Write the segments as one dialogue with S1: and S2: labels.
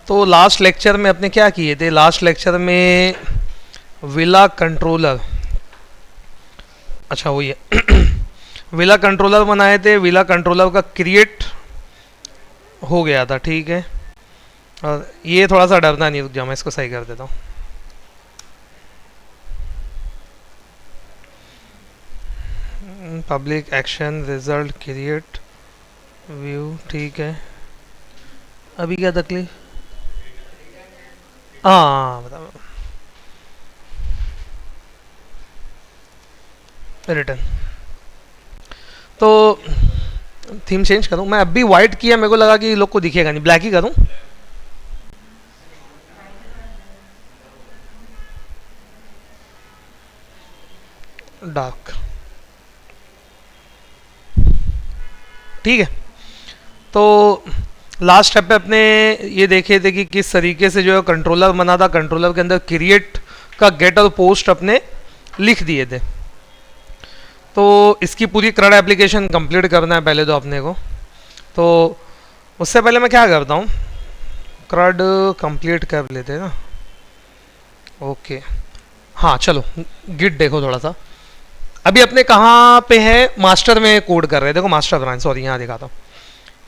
S1: तो last lecture में अपने क्या किए थे? लास्ट लेक्चर में विला कंट्रोलर, अच्छा वही है विला कंट्रोलर बनाए थे। विला कंट्रोलर का क्रिएट हो गया था, ठीक है। और ये थोड़ा सा डरना नहीं, रुक जाओ मैं इसको सही कर देता हूँ। Public action result create view, ठीक है। अभी क्या तकलीफ? हाँ बताओ। रिटर्न तो थीम चेंज करूँ मैं? अभी वाइट किया, मेरे को लगा कि लोग को दिखेगा नहीं, ब्लैक ही करूँ। डार्क, ठीक है। तो लास्ट स्टेप पे अपने ये देखे थे कि किस तरीके से जो है कंट्रोलर बना था, कंट्रोलर के अंदर क्रिएट का गेट और पोस्ट अपने लिख दिए थे। तो इसकी पूरी क्रड एप्लीकेशन कंप्लीट करना है पहले तो अपने को। तो उससे पहले मैं क्या करता हूँ, क्रड कंप्लीट कर लेते हैं ना। ओके, हाँ चलो गिट देखो थोड़ा सा। अभी अपने कहाँ पे है? मास्टर में कोड कर रहे हैं। देखो मास्टर ब्रांच, सॉरी यहाँ दिखाता हूँ,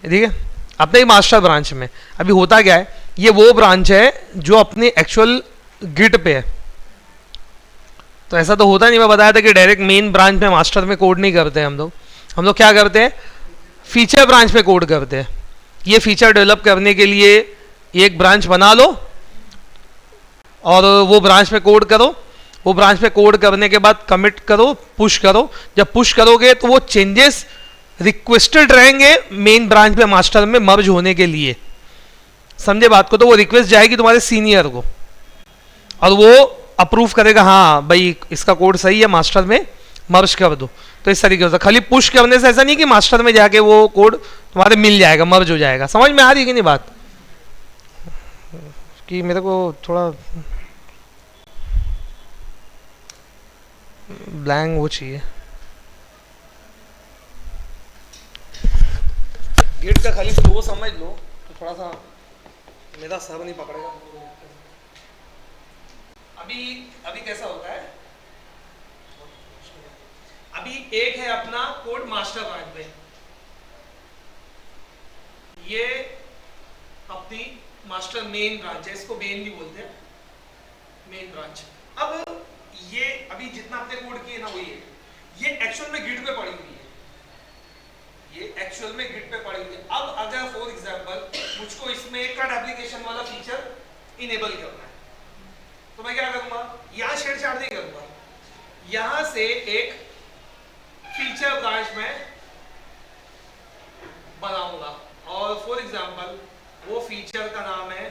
S1: ठीक है। अपने मास्टर ब्रांच में अभी होता क्या है, ये वो ब्रांच है जो अपने एक्चुअल गिट पे है। तो ऐसा तो होता नहीं, मैं बताया था कि डायरेक्ट मेन ब्रांच में मास्टर में कोड नहीं करते हम लोग क्या करते हैं, फीचर ब्रांच में कोड करते हैं। ये फीचर डेवलप करने के लिए एक ब्रांच बना लो और वो ब्रांच में कोड करो। वो ब्रांच में कोड करने के बाद कमिट करो, पुश करो। जब पुश करोगे तो वो चेंजेस रिक्वेस्टेड रहेंगे मेन ब्रांच में मास्टर में मर्ज होने के लिए, समझे बात को। तो वो रिक्वेस्ट जाएगी तुम्हारे सीनियर को और वो अप्रूव करेगा, हाँ भाई इसका कोड सही है, मास्टर में मर्ज कर दो। तो इस तरीके से खाली पुश करने से ऐसा नहीं कि मास्टर में जाके वो कोड तुम्हारे मिल जाएगा, मर्ज हो जाएगा। समझ में आ रही है कि नहीं बात? कि मेरे को थोड़ा ब्लैंक वो चाहिए, गेट का खाली फ्लो समझ लो तो थोड़ा सा मेरा सर नहीं पकड़ेगा। अभी अभी कैसा होता है, अभी एक है अपना कोड मास्टर ब्रांच में, ये अपनी मास्टर मेन ब्रांच है, इसको मेन भी बोलते हैं, मेन ब्रांच। अब ये अभी जितना आपने कोड किए ना वो ये एक्चुअल में गिट पे पड़ी हुई है, ये एक्चुअल में गिट पे पड़ी हुई है। अब अगर फॉर एग्जांपल मुझको इसमें कट एप्लीकेशन वाला फीचर इनेबल करना है तो मैं क्या करूंगा, यहां छेड़छाड़ नहीं करूंगा, यहां से एक फीचर ब्रांच में बनाऊंगा और फॉर एग्जांपल वो फीचर का नाम है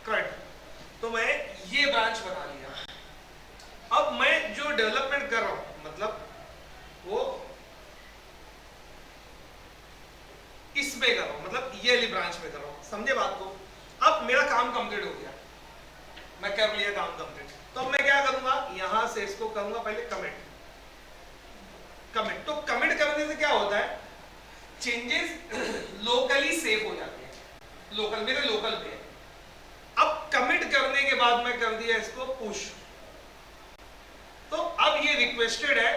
S1: कट। तो मैं ये ब्रांच बना लिया। अब मैं जो डेवलपमेंट कर रहा हूं मतलब वो इसमें कर रहा हूं, मतलब ये वाली ब्रांच में कर रहा हूं, समझे बात को। अब मेरा काम कंप्लीट हो गया, मैं कर लिया काम कंप्लीट। तो अब मैं क्या करूंगा, यहां से इसको करूंगा पहले कमिट। तो कमिट करने से क्या होता है, चेंजेस लोकली सेव हो जाते हैं, लोकल मेरे लोकल पे है। अब कमिट करने के बाद मैं कर दिया इसको पुश, तो अब ये रिक्वेस्टेड है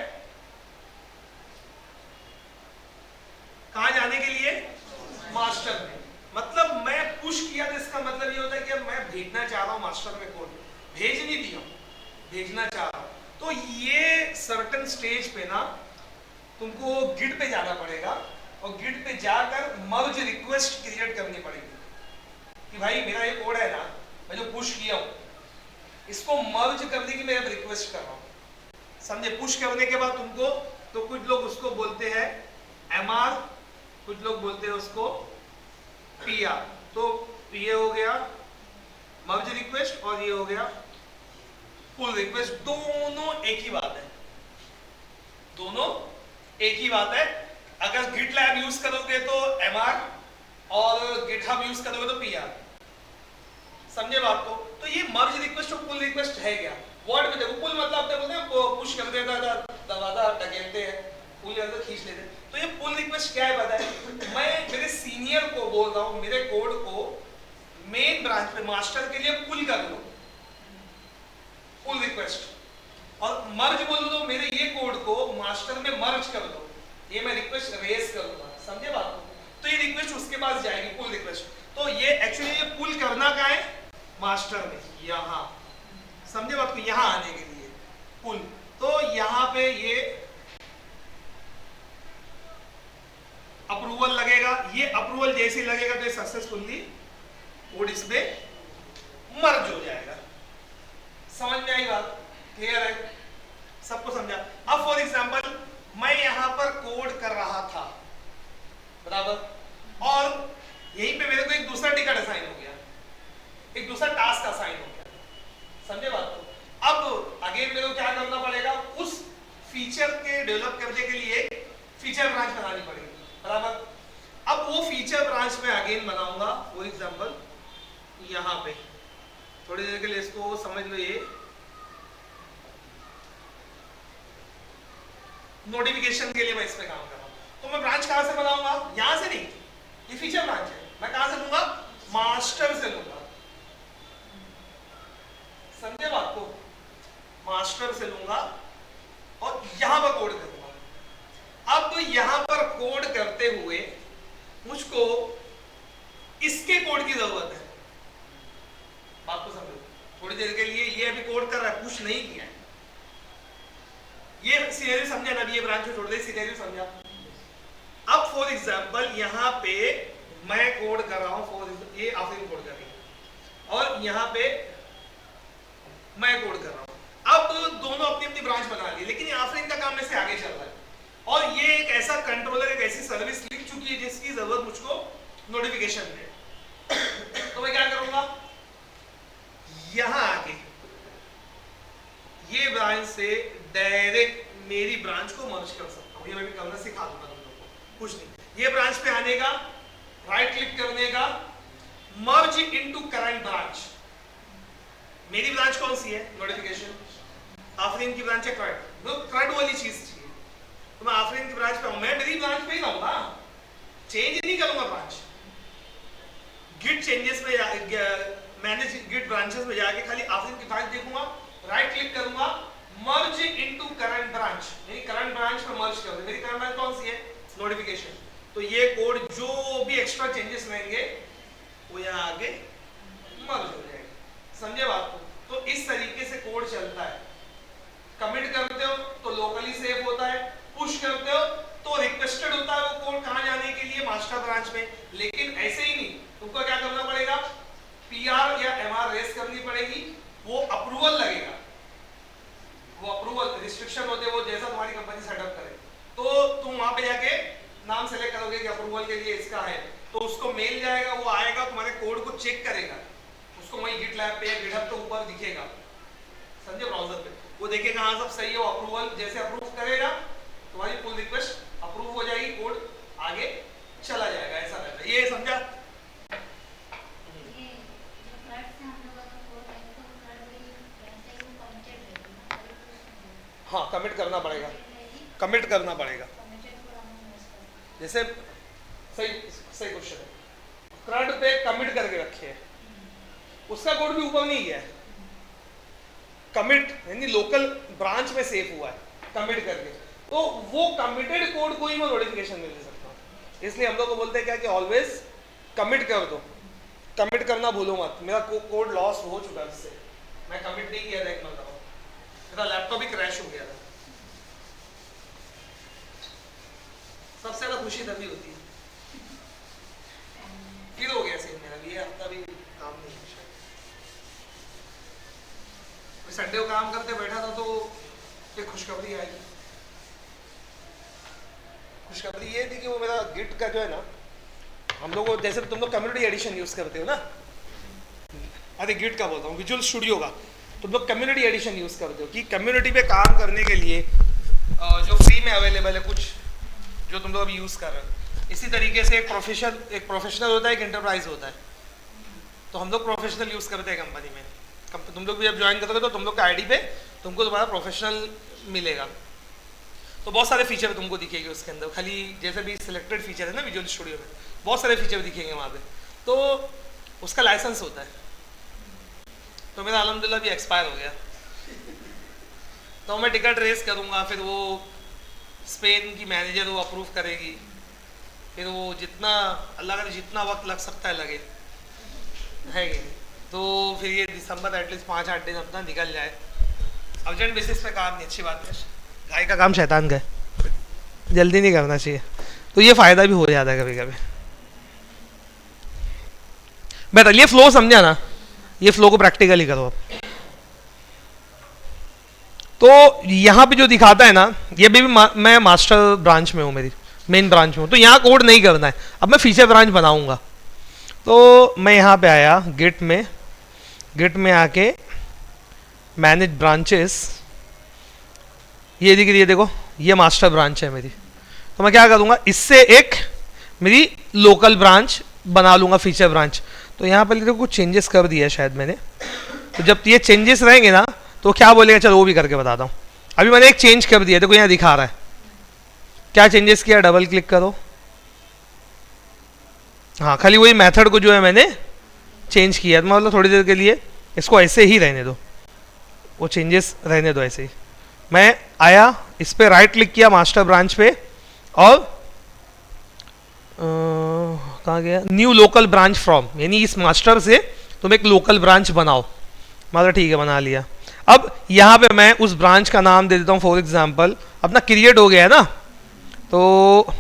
S1: कहां जाने के लिए, मास्टर में। मतलब मैं पुश किया तो इसका मतलब ये होता है कि अब मैं भेजना चाह रहा हूं मास्टर में कोड, भेज नहीं दिया, भेजना चाह रहा हूं। तो ये सर्टेन स्टेज पे ना तुमको गिट पे जाना पड़ेगा और गिट पे जाकर मर्ज रिक्वेस्ट क्रिएट करनी पड़ेगी कि भाई मेरा ये कोड है ना, मैं जो पुश किया हूं इसको मर्ज करने की मैं अब रिक्वेस्ट कर रहा हूं, समझे। पुश करने के बाद तुमको, तो कुछ लोग उसको बोलते हैं एमआर, कुछ लोग बोलते हैं उसको पीआर। तो ये हो गया मर्ज रिक्वेस्ट और ये हो गया पुल रिक्वेस्ट, दोनों एक ही बात है, दोनों एक ही बात है। अगर गिटलैब यूज करोगे तो एमआर और गिटहब यूज करोगे तो पीआर, समझे बात को। तो ये मर्ज रिक्वेस्ट और पुल रिक्वेस्ट है क्या, वर्ड में देखो। पुल मतलब अपने बोलते हैं पुश कर देता था, दबाता धकेलते हैं, पुल या तो खींच लेते। तो ये पुल रिक्वेस्ट क्या है पता है, मैं मेरे सीनियर को बोल रहा हूँ मेरे कोड को मेन ब्रांच पे मास्टर के लिए पुल कर लो, पुल रिक्वेस्ट, और मर्ज बोल दो मेरे ये कोड को मास्टर में मर्ज कर दो, ये मैं रिक्वेस्ट रेज करूंगा, समझे बात को। तो ये रिक्वेस्ट उसके पास जाएगी पुल रिक्वेस्ट। तो ये एक्चुअली ये पुल करना कहाँ है, मास्टर में, यहाँ, समझे बात को, यहाँ आने के लिए पुल। तो यहाँ पे ये अप्रूवल लगेगा, ये अप्रूवल जैसे लगेगा तो ये सक्सेसफुली कोड इसमें मर्ज हो जाएगा। समझ में आई बात, क्लियर है, सबको समझा। अब फॉर एग्जांपल मैं यहां पर कोड कर रहा था बराबर, और यहीं पे मेरे को एक दूसरा टिकट असाइन हो गया, एक दूसरा टास्क असाइन हो गया, समझे बात को। अब अगेन मेरे को क्या करना पड़ेगा, उस फीचर के डेवलप करने के लिए फीचर ब्रांच बनानी पड़ेगी बराबर। अब वो फीचर ब्रांच में अगेन बनाऊंगा, फॉर एग्जांपल यहां पे, थोड़ी देर के लिए इसको समझ लो, ये नोटिफिकेशन के लिए मैं इस पे काम कर रहा हूं। तो मैं ब्रांच कहां से बनाऊंगा, यहां से नहीं, ये फीचर ब्रांच है, मैं कहां से लूंगा, मास्टर से लूंगा, समझे बात को, मास्टर से लूंगा और यहां पर कोड करूंगा। अब यहां पर कोड करते हुए मुझको इसके कोड की जरूरत है, बात को समझो। थोड़ी देर के लिए ये अभी कोड कर रहा है, पुश नहीं किया है, ये सिनेरियो समझा ना, अभी ये ब्रांच को छोड़ दे, सिनेरियो समझा। अब फॉर एग्जांपल यहाँ पे मैं कोड कर रहा हूँ, ये आफरीन कोड कर रही है और यहाँ पे मैं कोड कर रहा हूँ। अब दोनों अपनी अपनी ब्रांच बना ली, लेकिन आफरीन का काम में से आगे चल रहा है और ये एक ऐसा कंट्रोलर, एक ऐसी सर्विस लिख चुकी है जिसकी जरूरत मुझको नोटिफिकेशन है। तो मैं क्या करूंगा, यहां आके ये ब्रांच से डायरेक्ट मेरी ब्रांच को मर्ज कर सकता हूं, ये मैं भी करना सिखा दूंगा तुम लोगों को, कुछ नहीं। ये ब्रांच पे आने का, राइट क्लिक करने का, मर्ज इनटू करंट ब्रांच। मेरी ब्रांच कौन सी है, नोटिफिकेशन, आफरीन की ब्रांच है करंट, वो करंट वाली चीज चाहिए, तो मैं आफरीन की ब्रांच पे हूं, मैं मेरी ब्रांच पे ही रहूंगा, चेंज नहीं करूंगा ब्रांच। गिट चेंजेस में, मैनेज गिट ब्रांचेस में जाके खाली आफरीन की ब्रांच देखूंगा, राइट क्लिक करूंगा, मर्ज इनटू करंट ब्रांच, यानी करंट ब्रांच में मर्ज कर दो। मेरी करंट ब्रांच कौन सी है, नोटिफिकेशन। तो ये कोड जो भी एक्स्ट्रा चेंजेस रहेंगे वो यहाँ आगे मर्ज हो जाएगा, समझे बात को। तो इस तरीके से कोड चलता है। कमिट करते हो तो लोकली सेव होता है, पुश करते हो तो रिक्वेस्टेड होता है वो कोड कहाँ जाने के लिए, मास्टर ब्रांच में। लेकिन ऐसे ही नहीं, तुमको क्या करना पड़ेगा, पीआर या एमआर रेस करनी पड़ेगी, वो अप्रूवल लगेगा, वो अप्रूवल रिस्ट्रिक्शन होते हैं, वो जैसा तुम्हारी कंपनी सेटअप करे, तो तुम वहां पे जाके नाम सेलेक्ट करोगे कि अप्रूवल के लिए इसका है, तो उसको मेल जाएगा, वो आएगा तुम्हारे कोड को चेक करेगा, उसको वहीं गिटलैब पे या गिटहब पे ऊपर दिखेगा, समझे, ब्राउजर पे वो देखेगा हाँ सब सही है, वो अप्रूवल जैसे अप्रूव करेगा तुम्हारी पुल रिक्वेस्ट अप्रूव हो जाएगी, कोड आगे चला जाएगा, ऐसा रहता है। ये समझा। हाँ कमिट करना पड़ेगा, कमिट करना पड़ेगा। जैसे सही सही क्वेश्चन है, CRUD पे कमिट करके रखे है, उसका कोड भी ऊपर नहीं गया है, कमिट यानी लोकल ब्रांच में सेव हुआ है कमिट करके, तो वो कमिटेड कोड को ही मैं नोटिफिकेशन मिल सकता हूँ। इसलिए हम लोग को बोलते हैं क्या कि ऑलवेज कमिट कर दो, कमिट करना भूलो मत। मेरा कोड लॉस हो चुका है, इससे मैं कमिट नहीं किया था, एक मतलब मेरा लैपटॉप ही क्रैश हो गया था। सबसे ज्यादा खुशी तभी होती है, फिर हो गया सीन मेरा, ये हफ्ता भी काम नहीं है शायद। मैं संडे को काम करते बैठा था तो एक खुशखबरी आई। खुशखबरी ये थी कि वो मेरा गिट का जो है ना, हम लोग जैसे तुम लोग कम्युनिटी एडिशन यूज करते हो ना, अरे गिट का बोलता हूँ, विजुअल स्टूडियो का, तुम लोग कम्युनिटी एडिशन यूज करते हो कि कम्युनिटी पे काम करने के लिए जो फ्री में अवेलेबल है कुछ जो तुम लोग अभी यूज कर रहे हो। इसी तरीके से एक प्रोफेशनल होता है, एक एंटरप्राइज होता है। तो हम लोग प्रोफेशनल यूज करते हैं कंपनी में, तुम लोग भी जब ज्वाइन करोगे तो तुम लोग का आईडी पे तुमको तुम्हारा प्रोफेशनल मिलेगा। तो बहुत सारे फीचर तुमको दिखेंगे उसके अंदर, खाली जैसे भी सिलेक्टेड फीचर है ना विजुअल स्टूडियो में, बहुत सारे फीचर दिखेंगे वहाँ पे। तो उसका लाइसेंस होता है, तो मेरा अल्हम्दुलिल्लाह भी एक्सपायर हो गया, तो मैं टिकट रेस करूँगा, फिर वो स्पेन की मैनेजर वो अप्रूव करेगी, फिर वो जितना अल्लाह का जितना वक्त लग सकता है लगे, है कि नहीं। तो फिर ये दिसंबर एटलीस्ट 5-8 दिन अपना निकल जाए, अर्जेंट बेसिस पे काम नहीं, अच्छी बात है, गाय का काम शैतान का है, जल्दी नहीं करना चाहिए, तो ये फ़ायदा भी हो जाता है कभी कभी। बेहतर ये फ्लो समझा ना, ये फ्लो को प्रैक्टिकली करो आप। तो यहाँ पे जो दिखाता है ना, ये भी मैं मास्टर ब्रांच में हूँ, मेरी मेन ब्रांच में हूँ, तो यहाँ कोड नहीं करना है, अब मैं फीचर ब्रांच बनाऊँगा। तो मैं यहाँ पे आया गिट में आके मैनेज ब्रांचेस, ये दिख रही है देखो, ये मास्टर ब्रांच है मेरी, तो मैं क्या करूँगा, इससे एक मेरी लोकल ब्रांच बना लूँगा, फीचर ब्रांच। तो यहाँ पर देखो कुछ चेंजेस कर दिया है शायद मैंने, तो जब ये चेंजेस रहेंगे ना तो क्या बोलेगा, चलो वो भी करके बताता हूँ। अभी मैंने एक चेंज कर दिया, देखो यहाँ दिखा रहा है क्या चेंजेस किया, डबल क्लिक करो, हाँ खाली वही मेथड को जो है मैंने चेंज किया, मतलब थोड़ी देर के लिए इसको ऐसे ही रहने दो, वो चेंजेस रहने दो ऐसे ही। मैं आया इस पर राइट क्लिक किया मास्टर ब्रांच पे, और कहाँ गया, न्यू लोकल ब्रांच फ्रॉम, यानी इस मास्टर से तुम एक लोकल ब्रांच बनाओ, मतलब ठीक है बना लिया। अब यहाँ पे मैं उस ब्रांच का नाम दे देता हूँ, फॉर एग्जांपल अपना क्रिएट हो गया है ना, तो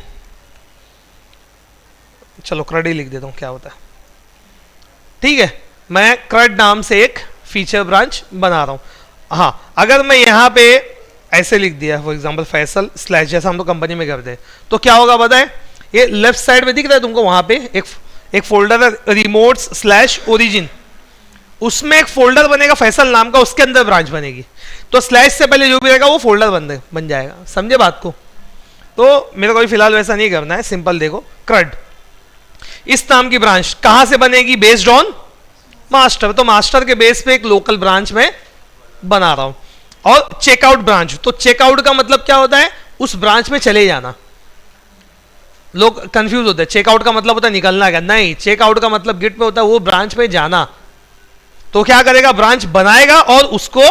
S1: चलो क्रड ही लिख देता हूँ, क्या होता है, ठीक है, मैं क्रड नाम से एक फीचर ब्रांच बना रहा हूँ। हाँ अगर मैं यहाँ पे ऐसे लिख दिया फॉर एग्जांपल फैसल स्लैश, जैसा हम लोग कंपनी में करते हैं, तो क्या होगा पता है, ये लेफ्ट साइड में दिख रहा है तुमको, वहाँ पे एक फोल्डर है रिमोट्स स्लैश ओरिजिन, उसमें एक फोल्डर बनेगा फैसल नाम का, उसके अंदर ब्रांच बनेगी, तो स्लैश से पहले जो भी रहेगा वो फोल्डर बन जाएगा, समझे बात को। तो मेरे को भी फिलहाल वैसा नहीं करना है, सिंपल देखो क्रड इस नाम की ब्रांच कहां से बनेगी, बेस्ड ऑन मास्टर, तो मास्टर के बेस पे एक लोकल ब्रांच में बना रहा हूं। और चेकआउट ब्रांच, तो चेकआउट का मतलब क्या होता है, उस ब्रांच में चले जाना, लोग कंफ्यूज होते हैं, चेकआउट का मतलब होता है निकलना क्या, नहीं, चेकआउट का मतलब गिट में होता है वो ब्रांच में जाना। तो क्या करेगा, ब्रांच बनाएगा और उसको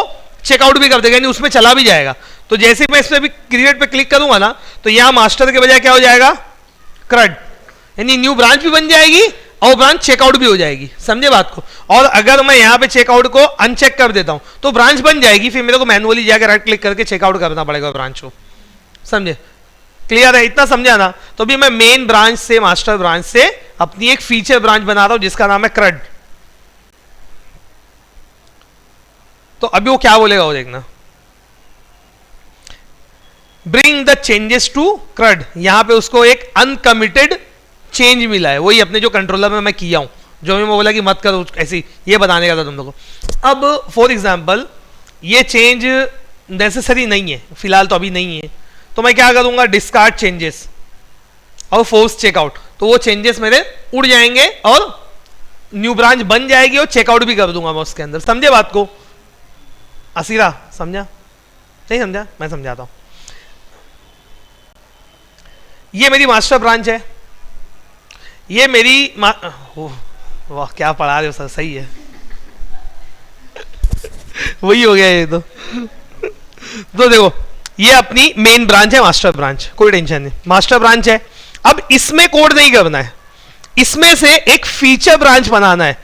S1: चेकआउट भी कर देगा, यानी उसमें चला भी जाएगा। तो जैसे मैं इस पे भी क्रिएट पे क्लिक करूंगा ना, तो यहां मास्टर के बजाय क्या हो जाएगा, क्रड, यानी न्यू ब्रांच भी बन जाएगी और ब्रांच चेकआउट भी हो जाएगी, समझे बात को। और अगर मैं यहाँ पे चेकआउट को अनचेक कर देता हूं तो ब्रांच बन जाएगी, फिर मेरे को मैनुअली जाकर राइट क्लिक करके चेकआउट करना पड़ेगा ब्रांच को, समझे, क्लियर है, इतना समझा ना। तो भी मैं मेन ब्रांच से, मास्टर ब्रांच से अपनी एक फीचर ब्रांच बना रहा हूं जिसका नाम है क्रड। तो अभी वो क्या बोलेगा वो देखना, bring the changes to CRUD, यहां पे उसको एक अनकमिटेड चेंज मिला है, वही अपने जो कंट्रोलर में मैं किया हूं, जो मैं बोला कि मत करो ऐसी, ये बताने का था तुम लोगों को। अब फॉर एग्जांपल ये चेंज नेसेसरी नहीं है फिलहाल, तो अभी नहीं है, तो मैं क्या करूंगा, डिस्कार्ड चेंजेस और फोर्स चेकआउट, तो वो चेंजेस मेरे उड़ जाएंगे और न्यू ब्रांच बन जाएगी और चेकआउट भी कर दूंगा मैं उसके अंदर, समझे बात को। असीरा समझा, नहीं समझा, मैं समझाता हूं। ये मेरी मास्टर ब्रांच है, ये मेरी वाह क्या पढ़ा रहे हो सर, सही है वही हो गया ये तो देखो ये अपनी मेन ब्रांच है, मास्टर ब्रांच, कोई टेंशन नहीं, मास्टर ब्रांच है। अब इसमें कोड नहीं करना है, इसमें से एक फीचर ब्रांच बनाना है।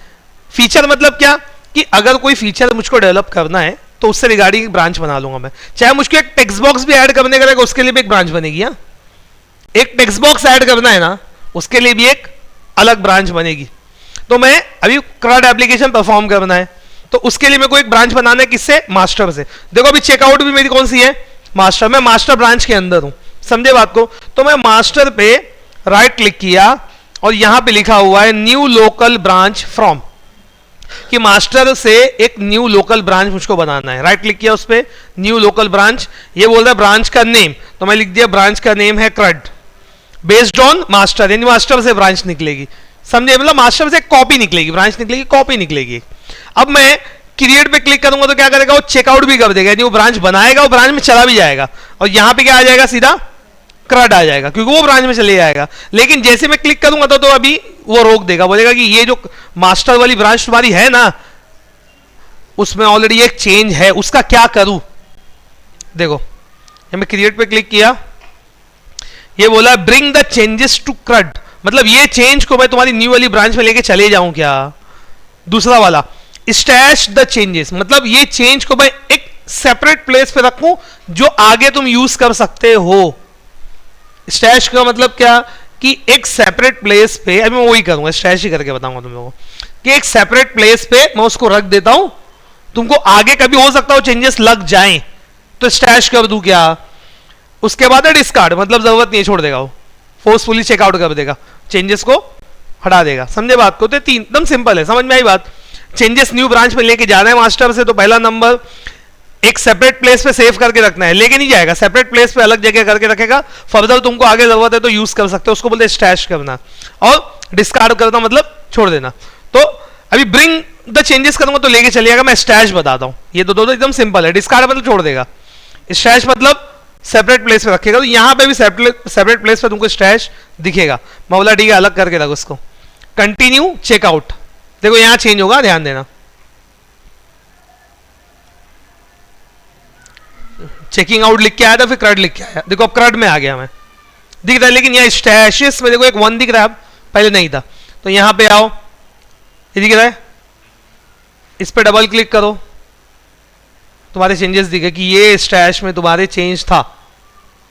S1: फीचर मतलब क्या, कि अगर कोई फीचर मुझको डेवलप करना है तो उससे रिगार्डिंग ब्रांच बना लूंगा मैं, चाहे मुझको एक टेक्स्ट बॉक्स भी ऐड करने का रहेगा उसके लिए भी एक ब्रांच बनेगी। हाँ एक टेक्स्ट बॉक्स ऐड करना है ना, उसके लिए भी एक अलग ब्रांच बनेगी। तो मैं अभी क्रड एप्लीकेशन परफॉर्म करना है तो उसके लिए मेरे को एक ब्रांच बनाना है, किससे, मास्टर से। देखो अभी चेकआउट भी मेरी कौन सी है, मास्टर, मैं मास्टर ब्रांच के अंदर हूं, समझे बात को। तो मैं मास्टर पे राइट क्लिक किया और यहां पे लिखा हुआ है न्यू लोकल ब्रांच फ्रॉम, कि मास्टर से एक न्यू लोकल ब्रांच मुझको बनाना है। राइट क्लिक किया उस पर, न्यू लोकल ब्रांच, ये बोल रहा है ब्रांच का नेम, तो मैं लिख दिया ब्रांच का नेम है क्रड, बेस्ड ऑन मास्टर, यानी मास्टर से ब्रांच निकलेगी, समझे, मतलब मास्टर से कॉपी निकलेगी, ब्रांच निकलेगी, कॉपी निकलेगी। अब मैं क्रिएट पे क्लिक करूंगा तो क्या करेगा, वो चेकआउट भी कर देगा, यानी वो ब्रांच बनाएगा, वो ब्रांच में चला भी जाएगा, और यहां पे क्या आ जाएगा, सीधा क्रड आ जाएगा, क्योंकि वो ब्रांच में चले जाएगा। लेकिन जैसे मैं क्लिक करूंगा तो अभी वो रोक देगा, बोलेगा कि ये जो मास्टर वाली ब्रांच तुम्हारी है ना, उसमें ऑलरेडी एक चेंज है, उसका क्या करूं। देखो मैं क्रिएट पे क्लिक किया, ये बोला bring the changes to CRUD, मतलब ये चेंज को मैं तुम्हारी न्यू वाली ब्रांच में लेके चले जाऊं क्या। दूसरा वाला स्टैश द चेंजेस, मतलब ये चेंज को मैं एक सेपरेट प्लेस पे रखूं जो आगे तुम यूज कर सकते हो। स्टैश का मतलब क्या, कि एक सेपरेट प्लेस पे, अभी मैं वही करूंगा, स्टैश ही करके बताऊंगा तुम लोगों को, कि एक सेपरेट प्लेस पे मैं उसको रख देता हूं, तुमको आगे कभी हो सकता हो चेंजेस लग जाएं तो स्टैश कर दूं क्या। उसके बाद डिस्कार्ड, मतलब जरूरत नहीं छोड़ देगा, वो फोर्सफुली चेकआउट कर देगा, चेंजेस को हटा देगा। समझे बात को, तो तीन एकदम सिंपल है, समझ में आई बात। चेंजेस न्यू ब्रांच में लेके जाना है मास्टर से, तो पहला नंबर एक सेपरेट प्लेस पे सेव करके रखना है, लेके नहीं जाएगा, सेपरेट प्लेस पे अलग जगह करके रखेगा, फर्दर तुमको आगे जरूरत है तो यूज कर सकते हो, उसको बोलते हैं स्टैश करना। और डिस्कार्ड करना मतलब छोड़ देना। तो अभी ब्रिंग द चेंजेस करूंगा तो लेके चलिएगा, मैं स्टैश बताता हूं, ये दो एकदम सिंपल है। डिस्कार्ड मतलब छोड़ देगा, स्टैश मतलब सेपरेट प्लेस पे रखेगा, तो यहां पे भी सेपरेट प्लेस पे तुमको स्टैश दिखेगा। मैं बोला ठीक है, अलग करके रखो उसको। कंटिन्यू चेकआउट, देखो यहां चेंज होगा, ध्यान देना। चेकिंग आउट लिख के आया था, फिर क्रड लिख के आया, देखो अब क्रड में आ गया मैं, दिख रहा है। लेकिन यहाँ स्टैशेस में देखो एक 1 दिख रहा है, पहले नहीं था। तो यहां पे आओ, ये दिख रहा है, इस पे डबल क्लिक करो, तुम्हारे चेंजेस दिखे कि ये स्टैश में तुम्हारे चेंज था।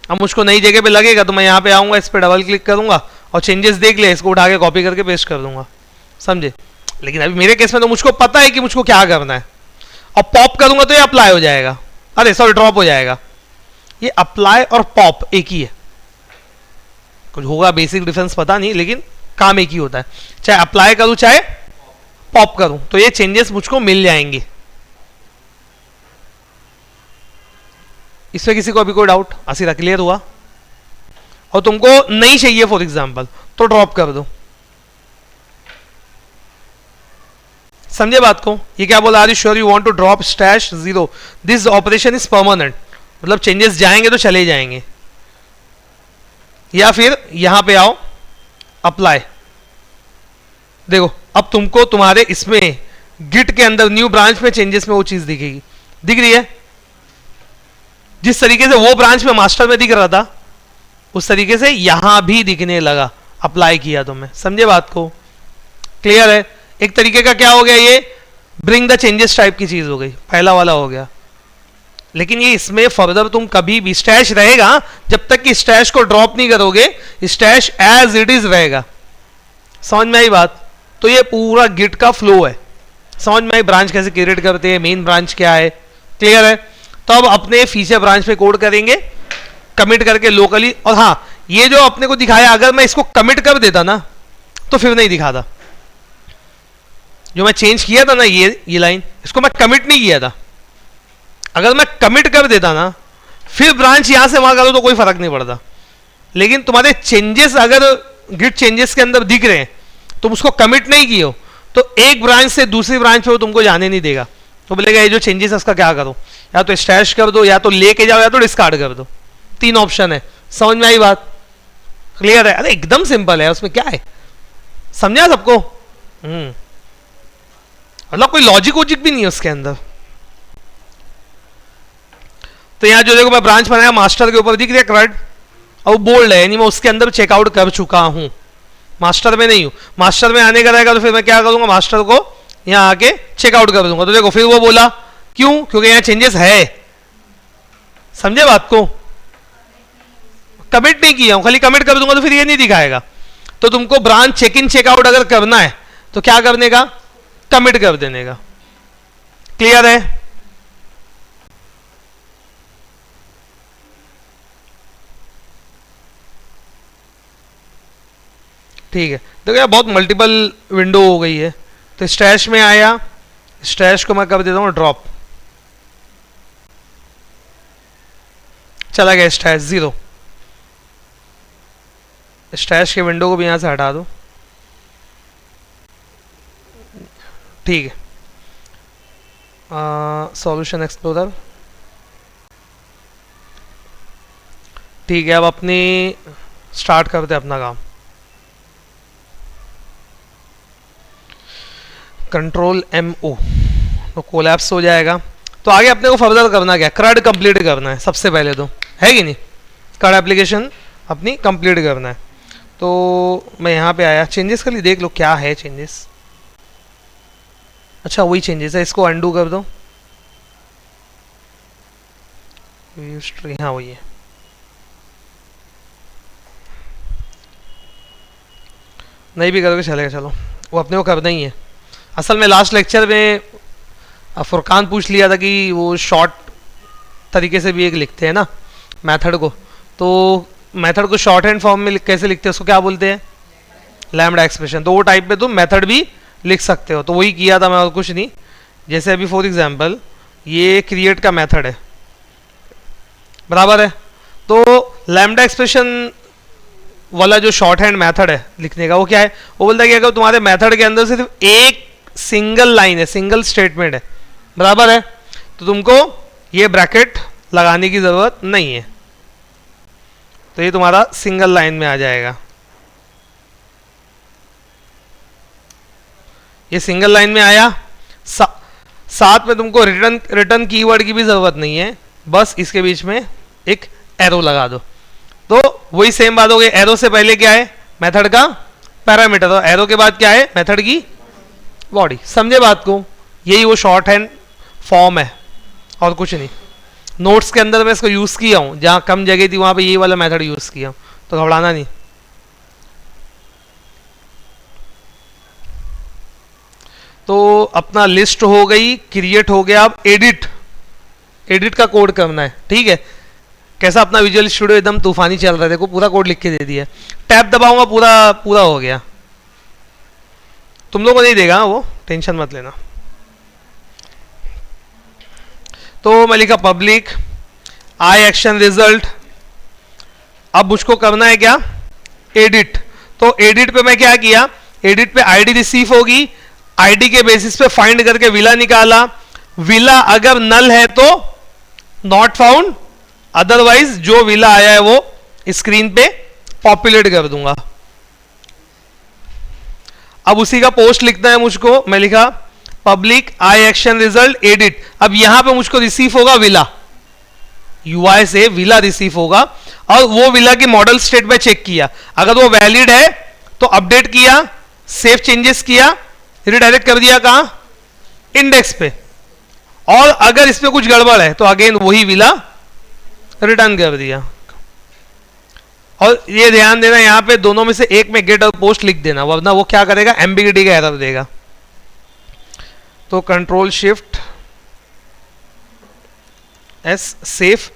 S1: अब मुझको नई जगह पे लगेगा तो मैं यहाँ पे आऊंगा, इस पे डबल क्लिक करूंगा और चेंजेस देख ले, इसको उठा के कॉपी करके पेस्ट कर दूंगा, समझे। लेकिन अभी मेरे केस में तो मुझको पता है कि मुझको क्या करना है, और पॉप करूंगा तो ये अप्लाई हो जाएगा, अरे सॉरी ड्रॉप हो जाएगा। ये अप्लाई और पॉप एक ही है, कुछ होगा बेसिक डिफरेंस पता नहीं, लेकिन काम एक ही होता है। चाहे अप्लाई करूं चाहे पॉप करूं तो ये चेंजेस मुझको मिल जाएंगे। इसमें किसी को अभी कोई डाउट, आसिरा क्लियर हुआ। और तुमको नहीं चाहिए फॉर एग्जांपल तो ड्रॉप कर दो, समझे बात को। ये क्या बोला, are you sure you want to drop stash 0, this operation is permanent, मतलब चेंजेस जाएंगे तो चले जाएंगे। या फिर यहां पे आओ, अप्लाई, देखो अब तुमको तुम्हारे इसमें गिट के अंदर न्यू ब्रांच में चेंजेस में वो चीज दिखेगी, दिख रही है। जिस तरीके से वो ब्रांच में मास्टर में दिख रहा था उस तरीके से यहां भी दिखने लगा, अप्लाई किया तो मैं, समझे बात को, क्लियर है। एक तरीके का क्या हो गया, ये ब्रिंग द चेंजेस टाइप की चीज हो गई, पहला वाला हो गया। लेकिन ये इसमें फर्दर तुम कभी भी स्टैश रहेगा, जब तक कि स्टैश को ड्रॉप नहीं करोगे स्टैश एज इट इज रहेगा, समझ में आई बात। तो ये पूरा गिट का फ्लो है, समझ में आई। ब्रांच कैसे क्रिएट करते हैं, मेन ब्रांच क्या है, क्लियर है। तो अब अपने फीचर ब्रांच पे कोड करेंगे, कमिट करके लोकली। और हाँ, ये जो अपने को दिखाया, अगर मैं इसको कमिट कर देता ना तो फिर नहीं दिखाता। जो मैं चेंज किया था ना, ये लाइन, इसको मैं कमिट नहीं किया था। अगर मैं कमिट कर देता ना, फिर ब्रांच यहां से वहां करो तो कोई फर्क नहीं पड़ता। लेकिन तुम्हारे चेंजेस अगर गिट चेंजेस के अंदर दिख रहे हैं, तुम उसको कमिट नहीं किए हो, तो एक ब्रांच से दूसरी ब्रांच पे वो तुमको जाने नहीं देगा। तो बोलेगा ये जो चेंजेस है उसका क्या करो, या तो स्टैश कर दो, या तो लेके जाओ, या तो डिस्कार्ड कर दो, 3 ऑप्शन है। समझ में आई बात, क्लियर है। अरे एकदम सिंपल है, उसमें क्या है, समझा सबको। मतलब कोई लॉजिक वॉजिक भी नहीं है उसके अंदर। तो यहां जो देखो मैं ब्रांच बनाया, मास्टर के ऊपर दिख रहा है क्रड, और बोल्ड है, यानी मैं उसके अंदर चेकआउट कर चुका हूं, मास्टर में नहीं हूं। मास्टर में आने का रहेगा तो फिर मैं क्या करूंगा, मास्टर को यहां आके चेकआउट कर दूंगा। तो देखो फिर वो बोला क्यों, क्योंकि यहां चेंजेस है, समझे बात को। कमिट नहीं किया हूं, खाली कमिट कर दूंगा तो फिर ये नहीं दिखाएगा। तो तुमको ब्रांच चेक इन चेकआउट अगर करना है तो क्या करने का, कमिट कर देने का, क्लियर है। ठीक है, देखो यार बहुत मल्टीपल विंडो हो गई है। तो स्टैश में आया, स्टैश को मैं कर देता हूं ड्रॉप, चला गया स्टैश 0। स्टैश के विंडो को भी यहां से हटा दो, ठीक है। Solution explorer. ठीक है, अब अपनी स्टार्ट करते हैं अपना काम। कंट्रोल MO तो कोलैप्स हो जाएगा। तो आगे अपने को फर्दर करना क्या, क्रड कंप्लीट करना है सबसे पहले, तो है कि नहीं, क्रड एप्लीकेशन अपनी कंप्लीट करना है। तो मैं यहाँ पे आया, चेंजेस कर ली, देख लो क्या है चेंजेस। अच्छा वही चेंजेस है, इसको अंडू कर दो। हाँ वही है। नहीं भी करोगे चलेगा, चलो वो अपने को करना ही है। असल में लास्ट लेक्चर में फुरकान पूछ लिया था कि वो शॉर्ट तरीके से भी एक लिखते हैं ना मेथड को, तो मेथड को शॉर्ट हैंड फॉर्म में कैसे लिखते हैं, उसको क्या बोलते हैं, लैम्बडा एक्सप्रेशन। तो वो टाइप पे तुम मेथड भी लिख सकते हो, तो वही किया था मैं और कुछ नहीं। जैसे अभी फॉर एग्जांपल ये क्रिएट का मेथड है, बराबर है, तो लैम्बडा एक्सप्रेशन वाला जो शॉर्ट हैंड मेथड है लिखने का, वो क्या है, वो बोलता है कि अगर तुम्हारे मेथड के अंदर सिर्फ एक सिंगल लाइन है, सिंगल स्टेटमेंट है, बराबर है, तो तुमको ये ब्रैकेट लगाने की जरूरत नहीं है, तो ये तुम्हारा सिंगल लाइन में आ जाएगा। ये सिंगल लाइन में आया, साथ में तुमको रिटर्न कीवर्ड की भी जरूरत नहीं है, बस इसके बीच में एक एरो लगा दो। तो वही सेम बात हो गई, एरो से पहले क्या है, मेथड का पैरामीटर, और एरो के बाद क्या है, मेथड की बॉडी। समझे बात को, यही वो शॉर्ट हैंड फॉर्म है और कुछ नहीं। नोट्स के अंदर मैं इसको यूज किया हूं, जहां कम जगह थी वहां पे ये वाला मेथड यूज किया हूं, तो घबराना नहीं। तो अपना लिस्ट हो गई, क्रिएट हो गया, अब एडिट का कोड करना है। ठीक है, कैसा अपना विजुअल स्टूडियो एकदम तूफानी चल रहा है, देखो पूरा कोड लिख के दे दिया। टैब दबाऊंगा, पूरा हो गया। तुम लोग को नहीं देगा वो, टेंशन मत लेना। तो मैं लिखा पब्लिक आई एक्शन रिजल्ट। अब मुझको करना है क्या, एडिट। तो एडिट पे मैं क्या किया, एडिट पे आईडी रिसीव होगी, आईडी के बेसिस पे फाइंड करके विला निकाला। विला अगर नल है तो नॉट फाउंड, अदरवाइज जो विला आया है वो स्क्रीन पे पॉपुलेट कर दूंगा। अब उसी का पोस्ट लिखना है मुझको, मैं लिखा पब्लिक आई एक्शन रिजल्ट एडिट। अब यहां पे मुझको रिसीव होगा विला, यूआई से विला रिसीव होगा, और वो विला की मॉडल स्टेट में चेक किया, अगर वो वैलिड है तो अपडेट किया, सेव चेंजेस किया, रिडायरेक्ट कर दिया कहां, इंडेक्स पे, और अगर इसमें कुछ गड़बड़ है तो अगेन वही विला रिटर्न कर दिया। और ये ध्यान देना, यहां पे दोनों में से एक में गेट और पोस्ट लिख देना, वरना वो क्या करेगा, एम्बिगिटी का एरर देगा। तो control shift S safe.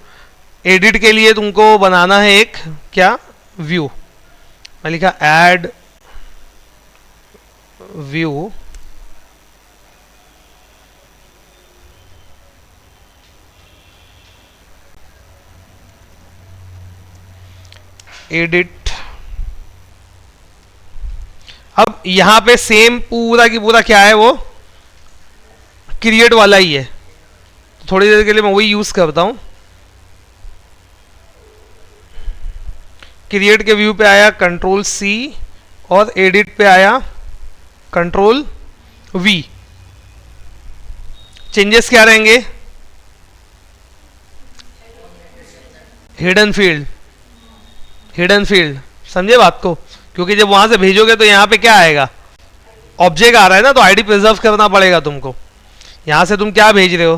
S1: Edit के लिए तुमको बनाना है एक क्या, व्यू। मैं लिखा ऐड व्यू, एडिट। अब यहां पे सेम पूरा की पूरा क्या है, वो क्रिएट वाला ही है, तो थोड़ी देर के लिए मैं वही यूज करता हूं। क्रिएट के व्यू पे आया कंट्रोल C, और एडिट पे आया कंट्रोल V। चेंजेस क्या रहेंगे, हिडन फील्ड, हिडन फील्ड, समझे बात को, क्योंकि जब वहां से भेजोगे तो यहां पे क्या आएगा, ऑब्जेक्ट आ रहा है ना, तो आईडी प्रिजर्व करना पड़ेगा तुमको। यहां से तुम क्या भेज रहे हो,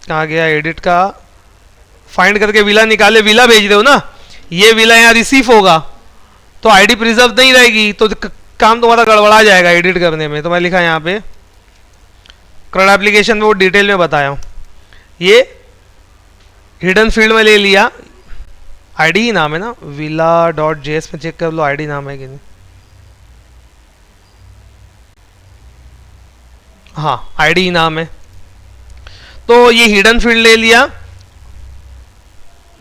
S1: कहां गया एडिट का, फाइंड करके विला निकाले, विला भेज रहे हो ना, ये विला यहां रिसीव होगा तो आईडी प्रिजर्व नहीं रहेगी, तो काम तुम्हारा गड़बड़ा जाएगा एडिट करने में। तो मैं लिखा यहां पे क्रड एप्लीकेशन में वो डिटेल में बताया हूं, ये हिडन फील्ड में ले लिया, आईडी ही नाम है ना, villa.js में चेक कर लो आईडी नाम है कि नहीं, हाँ आईडी ही नाम है। तो ये हिडन फील्ड ले लिया,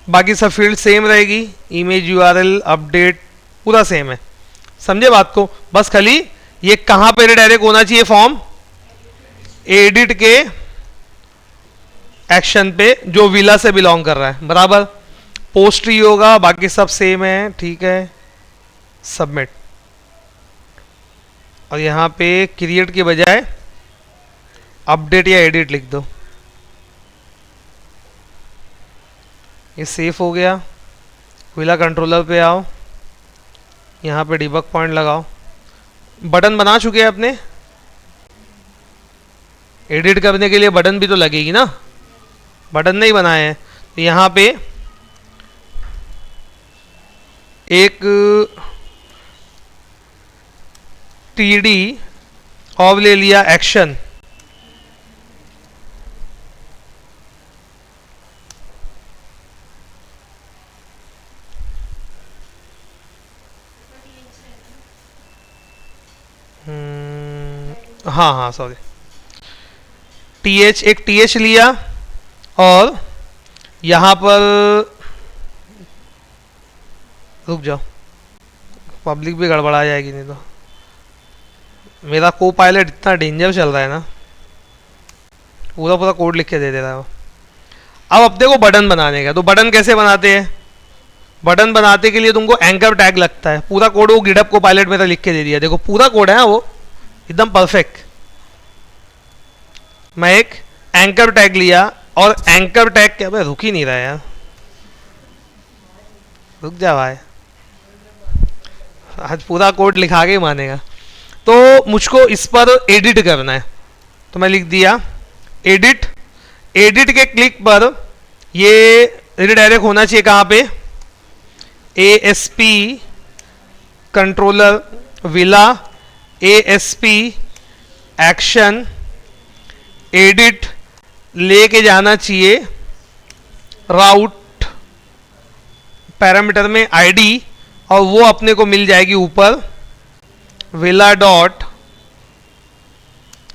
S1: बाकी सब फील्ड सेम रहेगी, इमेज यूआरएल अपडेट पूरा सेम है, समझे बात को। बस खाली ये कहां पे रिडायरेक्ट होना चाहिए फॉर्म, एडिट के एक्शन पे जो विला से बिलोंग कर रहा है, बराबर। पोस्ट ही होगा, बाकी सब सेम है, ठीक है। सबमिट। और यहां पे क्रिएट के बजाय अपडेट या एडिट लिख दो। ये सेफ हो गया। विला कंट्रोलर पे आओ, यहाँ पे डिबग पॉइंट लगाओ। बटन बना चुके हैं अपने, एडिट करने के लिए बटन भी तो लगेगी ना, बटन नहीं बनाए हैं। तो यहाँ पे एक टीडी ऑफ ले लिया एक्शन, हाँ हाँ सॉरी, टीएच, एक टीएच लिया और यहाँ पर रुक जाओ, पब्लिक भी गड़बड़ा जाएगी नहीं तो। मेरा को पायलट इतना डेंजर चल रहा है ना, पूरा पूरा कोड लिख के दे रहा है वो। अब अपने को बटन बनाने का, तो बटन कैसे बनाते हैं? बटन बनाने के लिए तुमको एंकर टैग लगता है। पूरा कोड वो गिटहब को पायलट मेरा लिख के दे दिया, देखो पूरा कोड है वो एकदम परफेक्ट। मैं एक एंकर टैग लिया और एंकर टैग क्या, भाई रुक ही नहीं रहा यार, रुक जा भाई, आज पूरा कोड लिखा के मानेगा। तो मुझको इस पर एडिट करना है, तो मैं लिख दिया एडिट। एडिट के क्लिक पर ये रिडायरेक्ट होना चाहिए कहाँ पे, ASP controller villa ASP action edit लेके जाना चाहिए राउट पैरामीटर में आईडी, और वो अपने को मिल जाएगी ऊपर विला डॉट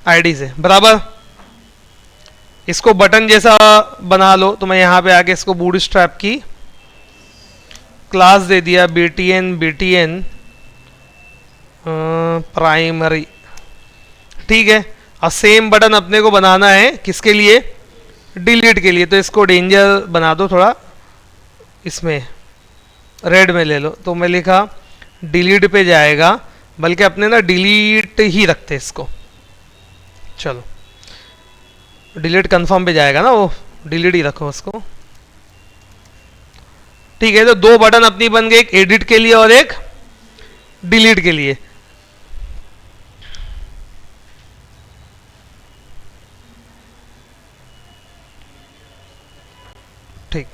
S1: आईडी से, बराबर। इसको बटन जैसा बना लो। तो मैं यहां पे आके इसको बूटस्ट्रैप की क्लास दे दिया BTN प्राइमरी, ठीक है। और सेम बटन अपने को बनाना है किसके लिए, डिलीट के लिए। तो इसको डेंजर बना दो थोड़ा, इसमें रेड में ले लो। तो मैं लिखा डिलीट पे जाएगा, बल्कि अपने ना डिलीट ही रखते इसको, चलो डिलीट कंफर्म पे जाएगा ना, वो डिलीट ही रखो उसको, ठीक है। तो दो बटन अपनी बन गए, एक एडिट के लिए और एक डिलीट के लिए। ठीक,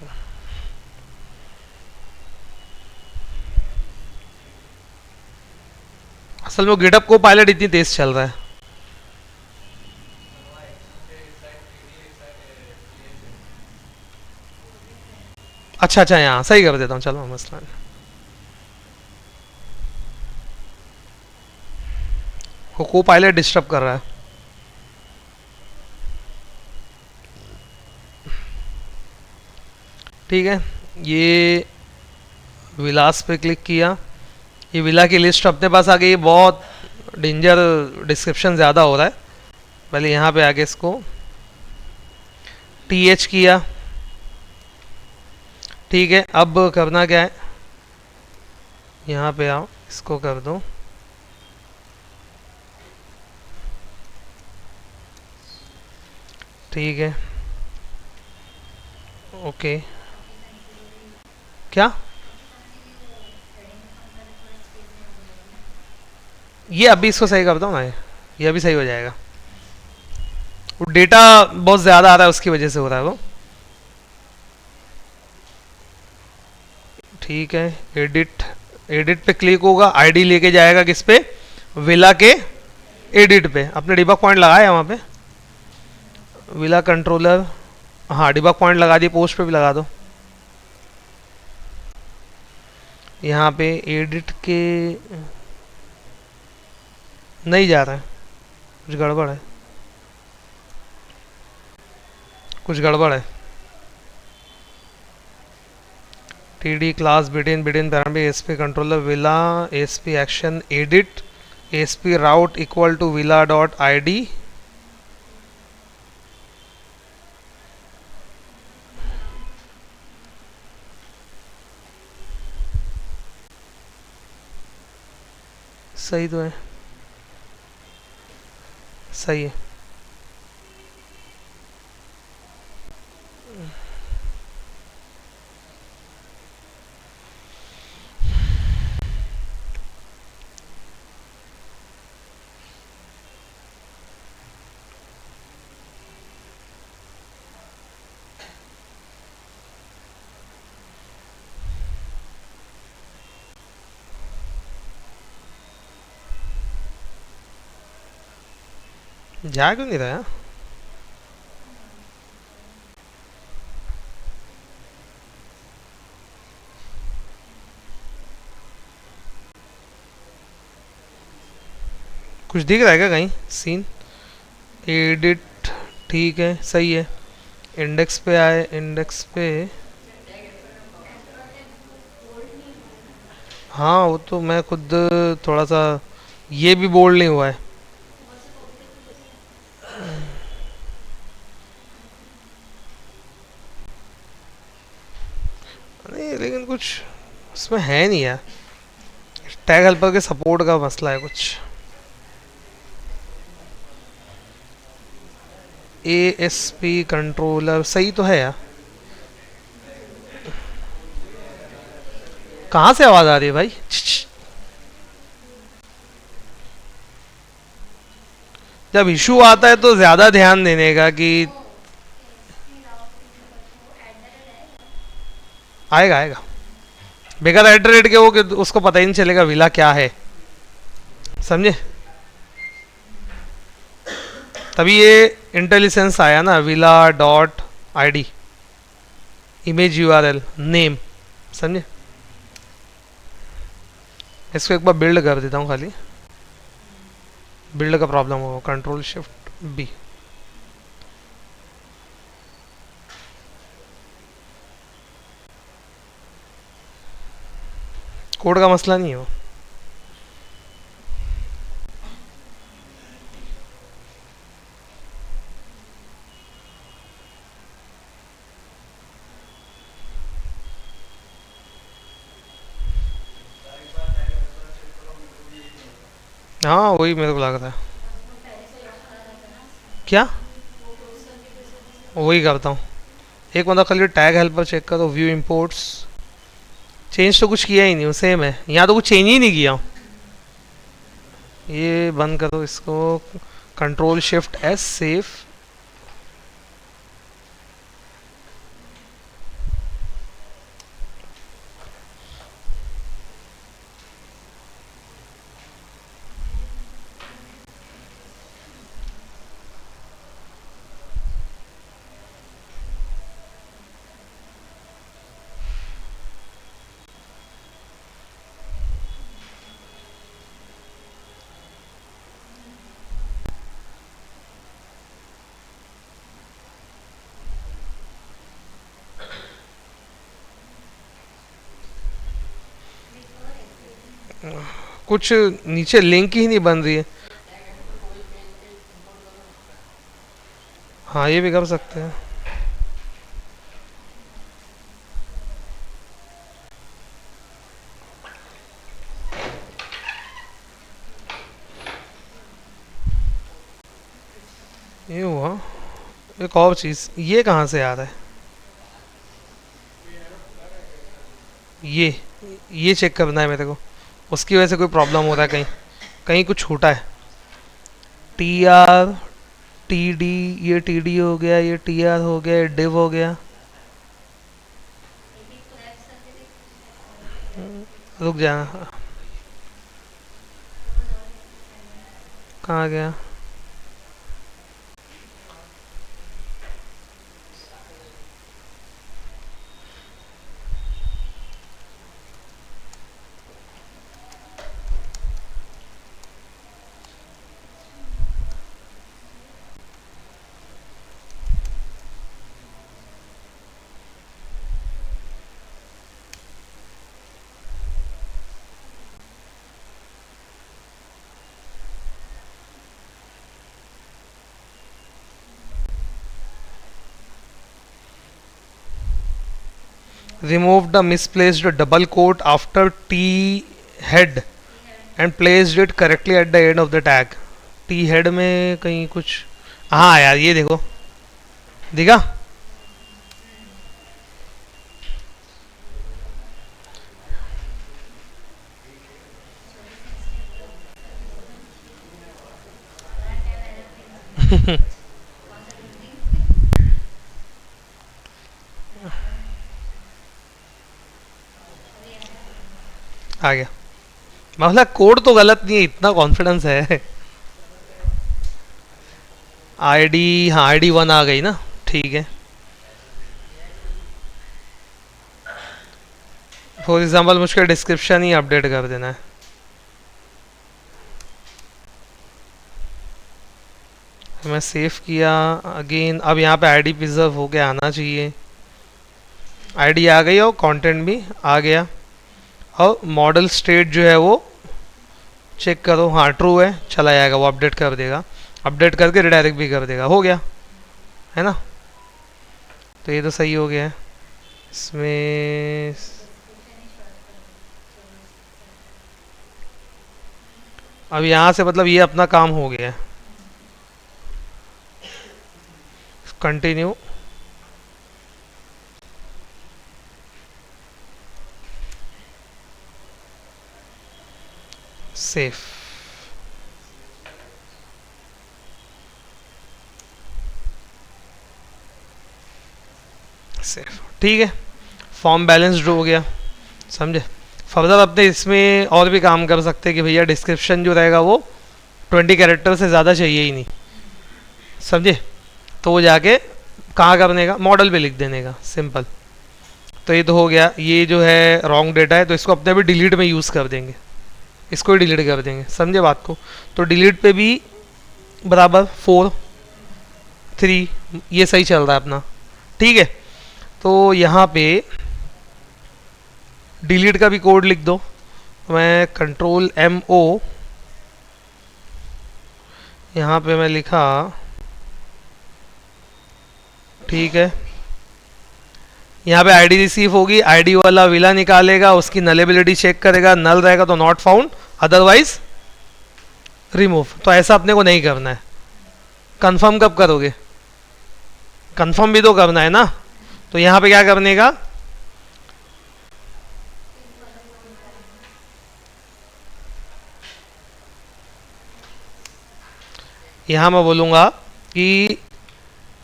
S1: असल में गिटहब को पायलट इतनी तेज चल रहा है। अच्छा अच्छा, यहाँ सही कर देता हूँ, चलो मसला नहीं। को पायलट डिस्टर्ब कर रहा है। ठीक है, ये विलास पे क्लिक किया, ये विला की लिस्ट अपने पास आ गई। बहुत डेंजर डिस्क्रिप्शन ज़्यादा हो रहा है। पहले यहाँ पे आके इसको TH किया, ठीक है। अब करना क्या है, यहाँ पे आओ, इसको कर दो ठीक है, ओके। क्या ये अभी इसको सही करता हूँ ना, ये अभी सही हो जाएगा। वो डेटा बहुत ज़्यादा आ रहा है, उसकी वजह से हो रहा है वो। ठीक है, एडिट, एडिट पे क्लिक होगा, आईडी लेके जाएगा किस पे, विला के एडिट पे। अपने डिबग पॉइंट लगाया वहाँ पे, विला कंट्रोलर, हाँ डिबग पॉइंट लगा दी, पोस्ट पे भी लगा दो। यहाँ पे एडिट के नहीं जा रहा है, कुछ गड़बड़ है, कुछ गड़बड़ है। TD क्लास बिटिन parameter ASP controller villa ASP action edit ASP route equal to villa dot ID सही तो है, सही है। जा क्यों नहीं रहा? कुछ दिख रहा है क्या कहीं सीन? एडिट, ठीक है, सही है। इंडेक्स पे आए, इंडेक्स पे। हाँ वो तो मैं खुद थोड़ा सा, ये भी बोल्ड नहीं हुआ है। नहीं लेकिन कुछ उसमें है नहीं यार, टैग हेल्पर के सपोर्ट का मसला है कुछ। ए एस पी कंट्रोलर सही तो है यार। कहाँ से आवाज़ आ रही है भाई? जब इशू आता है तो ज़्यादा ध्यान देने का कि आएगा आएगा। बेकार एट रेट के वो कि उसको पता ही नहीं चलेगा विला क्या है, समझे? तभी ये इंटेलिजेंस आया ना, villa dot I D, image you R L, name, समझे? इसको एक बार बिल्ड कर देता हूँ खाली, बिल्ड का प्रॉब्लम होगा, कंट्रोल शिफ्ट बी। कोड का मसला नहीं है वो। हाँ वही मेरे को लग रहा है। क्या? वही करता हूँ। एक मतलब खाली टैग हेल्पर चेक करो, व्यू इंपोर्ट्स। चेंज तो कुछ किया ही नहीं, सेम है यहाँ, तो कुछ चेंज ही नहीं किया हूँ। ये बंद करो इसको, कंट्रोल शिफ्ट एस, सेव। कुछ नीचे लिंक ही नहीं बन रही है। हाँ ये भी कर सकते हैं। ये हुआ। एक और चीज़, ये कहाँ से आ रहा है? ये चेक करना है मेरे को, उसकी वजह से कोई प्रॉब्लम हो रहा है कहीं, कहीं कुछ छूटा है। टी आर, टी डी, ये टी डी हो गया, ये टी आर हो गया, ये डिव हो गया। रुक जाना, कहाँ गया? Remove the misplaced double quote after T head and placed it correctly at the end of the tag. T head में कहीं कुछ, हाँ यार ये देखो, दिखा। आ गया, मतलब कोड तो गलत नहीं है, इतना कॉन्फिडेंस है। आईडी, हाँ आईडी 1 आ गई ना, ठीक है। फॉर एग्जांपल मुझको डिस्क्रिप्शन ही अपडेट कर देना है। मैं सेव किया अगेन, अब यहाँ पे आईडी प्रिजर्व होके आना चाहिए। आईडी आ गई और कंटेंट भी आ गया, और मॉडल स्टेट जो है वो चेक करो, हाँ ट्रू है, चला जाएगा, वो अपडेट कर देगा, अपडेट करके रिडायरेक्ट भी कर देगा, हो गया है ना। तो ये तो सही हो गया है। इसमें अब यहाँ से मतलब ये अपना काम हो गया है। कंटिन्यू, सेफ, सेफ, ठीक है। फॉर्म बैलेंस्ड हो गया, समझे। फर्दर अपने इसमें और भी काम कर सकते हैं कि भैया डिस्क्रिप्शन जो रहेगा वो 20 कैरेक्टर से ज़्यादा चाहिए ही नहीं, समझे। तो वो जाके कहाँ करने का, मॉडल पे लिख देने का, सिंपल। तो ये तो हो गया। ये जो है रॉन्ग डेटा है, तो इसको अपने भी डिलीट में यूज़ कर देंगे, इसको ही डिलीट कर देंगे, समझे बात को। तो डिलीट पे भी बराबर 4 3 ये सही चल रहा है अपना, ठीक है। तो यहाँ पे डिलीट का भी कोड लिख दो। मैं Ctrl+MO, यहाँ पे मैं लिखा, ठीक है। यहाँ पे आईडी रिसीव होगी, आईडी वाला विला निकालेगा, उसकी नलेबिलिटी चेक करेगा, नल रहेगा तो नॉट फाउंड, अदरवाइज रिमूव। तो ऐसा अपने को नहीं करना है। कंफर्म कब करोगे, कंफर्म भी तो करना है ना। तो यहाँ पे क्या करने का, यहाँ मैं बोलूँगा कि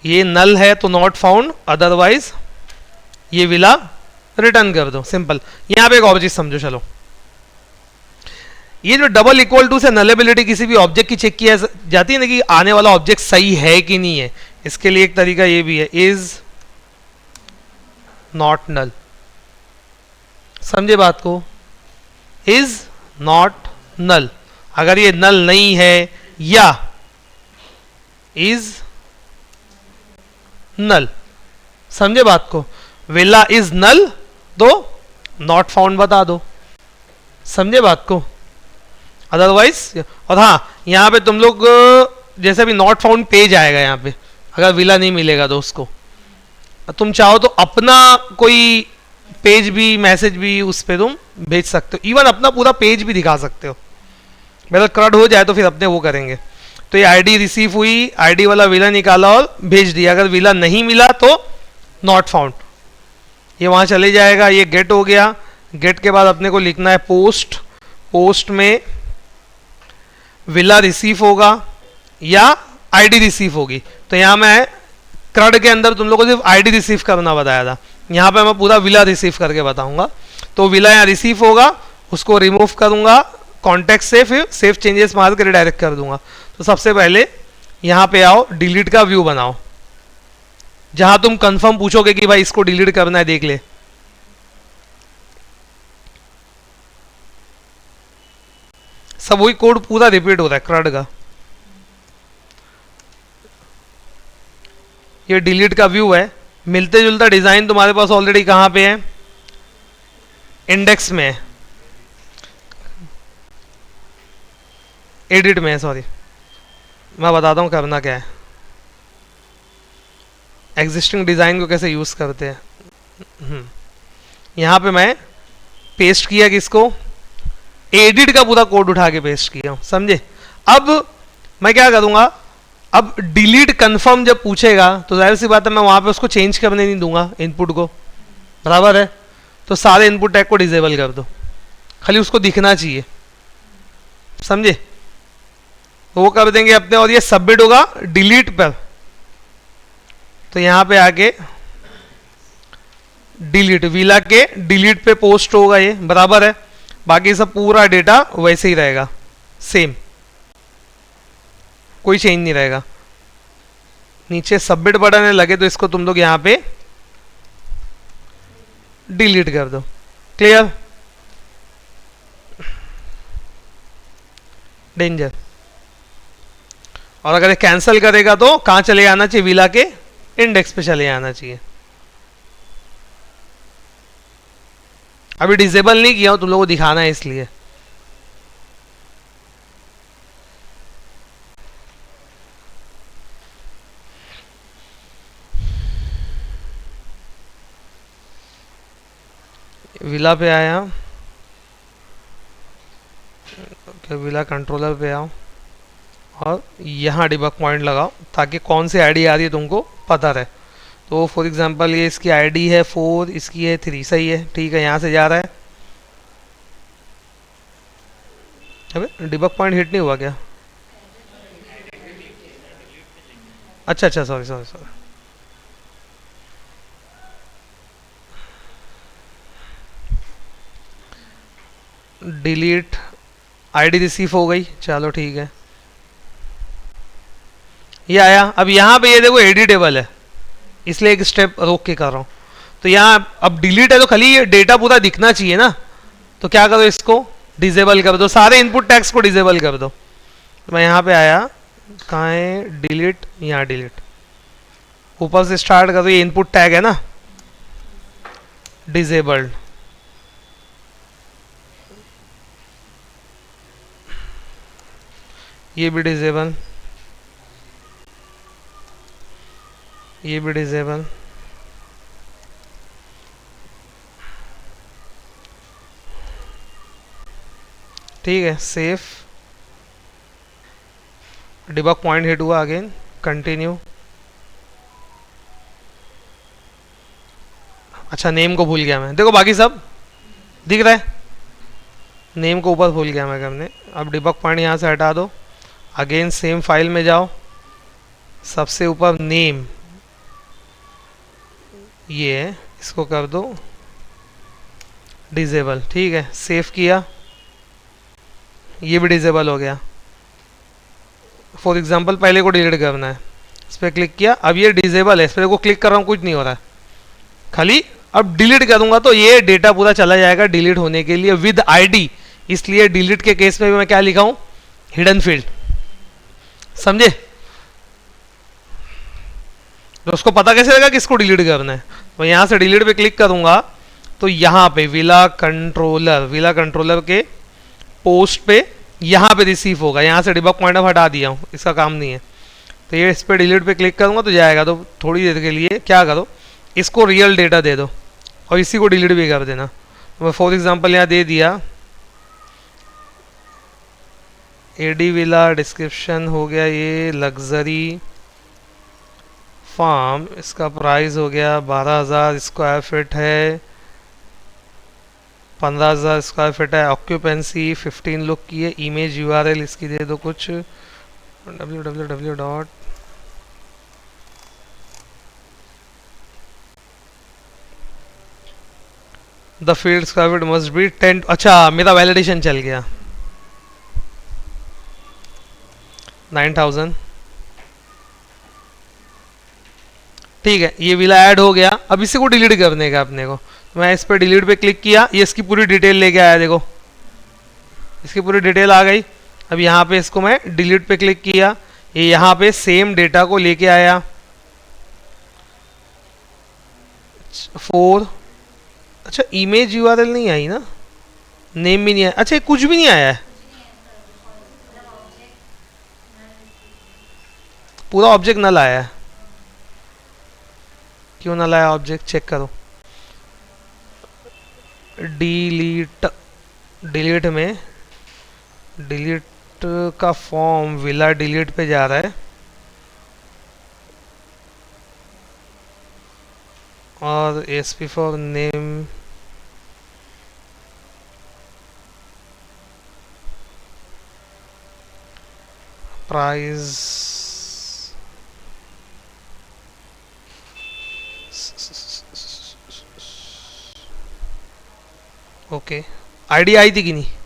S1: ये नल है तो नॉट फाउंड, अदरवाइज ये विला रिटर्न कर दो, सिंपल। यहाँ पे एक और चीज समझो, चलो। ये जो डबल इक्वल टू से नलेबिलिटी किसी भी ऑब्जेक्ट की चेक की जाती है ना, कि आने वाला ऑब्जेक्ट सही है कि नहीं है। इसके लिए एक तरीका ये भी है, इज नॉट नल, समझे बात को। इज नॉट नल, अगर ये नल नहीं है, या इज नल, समझे बात को। विला इज नल तो नॉट फाउंड बता दो, समझे बात को। अदरवाइज, और हाँ यहाँ पे तुम लोग जैसे भी नॉट फाउंड पेज आएगा यहाँ पे, अगर विला नहीं मिलेगा तो उसको तुम चाहो तो अपना कोई पेज भी, मैसेज भी उस पर तुम भेज सकते हो, इवन अपना पूरा पेज भी दिखा सकते हो। मतलब क्रड हो जाए तो फिर अपने वो करेंगे। तो ये आईडी रिसीव हुई, आईडी वाला विला निकाला और भेज दिया। अगर विला नहीं मिला तो नॉट फाउंड, ये वहाँ चले जाएगा। ये गेट हो गया। गेट के बाद अपने को लिखना है पोस्ट। पोस्ट में विला रिसीव होगा या आईडी रिसीव होगी। तो यहाँ मैं क्रड के अंदर तुम लोगों को सिर्फ आईडी रिसीव करना बताया था, यहाँ पे मैं पूरा विला रिसीव करके बताऊंगा। तो विला यहाँ रिसीव होगा, उसको रिमूव करूंगा कॉन्टेक्ट से, फिर सेव चेंजेस मार के रिडायरेक्ट कर दूंगा। तो सबसे पहले यहाँ पे आओ, डिलीट का व्यू बनाओ, जहां तुम कंफर्म पूछोगे कि भाई इसको डिलीट करना है, देख ले। सब वही कोड पूरा रिपीट हो रहा है क्रड का। ये डिलीट का व्यू है। मिलते जुलता डिजाइन तुम्हारे पास ऑलरेडी कहां पे है, इंडेक्स में है, एडिट में है, सॉरी। मैं बताता हूं करना क्या है, एग्जिस्टिंग डिजाइन को कैसे यूज करते हैं। यहां पे मैं पेस्ट किया किसको, एडिट का पूरा कोड उठा के पेस्ट किया हूं, समझे। अब मैं क्या करूंगा, अब डिलीट कंफर्म जब पूछेगा तो जाहिर सी बात है मैं वहां पे उसको चेंज करने नहीं दूंगा इनपुट को, बराबर है। तो सारे इनपुट टैग को डिसेबल कर दो, खाली उसको दिखना चाहिए, समझे। तो वो कर देंगे अपने, और ये सबमिट होगा डिलीट पर। तो यहां पे आके डिलीट, विला के डिलीट पे पोस्ट होगा ये, बराबर है। बाकी सब पूरा डेटा वैसे ही रहेगा, सेम, कोई चेंज नहीं रहेगा। नीचे सबमिट बटन है लगे तो इसको तुम लोग यहां पे डिलीट कर दो। Clear, danger. और अगर कैंसिल करेगा तो कहां चले आना चाहिए, विला के इंडेक्स पे चले आना चाहिए। अभी डिसेबल नहीं किया हूं, तुम लोगों को दिखाना है इसलिए। विला पे आया, विला कंट्रोलर पे आओ और यहाँ डिबग पॉइंट लगाओ ताकि कौन सी आईडी आ रही है तुमको पता रहे। तो फॉर एग्जांपल ये इसकी आईडी है 4, इसकी है 3, सही है, ठीक है। यहाँ से जा रहा है, अबे डिबग पॉइंट हिट नहीं हुआ क्या? अच्छा अच्छा, sorry sorry sorry. Delete ID receive हो गई, चलो ठीक है, ये आया। अब यहाँ पे ये देखो एडिटेबल है, इसलिए एक स्टेप रोक के कर रहा हूँ। तो यहाँ अब डिलीट है तो खाली ये डेटा पूरा दिखना चाहिए ना, तो क्या करो, इसको डिसेबल कर दो, सारे इनपुट टैग्स को डिसेबल कर दो। तो मैं यहाँ पे आया, कहाँ है डिलीट, यहाँ डिलीट, ऊपर से स्टार्ट करो, ये इनपुट टैग है ना डिसेबल्ड, ये भी डिसेबल, ये भी डिसेबल, ठीक है। सेफ, डिबग पॉइंट हिट हुआ, अगेन कंटिन्यू। अच्छा नेम को भूल गया मैं, देखो बाकी सब दिख रहा है, नेम को ऊपर भूल गया मैं करने। अब डिबग पॉइंट यहाँ से हटा दो, अगेन सेम फाइल में जाओ, सबसे ऊपर नेम ये है, इसको कर दो डिसेबल, ठीक है। सेव किया, ये भी डिसेबल हो गया। फॉर एग्जांपल पहले को डिलीट करना है, इस पर क्लिक किया, अब ये डिसेबल है, इस पर को क्लिक कर रहा हूँ, कुछ नहीं हो रहा है, खाली अब डिलीट करूंगा तो ये डेटा पूरा चला जाएगा डिलीट होने के लिए विद आईडी। इसलिए डिलीट के केस में भी मैं क्या लिखा हूं, हिडन फील्ड, समझे। तो उसको पता कैसे लगा किसको डिलीट करना है। तो यहां से डिलीट पे क्लिक करूंगा तो यहां पे विला कंट्रोलर के पोस्ट पे यहां पे रिसीव होगा। यहां से डिबग पॉइंट हटा दिया हूं, इसका काम नहीं है। तो ये इस पे डिलीट पे क्लिक करूंगा तो जाएगा। तो थोड़ी देर के लिए क्या करो, इसको रियल डेटा दे दो और इसी को डिलीट भी कर देना। तो मैं फॉर एग्जांपल यहाँ दे दिया एडी विला, डिस्क्रिप्शन हो गया ये लग्जरी फार्म, इसका प्राइस हो गया 12,000 स्क्वायर फीट है, 15,000 स्क्वायर फीट है, ऑक्यूपेंसी 15 लोग की है, इमेज यूआरएल इसकी दे दो कुछ www. The field square feet must B 10। अच्छा मेरा वैलिडेशन चल गया 9,000, ठीक है। ये विला ऐड हो गया। अब इसी को डिलीट करने का अपने को, तो मैं इस पर डिलीट पे क्लिक किया, ये इसकी पूरी डिटेल लेके आया, देखो इसकी पूरी डिटेल आ गई। अब यहाँ पे इसको मैं डिलीट पे क्लिक किया, ये यहाँ पे सेम डेटा को लेके आया 4। अच्छा इमेज यूआरएल नहीं आई ना, नेम भी नहीं आया, अच्छा कुछ भी नहीं आया है, पूरा ऑब्जेक्ट नल आया है। क्यों नल आया ऑब्जेक्ट, चेक करो। डिलीट में डिलीट का फॉर्म विला डिलीट पे जा रहा है और SP for name price okay ID I थी कि नहीं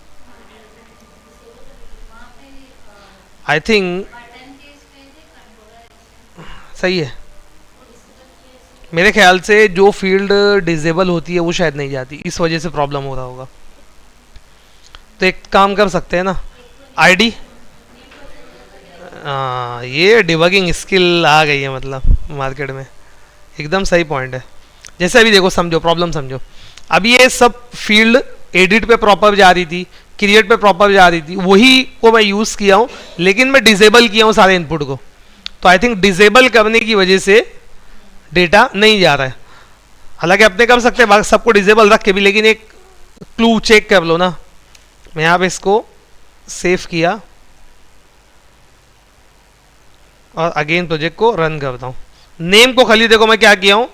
S1: आई थिंक सही है मेरे ख्याल से जो फील्ड डिसेबल होती है वो शायद नहीं जाती इस वजह से प्रॉब्लम हो रहा होगा तो एक काम कर सकते हैं ना आईडी ये डिबगिंग स्किल आ गई है मतलब मार्केट में एकदम सही पॉइंट है जैसे अभी देखो समझो प्रॉब्लम समझो अभी ये सब फील्ड एडिट पे प्रॉपर जा रही थी क्रिएट पे प्रॉपर जा रही थी वही को मैं यूज़ किया हूँ लेकिन मैं डिसेबल किया हूँ सारे इनपुट को तो आई थिंक डिसेबल करने की वजह से डेटा नहीं जा रहा है हालांकि अपने कर सकते हैं सबको डिसेबल रख के भी लेकिन एक क्लू चेक कर लो ना मैं यहाँ पे इसको सेव किया और अगेन प्रोजेक्ट को रन करता हूँ नेम को खाली देखो मैं क्या किया हूँ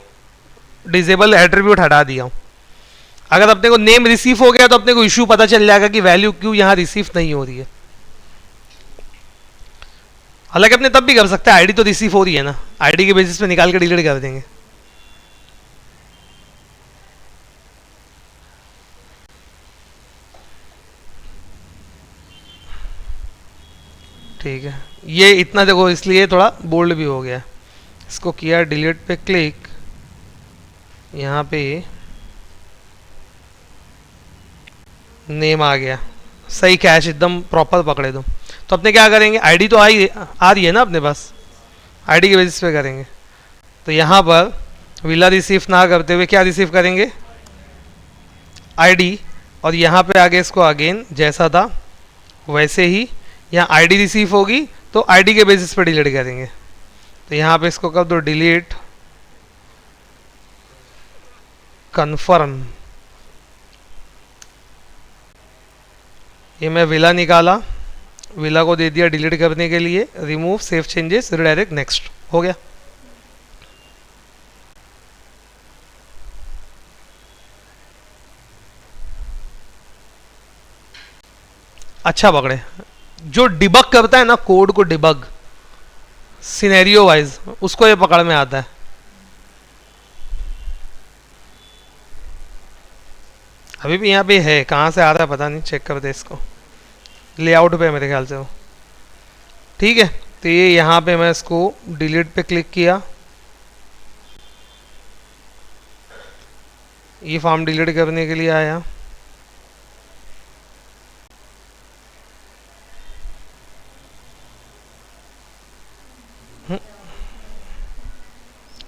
S1: डिसेबल एट्रीब्यूट हटा दिया हूँ अगर अपने को नेम रिसीव हो गया तो अपने को इश्यू पता चल जाएगा कि वैल्यू क्यों यहाँ रिसीव नहीं हो रही है हालांकि अपने तब भी कर सकते हैं आईडी तो रिसीव हो रही है ना आईडी के बेसिस पे निकाल के डिलीट कर देंगे ठीक है ये इतना देखो इसलिए थोड़ा बोल्ड भी हो गया इसको किया डिलीट पे क्लिक यहाँ पे नेम आ गया सही कैश एकदम प्रॉपर पकड़े दो तो अपने क्या करेंगे आईडी तो आ रही है ना अपने पास आईडी के बेसिस पे करेंगे तो यहाँ पर विला रिसीव ना करते हुए क्या रिसीव करेंगे आईडी और यहाँ पे आगे इसको अगेन जैसा था वैसे ही यहाँ आईडी रिसीव होगी तो आईडी के बेसिस पे डिलीट करेंगे तो यहाँ पे इसको कर दो डिलीट कन्फर्म ये मैं विला निकाला विला को दे दिया डिलीट करने के लिए remove save changes redirect next हो गया अच्छा पकड़े जो डिबग करता है ना कोड को डिबग सिनेरियो वाइज उसको ये पकड़ में आता है अभी भी यहाँ पे है कहाँ से आ रहा है पता नहीं चेक कर दे इसको लेआउट पे मेरे ख्याल से वो ठीक है तो ये यहाँ पे मैं इसको डिलीट पे क्लिक किया ये फॉर्म डिलीट करने के लिए आया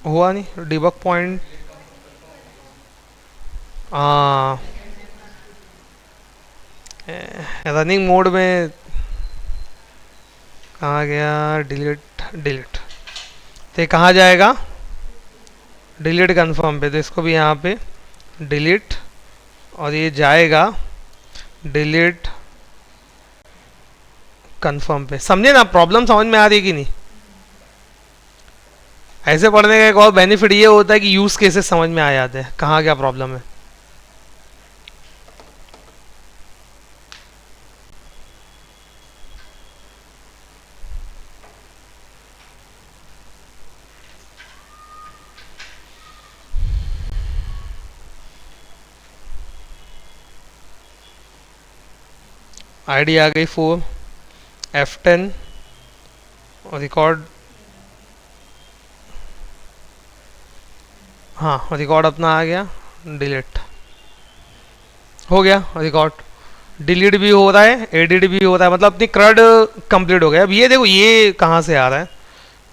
S1: हुआ नहीं डिबग पॉइंट रनिंग मोड में कहाँ गया डिलीट डिलीट तो ये कहाँ जाएगा डिलीट कन्फर्म पे तो इसको भी यहाँ पे डिलीट और ये जाएगा डिलीट कन्फर्म पे समझे ना प्रॉब्लम समझ में आ रही है कि नहीं ऐसे पढ़ने का एक और बेनिफिट ये होता है कि यूज़ केसेस समझ में आ जाते हैं कहाँ क्या प्रॉब्लम है आईडी आ गई 4 F10 और रिकॉर्ड हाँ रिकॉर्ड अपना आ गया डिलीट हो गया रिकॉर्ड डिलीट भी हो रहा है एडिट भी हो रहा है मतलब अपनी क्रड कंप्लीट हो गया अब ये देखो ये कहाँ से आ रहा है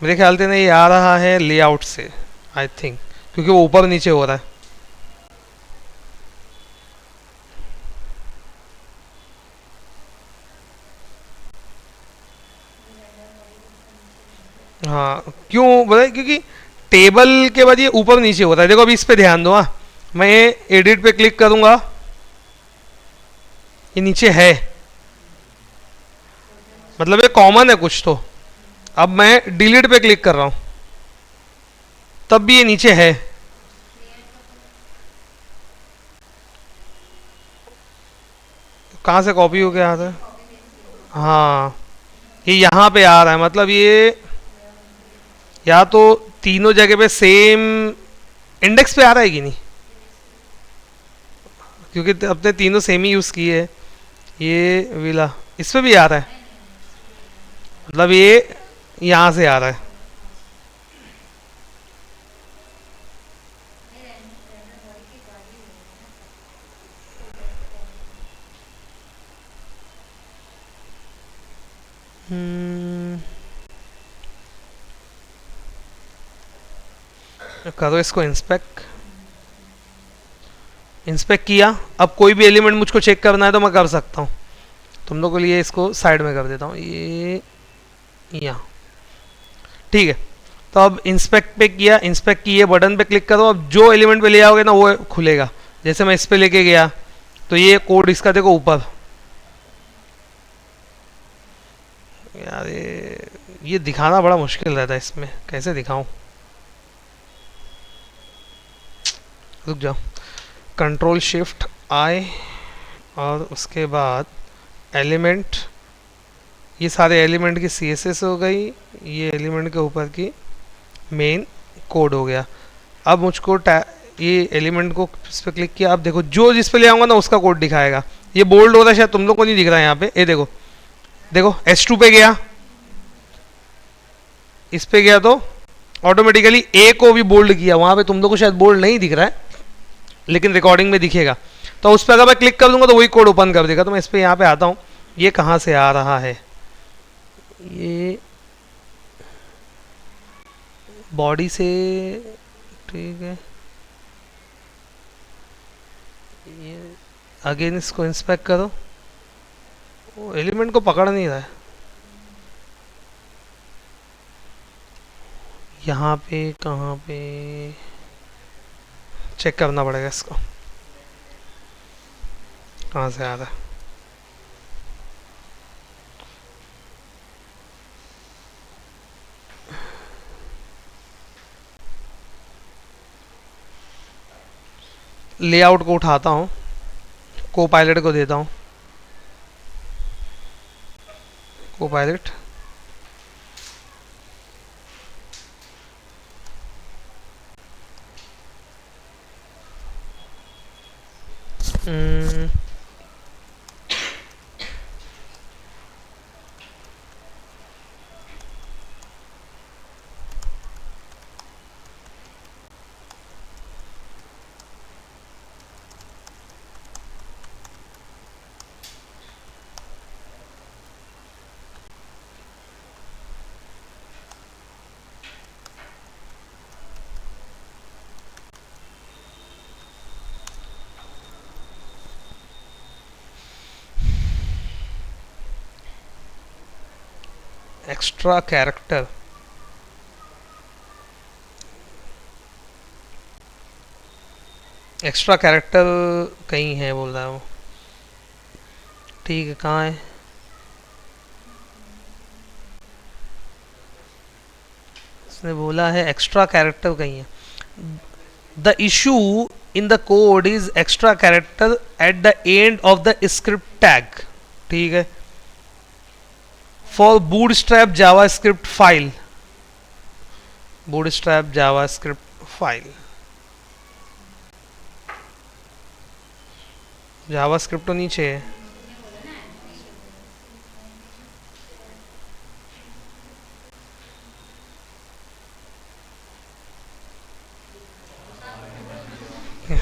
S1: मेरे ख्याल से नहीं आ रहा है लेआउट से आई थिंक क्योंकि वो ऊपर नीचे हो रहा है हाँ क्यों बोला क्योंकि टेबल के बाद ये ऊपर नीचे होता है देखो अभी इस पे ध्यान दो मैं एडिट पे क्लिक करूंगा ये नीचे है मतलब ये कॉमन है कुछ तो। अब मैं डिलीट पे क्लिक कर रहा हूं तब भी ये नीचे है। कहाँ से कॉपी होके आता है? हाँ, ये यहाँ पे आ रहा है, मतलब ये या तो तीनों जगह पे सेम इंडेक्स पे आ रहा है कि नहीं, क्योंकि अपने तीनों सेम ही यूज़ किए है। ये विला इस पे भी आ रहा है, मतलब ये यहाँ से आ रहा है। करो इसको इंस्पेक्ट। इंस्पेक्ट किया, अब कोई भी एलिमेंट मुझको चेक करना है तो मैं कर सकता हूँ। तुम लोग के लिए इसको साइड में कर देता हूँ, ये यहाँ ठीक है। तो अब इंस्पेक्ट पे किया, इंस्पेक्ट किए बटन पे क्लिक करो, अब जो एलिमेंट पे ले आओगे ना वो खुलेगा। जैसे मैं इस पे लेके गया तो ये कोड इसका देखो ऊपर। यार ये दिखाना बड़ा मुश्किल रहता है इसमें, कैसे दिखाऊं? रुक जाओ, कंट्रोल शिफ्ट आई और उसके बाद एलिमेंट, ये सारे एलिमेंट की CSS हो गई, ये एलिमेंट के ऊपर की मेन कोड हो गया। अब मुझको ये एलिमेंट को इस पर क्लिक किया, अब देखो जो जिस पे ले आऊँगा ना उसका कोड दिखाएगा। ये बोल्ड हो रहा है, शायद तुम लोग को नहीं दिख रहा है यहाँ पे। ये देखो देखो S2 पे गया, इस पे गया तो ऑटोमेटिकली A को भी बोल्ड किया। वहाँ पे तुम लोग को शायद बोल्ड नहीं दिख रहा है लेकिन रिकॉर्डिंग में दिखेगा। तो उस पर अगर मैं क्लिक कर दूंगा तो वही कोड ओपन कर देगा। तो मैं इस पर यहाँ पे आता हूँ, ये कहाँ से आ रहा है? ये बॉडी से, ठीक है। ये अगेन इसको इंस्पेक्ट करो, वो एलिमेंट को पकड़ नहीं रहा है। यहाँ पे कहाँ पे चेक करना पड़ेगा इसको, कहाँ से आ रहा है। लेआउट को उठाता हूँ, को पायलट को देता हूँ, को pilot extra character, extra character कहीं है बोल रहा है वो। ठीक है, कहाँ है? उसने बोला है एक्स्ट्रा कैरेक्टर कहीं है। The issue in the code is extra character at the end of the script tag. ठीक है, for bootstrap JavaScript file, bootstrap JavaScript file, JavaScript तो नीचे है।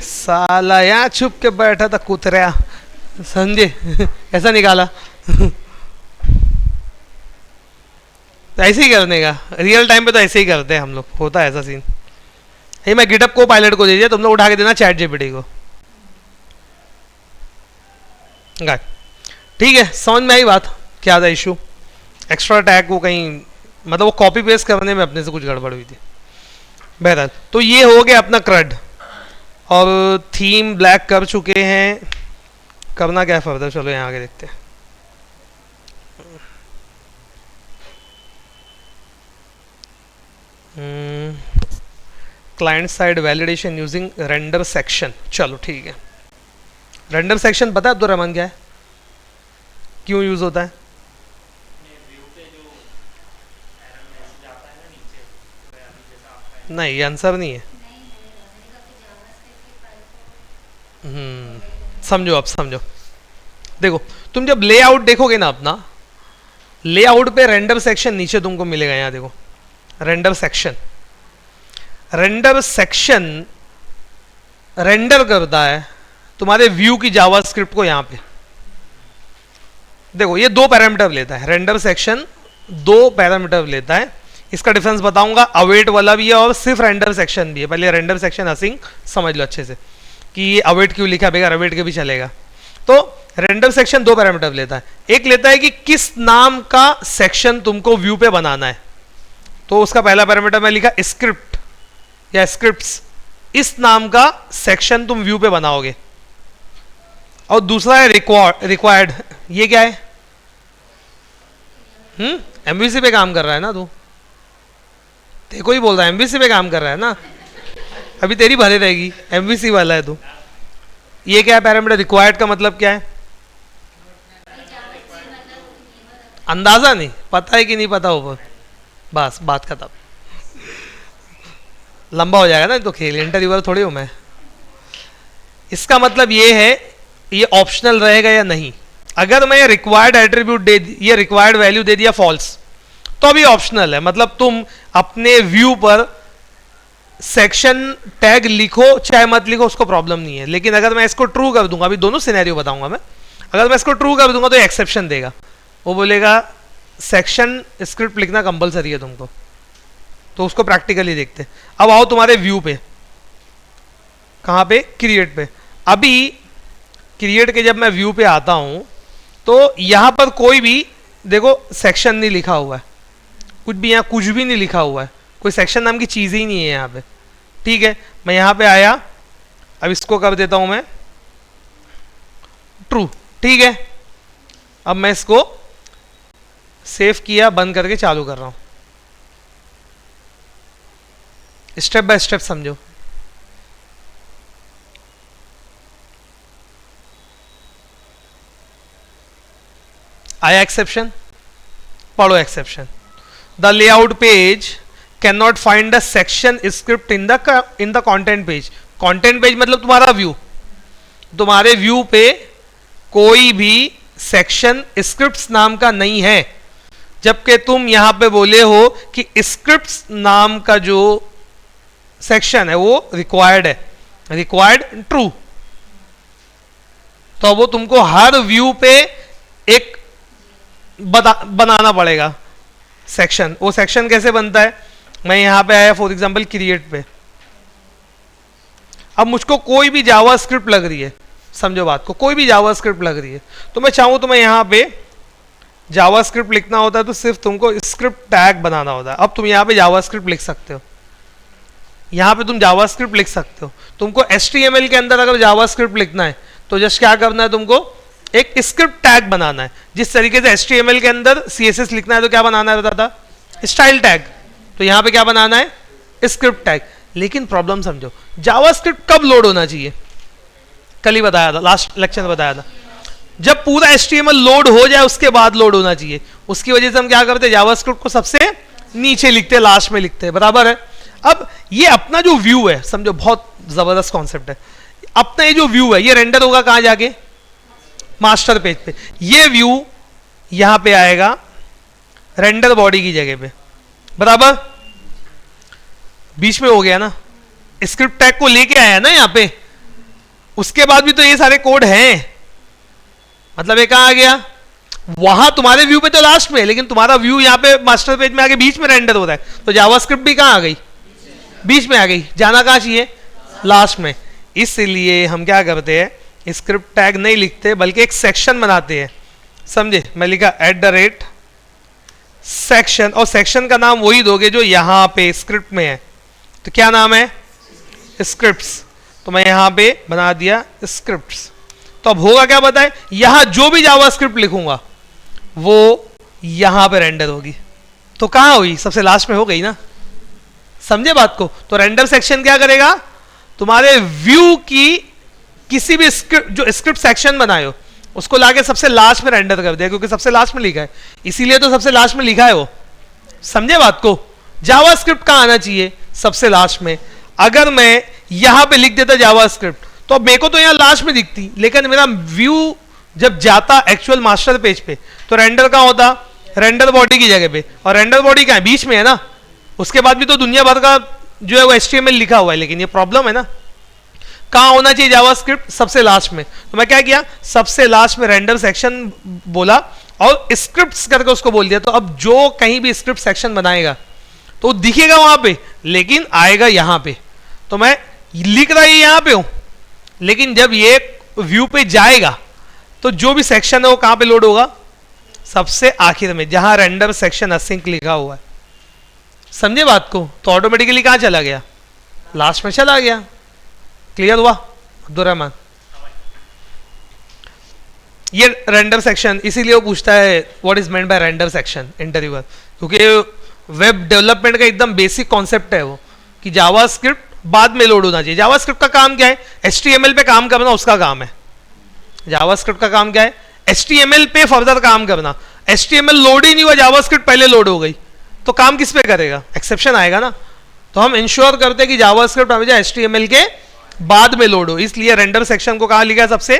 S1: साला यहाँ छुप के बैठा था कुतरिया, समझे? ऐसा निकाला। तो ऐसे ही करने का, रियल टाइम पे तो ऐसे ही करते हैं हम लोग, होता है ऐसा सीन। ये मैं गिटअप को पायलट को दे दिया, तुम लोग उठा के देना चैट जीपीटी को। ठीक है, समझ में आई बात, क्या था इशू? एक्स्ट्रा टैग को कहीं, मतलब वो कॉपी पेस्ट करने में अपने से कुछ गड़बड़ हुई थी। बहरहाल, तो ये हो गया अपना क्रड, और थीम ब्लैक कर चुके हैं। करना क्या फर्दर, चलो यहाँ आगे देखते हैं। Client side validation using render section. चलो ठीक है, रेंडर सेक्शन पता है अब्दुल रहमान क्या है, क्यों यूज होता है? नहीं, ये आंसर नहीं है। समझो, आप समझो। देखो, तुम जब लेआउट देखोगे ना अपना, लेआउट पे रेंडर सेक्शन नीचे तुमको मिलेगा। यहाँ देखो, render section, render section render करता है तुम्हारे व्यू की जावास्क्रिप्ट को। यहाँ पे देखो, ये 2 पैरामीटर लेता है, रेंडर सेक्शन 2 पैरामीटर लेता है। इसका डिफरेंस बताऊंगा, अवेट वाला भी है और सिर्फ रेंडर सेक्शन भी है। पहले रेंडर सेक्शन असिंग समझ लो अच्छे से कि ये अवेट क्यों लिखा, बगैर अवेट के भी चलेगा। तो रेंडर सेक्शन 2 पैरामीटर लेता है। एक लेता है कि किस नाम का सेक्शन तुमको व्यू पे बनाना है, तो उसका पहला पैरामीटर मैं लिखा स्क्रिप्ट या स्क्रिप्ट्स, इस नाम का सेक्शन तुम व्यू पे बनाओगे। और दूसरा है रिक्वायर्ड, ये क्या है? एमवीसी पे काम कर रहा है ना तू, देखो ही बोल रहा है एमवीसी पे काम कर रहा है ना, अभी तेरी भरे रहेगी, एमवीसी वाला है तू। ये क्या है पैरामीटर? रिक्वायर्ड का मतलब क्या है? अंदाजा नहीं, पता है कि नहीं पता ऊपर, बस बात खत्म। लंबा हो जाएगा ना तो खेल, इंटरव्यूअर थोड़ी हूं मैं। इसका मतलब ये है, ये ऑप्शनल रहेगा या नहीं। अगर मैं रिक्वायर्ड एट्रीब्यूट दे, ये रिक्वायर्ड वैल्यू दे दिया फॉल्स, तो अभी ऑप्शनल है। मतलब तुम अपने व्यू पर सेक्शन टैग लिखो चाहे मत लिखो, उसको प्रॉब्लम नहीं है। लेकिन अगर मैं इसको ट्रू कर दूंगा, अभी दोनों सिनेरियो बताऊंगा मैं, अगर मैं इसको ट्रू कर दूंगा तो एक्सेप्शन देगा, वो बोलेगा सेक्शन स्क्रिप्ट लिखना कंपलसरी है तुमको। तो उसको प्रैक्टिकली देखते। अब आओ तुम्हारे व्यू पे, कहां पे? क्रिएट पे। अभी क्रिएट के जब मैं व्यू पे आता हूं तो यहां पर कोई भी देखो सेक्शन नहीं लिखा हुआ है, कुछ भी, यहां कुछ भी नहीं लिखा हुआ है, कोई सेक्शन नाम की चीज ही नहीं है यहां पे। ठीक है, मैं यहां पे आया, अब इसको कर देता हूं मैं ट्रू। ठीक है, अब मैं इसको सेव किया, बंद करके चालू कर रहा हूं। स्टेप बाय स्टेप समझो। आया एक्सेप्शन? पढ़ो exception. The layout page can not find the section script in the content page. Content page मतलब तुम्हारा व्यू, तुम्हारे व्यू पे कोई भी सेक्शन स्क्रिप्ट्स नाम का नहीं है, जबकि तुम यहां पे बोले हो कि स्क्रिप्ट्स नाम का जो सेक्शन है वो रिक्वायर्ड है, रिक्वायर्ड ट्रू। तो वो तुमको हर व्यू पे एक बनाना पड़ेगा सेक्शन। वो सेक्शन कैसे बनता है? मैं यहां पे आया फॉर एग्जांपल क्रिएट पे, अब मुझको कोई भी जावास्क्रिप्ट लग रही है, समझो बात को, कोई भी जावास्क्रिप्ट लग रही है, तो मैं चाहूं तो मैं यहां पे जावास्क्रिप्ट लिखना होता है तो सिर्फ तुमको स्क्रिप्ट टैग बनाना होता है। अब तुम यहां पे जावास्क्रिप्ट लिख सकते हो, यहां पे तुम जावास्क्रिप्ट लिख सकते हो। तुमको HTML के अंदर अगर जावास्क्रिप्ट लिखना है तो जस्ट क्या करना है, तुमको एक स्क्रिप्ट टैग बनाना है। जिस तरीके से HTML के अंदर CSS लिखना है तो क्या बनाना रहता था? Style tag. तो यहां पे क्या बनाना है? Script tag. लेकिन प्रॉब्लम समझो, जावास्क्रिप्ट कब लोड होना चाहिए? कल ही बताया था, लास्ट लेक्चर में बताया था, जब पूरा HTML लोड हो जाए उसके बाद लोड होना चाहिए। उसकी वजह से हम क्या करते हैं, जावास्क्रिप्ट को सबसे नीचे लिखते, लास्ट में लिखते हैं, बराबर है। अब ये अपना जो व्यू है, समझो बहुत जबरदस्त कॉन्सेप्ट है, अपना ये जो व्यू है ये रेंडर होगा कहां जाके? मास्टर पेज पे। ये व्यू यहां पे आएगा रेंडर बॉडी की जगह पे, बराबर। बीच में हो गया ना, स्क्रिप्ट टैग को लेके आया ना यहां पे, उसके बाद भी तो ये सारे कोड हैं, मतलब ये कहां आ गया? वहां तुम्हारे व्यू पे तो लास्ट में, लेकिन तुम्हारा व्यू यहां पे मास्टर पेज में आके बीच में रेंडर हो रहा है, तो जावास्क्रिप्ट भी कहां आ गई? बीच में आ गई। जाना कहां चाहिए? लास्ट में। इसलिए हम क्या करते हैं, स्क्रिप्ट टैग नहीं लिखते बल्कि एक सेक्शन बनाते हैं, समझे? मैं लिखा @सेक्शन, और सेक्शन का नाम वही दोगे जो यहां पे स्क्रिप्ट में है। तो क्या नाम है? स्क्रिप्ट्स। तो मैं यहां पे बना दिया स्क्रिप्ट्स। तो अब होगा क्या बताएं, यहां जो भी जावास्क्रिप्ट लिखूंगा वो यहां पे रेंडर होगी। तो कहां हुई? सबसे लास्ट में हो गई ना, समझे बात को? तो रेंडर सेक्शन क्या करेगा, तुम्हारे व्यू की किसी भी स्क्रिप्ट, जो स्क्रिप्ट सेक्शन बनाए हो उसको लाके सबसे लास्ट में रेंडर कर दिया, क्योंकि सबसे लास्ट में लिखा है, इसीलिए तो सबसे लास्ट में लिखा है वो। समझे बात को? जावास्क्रिप्ट कहां आना चाहिए, सबसे लास्ट में। अगर मैं यहां पे लिख देता जावास्क्रिप्ट तो अब मेरे को तो यहां लास्ट में दिखती, लेकिन मेरा व्यू जब जाता एक्चुअल मास्टर पेज पे तो रेंडर कहां होता, रेंडर बॉडी की जगह पे, और रेंडर बॉडी कहां है, बीच में है ना। उसके बाद भी तो दुनिया भर का जो है वो HTML लिखा हुआ है, लेकिन ये प्रॉब्लम है ना, कहां होना चाहिए जावास्क्रिप्ट, सबसे लास्ट में। तो मैं क्या किया, सबसे लास्ट में रेंडर सेक्शन बोला और स्क्रिप्ट्स करके उसको बोल दिया। तो अब जो कहीं भी स्क्रिप्ट सेक्शन बनाएगा तो दिखेगा वहां पे, लेकिन आएगा यहां पे। तो मैं लिख रहा है यहां पे हूं, लेकिन जब ये व्यू पे जाएगा तो जो भी सेक्शन है वो कहां पे लोड होगा, सबसे आखिर में, जहां रेंडर सेक्शन असिंक लिखा हुआ है। समझे बात को? तो ऑटोमेटिकली कहां चला गया, लास्ट में चला गया। क्लियर हुआ अब्दुर्रहमान? ये रेंडर सेक्शन, इसीलिए वो पूछता है what is meant by render section interviewer, क्योंकि वेब डेवलपमेंट का एकदम बेसिक कॉन्सेप्ट है वो, कि जावास्क्रिप्ट बाद में लोड होना चाहिए। जावास्क्रिप्ट का काम क्या है, HTML पे काम करना उसका काम है। जावास्क्रिप्ट का काम क्या है, HTML पे फर्दर काम करना। HTML लोड ही नहीं हुआ, जावास्क्रिप्ट पहले लोड हो गई, तो काम किस पे करेगा, एक्सेप्शन आएगा ना। तो हम इंश्योर करते हैं कि जावास्क्रिप्ट हमेशा HTML के बाद में लोड हो, इसलिए रेंडर सेक्शन को कहां लिखा है, सबसे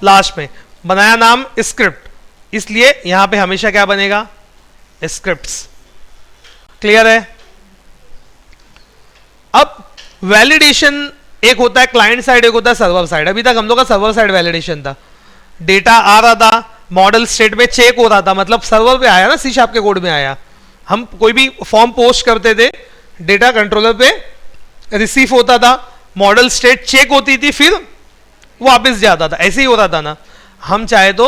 S1: लास्ट में। बनाया नाम स्क्रिप्ट, इसलिए यहां पे हमेशा क्या बनेगा, स्क्रिप्ट्स। क्लियर है? अब वैलिडेशन एक होता है क्लाइंट साइड, एक होता है सर्वर साइड। अभी तक हम लोग का सर्वर साइड वैलिडेशन था, डेटा आ रहा था, मॉडल स्टेट में चेक हो रहा था, मतलब सर्वर पे आया ना, C# के कोड में आया। हम कोई भी फॉर्म पोस्ट करते थे, डेटा कंट्रोलर पे रिसीव होता था, मॉडल स्टेट चेक होती थी, फिर वापस जाता था, ऐसे ही होता था ना। हम चाहे तो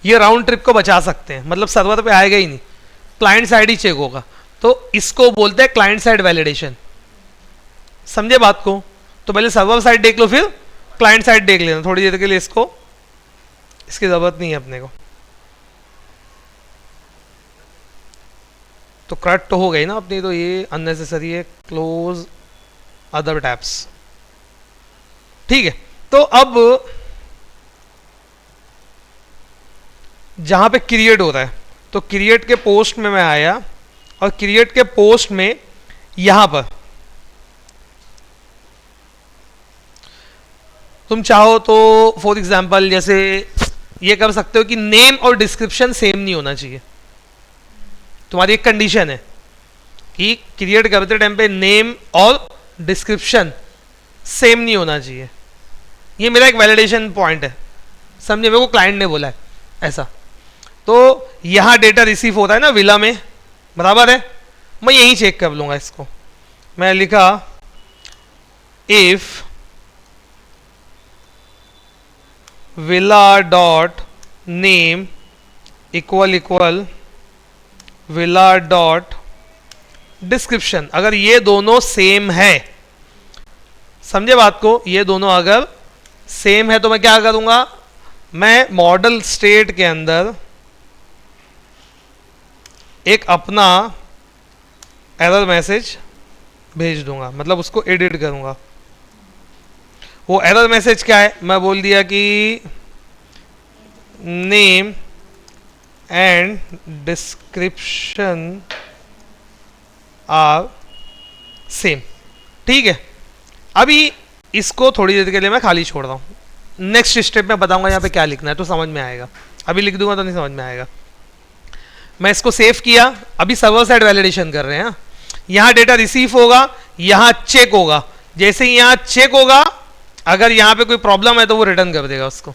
S1: ये राउंड ट्रिप को बचा सकते हैं, मतलब सर्वर पे आएगा ही नहीं, क्लाइंट साइड ही चेक होगा। तो इसको बोलते हैं क्लाइंट साइड वैलिडेशन। समझे बात को? तो पहले सर्वर साइड देख लो, फिर क्लाइंट साइड देख लेना थोड़ी देर के लिए, इसको इसकी जरूरत नहीं है अपने को। तो कट तो हो गई ना अपनी, तो ये अननेसेसरी है, क्लोज अदर टैब्स। ठीक है, तो अब जहां पे क्रिएट हो रहा है, तो क्रिएट के पोस्ट में मैं आया, और क्रिएट के पोस्ट में यहां पर तुम चाहो तो फॉर एग्जांपल जैसे ये कर सकते हो कि नेम और डिस्क्रिप्शन सेम नहीं होना चाहिए। तुम्हारी एक कंडीशन है कि क्रिएट करते टाइम पे नेम और डिस्क्रिप्शन सेम नहीं होना चाहिए। ये मेरा एक वैलिडेशन पॉइंट है, समझे? मेरे को क्लाइंट ने बोला है ऐसा। तो यहां डेटा रिसीव होता है ना विला में, बराबर है, मैं यही चेक कर लूंगा इसको। मैं लिखा if villa dot name equal equal villa dot description, अगर ये दोनों सेम है, समझे बात को, ये दोनों अगर सेम है तो मैं क्या करूंगा, मैं मॉडल स्टेट के अंदर एक अपना एरर मैसेज भेज दूंगा, मतलब उसको एडिट करूंगा। वो एरर मैसेज क्या है, मैं बोल दिया कि name and description are same. ठीक है, अभी इसको थोड़ी देर के लिए मैं खाली छोड़ रहा हूं, नेक्स्ट स्टेप में बताऊंगा यहाँ पे क्या लिखना है, तो समझ में आएगा। अभी लिख दूंगा तो नहीं समझ में आएगा। मैं इसको सेव किया, अभी सर्वर साइड वैलिडेशन कर रहे हैं। यहां डेटा रिसीव होगा, यहां चेक होगा, जैसे ही यहां चेक होगा अगर यहां पे कोई प्रॉब्लम है तो वो रिटर्न कर देगा उसको।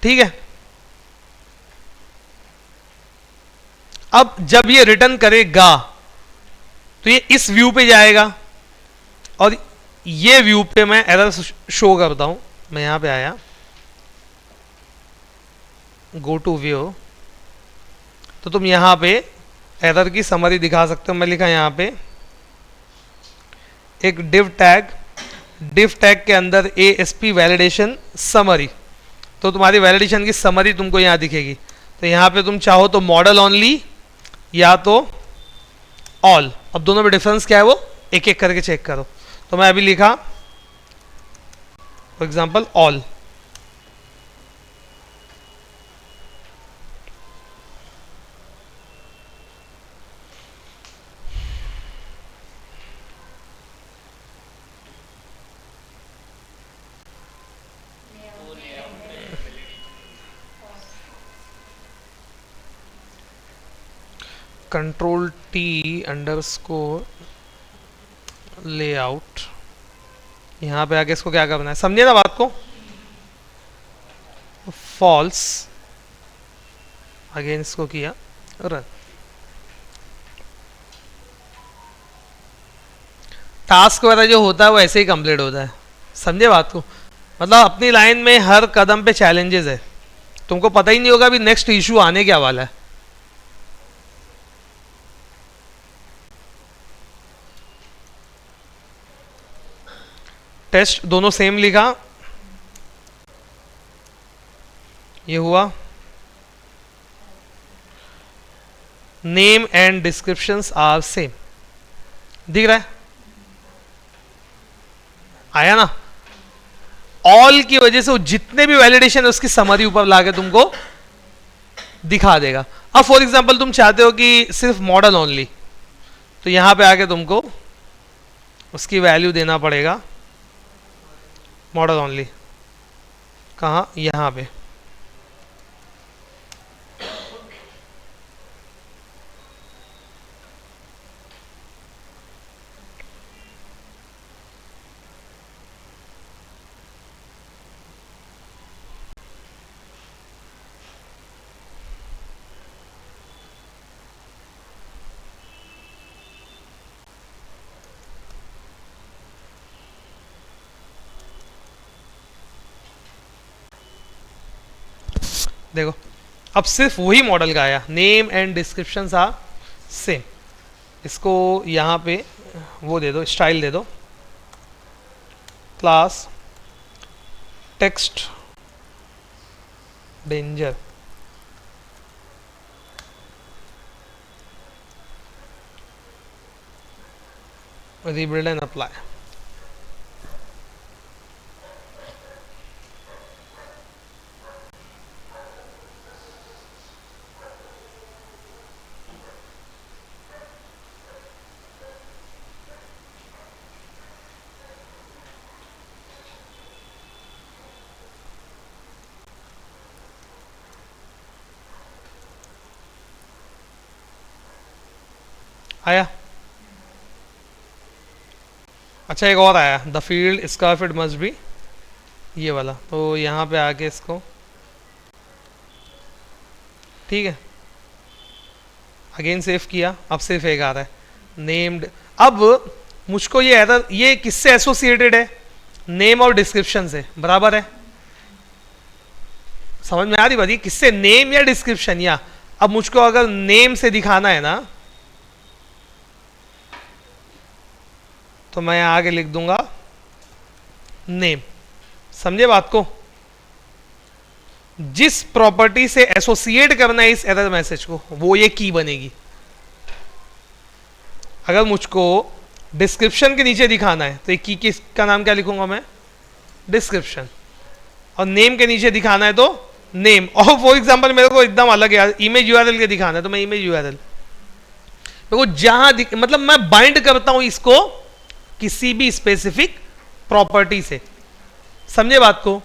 S1: ठीक है, अब जब ये रिटर्न करेगा तो ये इस व्यू पे जाएगा, और ये व्यू पे मैं एरर शो करता हूं। मैं यहां पे आया, गो टू व्यू, तो तुम यहां पे एरर की समरी दिखा सकते हो। मैं लिखा यहां पे एक डिव टैग के अंदर ASP वैलिडेशन समरी, तो तुम्हारी वैलिडेशन की समरी तुमको यहां दिखेगी। तो यहां पे तुम चाहो तो मॉडल ओनली या तो ऑल। अब दोनों में डिफरेंस क्या है वो एक एक करके चेक करो। तो मैं अभी लिखा for example all, control T underscore layout, यहां पे आके इसको क्या करना है, समझिए ना बात को। फॉल्स, अगेन इसको किया रन। टास्क वगैरह जो होता है वो ऐसे ही कंप्लीट होता है, समझे बात को। मतलब अपनी लाइन में हर कदम पे चैलेंजेस है, तुमको पता ही नहीं होगा अभी नेक्स्ट इशू आने क्या वाला है। टेस्ट दोनों सेम लिखा, ये हुआ। Name and descriptions are same, दिख रहा है, आया ना। ऑल की वजह से वो जितने भी वैलिडेशन है उसकी समरी ऊपर लाके तुमको दिखा देगा। अब फॉर एग्जांपल तुम चाहते हो कि सिर्फ मॉडल ओनली, तो यहां पे आके तुमको उसकी वैल्यू देना पड़ेगा मॉडल ओनली। कहां, यहां पे। देखो अब सिर्फ वही मॉडल का आया, name and description are same. इसको यहां पे वो दे दो, स्टाइल दे दो, class text danger, rebuild and apply। आया। अच्छा एक और आया, the field square feet must be, ये वाला। तो यहाँ पे आके इसको, ठीक है, अगेन सेव किया, अब सिर्फ एक आ रहा है नेम्ड। अब मुझको ये एरर, ये किससे एसोसिएटेड है, नेम और डिस्क्रिप्शन से, बराबर है। समझ में आ रही बात, ये किससे, नेम या डिस्क्रिप्शन। या अब मुझको अगर नेम से दिखाना है ना, तो मैं आगे लिख दूंगा नेम। समझे बात को, जिस प्रॉपर्टी से एसोसिएट करना है इस एरर मैसेज को, वो ये की बनेगी। अगर मुझको डिस्क्रिप्शन के नीचे दिखाना है तो की का नाम क्या लिखूंगा मैं, डिस्क्रिप्शन। और नेम के नीचे दिखाना है तो नेम। और फॉर एग्जांपल मेरे को एकदम अलग है, इमेज यूआरएल के दिखाना है तो मैं इमेज यूआरएल। देखो जहां मतलब मैं बाइंड करता हूं इसको किसी भी स्पेसिफिक प्रॉपर्टी से, समझे बात को।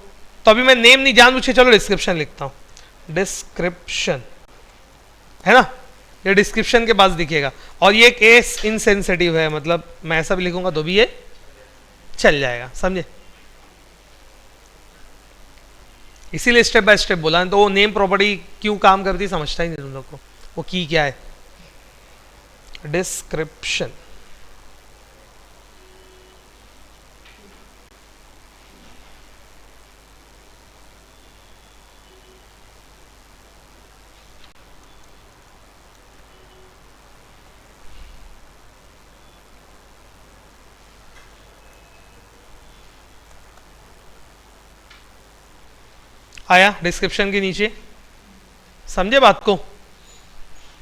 S1: तो अभी मैं नेम नहीं जानबूझ के, चलो डिस्क्रिप्शन लिखता हूं, डिस्क्रिप्शन है ना, ये डिस्क्रिप्शन के पास दिखेगा। और ये केस इनसेंसिटिव है, मतलब मैं ऐसा भी लिखूंगा तो भी ये चल जाएगा, समझे। इसीलिए स्टेप बाय स्टेप बोला। तो वो नेम प्रॉपर्टी क्यों काम करती समझता ही नहीं तुम लोग को, वो की क्या है, डिस्क्रिप्शन। आया डिस्क्रिप्शन के नीचे, समझे बात को।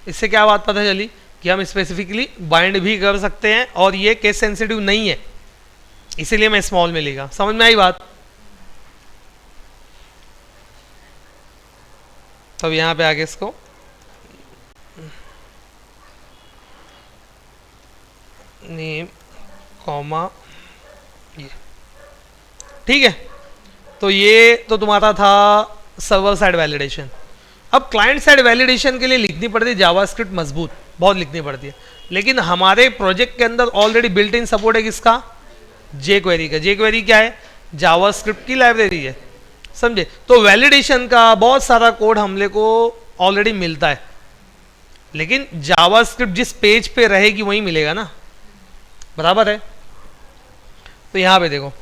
S1: इससे क्या बात पता चली कि हम स्पेसिफिकली बाइंड भी कर सकते हैं और ये केस सेंसिटिव नहीं है, इसीलिए मैं स्मॉल में लिखा। समझ में आई बात? तब तो यहां पे आगे इसको नेम कॉमा ये, ठीक है। तो ये तो तुम्हारा था सर्वर साइड वैलिडेशन। अब क्लाइंट साइड वैलिडेशन के लिए लिखनी पड़ती है जावास्क्रिप्ट मजबूत, बहुत लिखनी पड़ती है, लेकिन हमारे प्रोजेक्ट के अंदर ऑलरेडी बिल्ट इन सपोर्ट है किसका? jQuery का। jQuery क्या है? जावास्क्रिप्ट की लाइब्रेरी है, समझे? तो वैलिडेशन का बहुत सारा कोड हमले को ऑलरेडी मिलता है, लेकिन जावास्क्रिप्ट जिस पेज पे रहेगी वहीं मिलेगा ना, बराबर है? तो यहां पे देखो,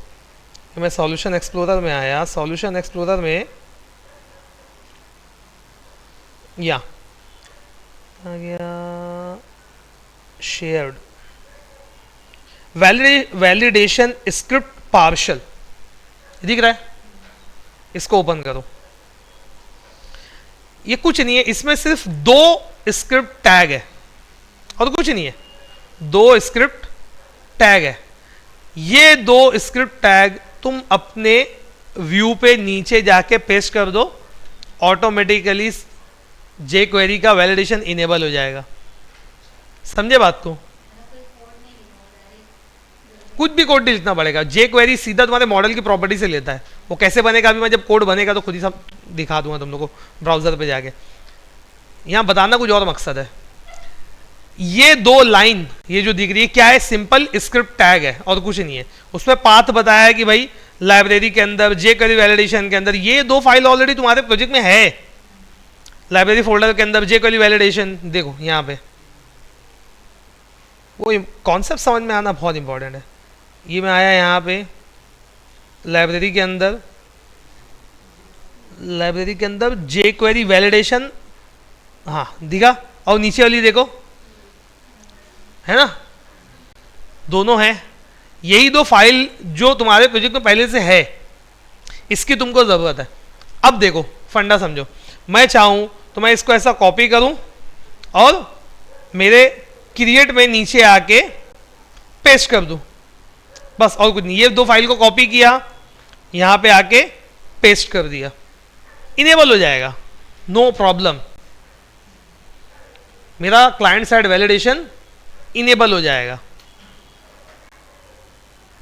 S1: मैं सॉल्यूशन एक्सप्लोरर में आया, सॉल्यूशन एक्सप्लोरर में या आ गया शेयर्ड वैलिडेशन स्क्रिप्ट पार्शल, दिख रहा है? इसको ओपन करो। ये कुछ नहीं है, इसमें सिर्फ 2 स्क्रिप्ट टैग है और कुछ नहीं है, 2 स्क्रिप्ट टैग है। ये 2 स्क्रिप्ट टैग तुम अपने व्यू पे नीचे जाके पेस्ट कर दो, ऑटोमेटिकली jQuery का वैलिडेशन इनेबल हो जाएगा। समझे बात को? कुछ भी कोड नहीं लिखना पड़ेगा, jQuery सीधा तुम्हारे मॉडल की प्रॉपर्टी से लेता है। वो कैसे बनेगा अभी मैं जब कोड बनेगा तो खुद ही सब दिखा दूंगा तुम लोगों को ब्राउजर पे जाके। यहां बताना कुछ और मकसद है। ये 2 लाइन ये जो दिख रही है क्या है? सिंपल स्क्रिप्ट टैग है और कुछ नहीं है। उसमें पाथ बताया है कि भाई लाइब्रेरी के अंदर jQuery वैलिडेशन के अंदर ये 2 फाइल ऑलरेडी तुम्हारे प्रोजेक्ट में है, लाइब्रेरी फोल्डर के अंदर jQuery वैलिडेशन। देखो यहाँ पे वो कॉन्सेप्ट समझ में आना बहुत इंपॉर्टेंट है। ये मैं आया यहाँ पे लाइब्रेरी के अंदर jQuery वैलिडेशन, हाँ दिखा, और नीचे वाली देखो है ना, दोनों है। यही 2 फाइल जो तुम्हारे प्रोजेक्ट में पहले से है, इसकी तुमको जरूरत है। अब देखो फंडा समझो, मैं चाहूं तो मैं इसको ऐसा कॉपी करूं और मेरे क्रिएट में नीचे आके पेस्ट कर दूं, बस और कुछ नहीं। ये 2 फाइल को कॉपी किया, यहां पे आके पेस्ट कर दिया, इनेबल हो जाएगा, नो प्रॉब्लम। मेरा क्लाइंट साइड वैलिडेशन इनेबल हो जाएगा।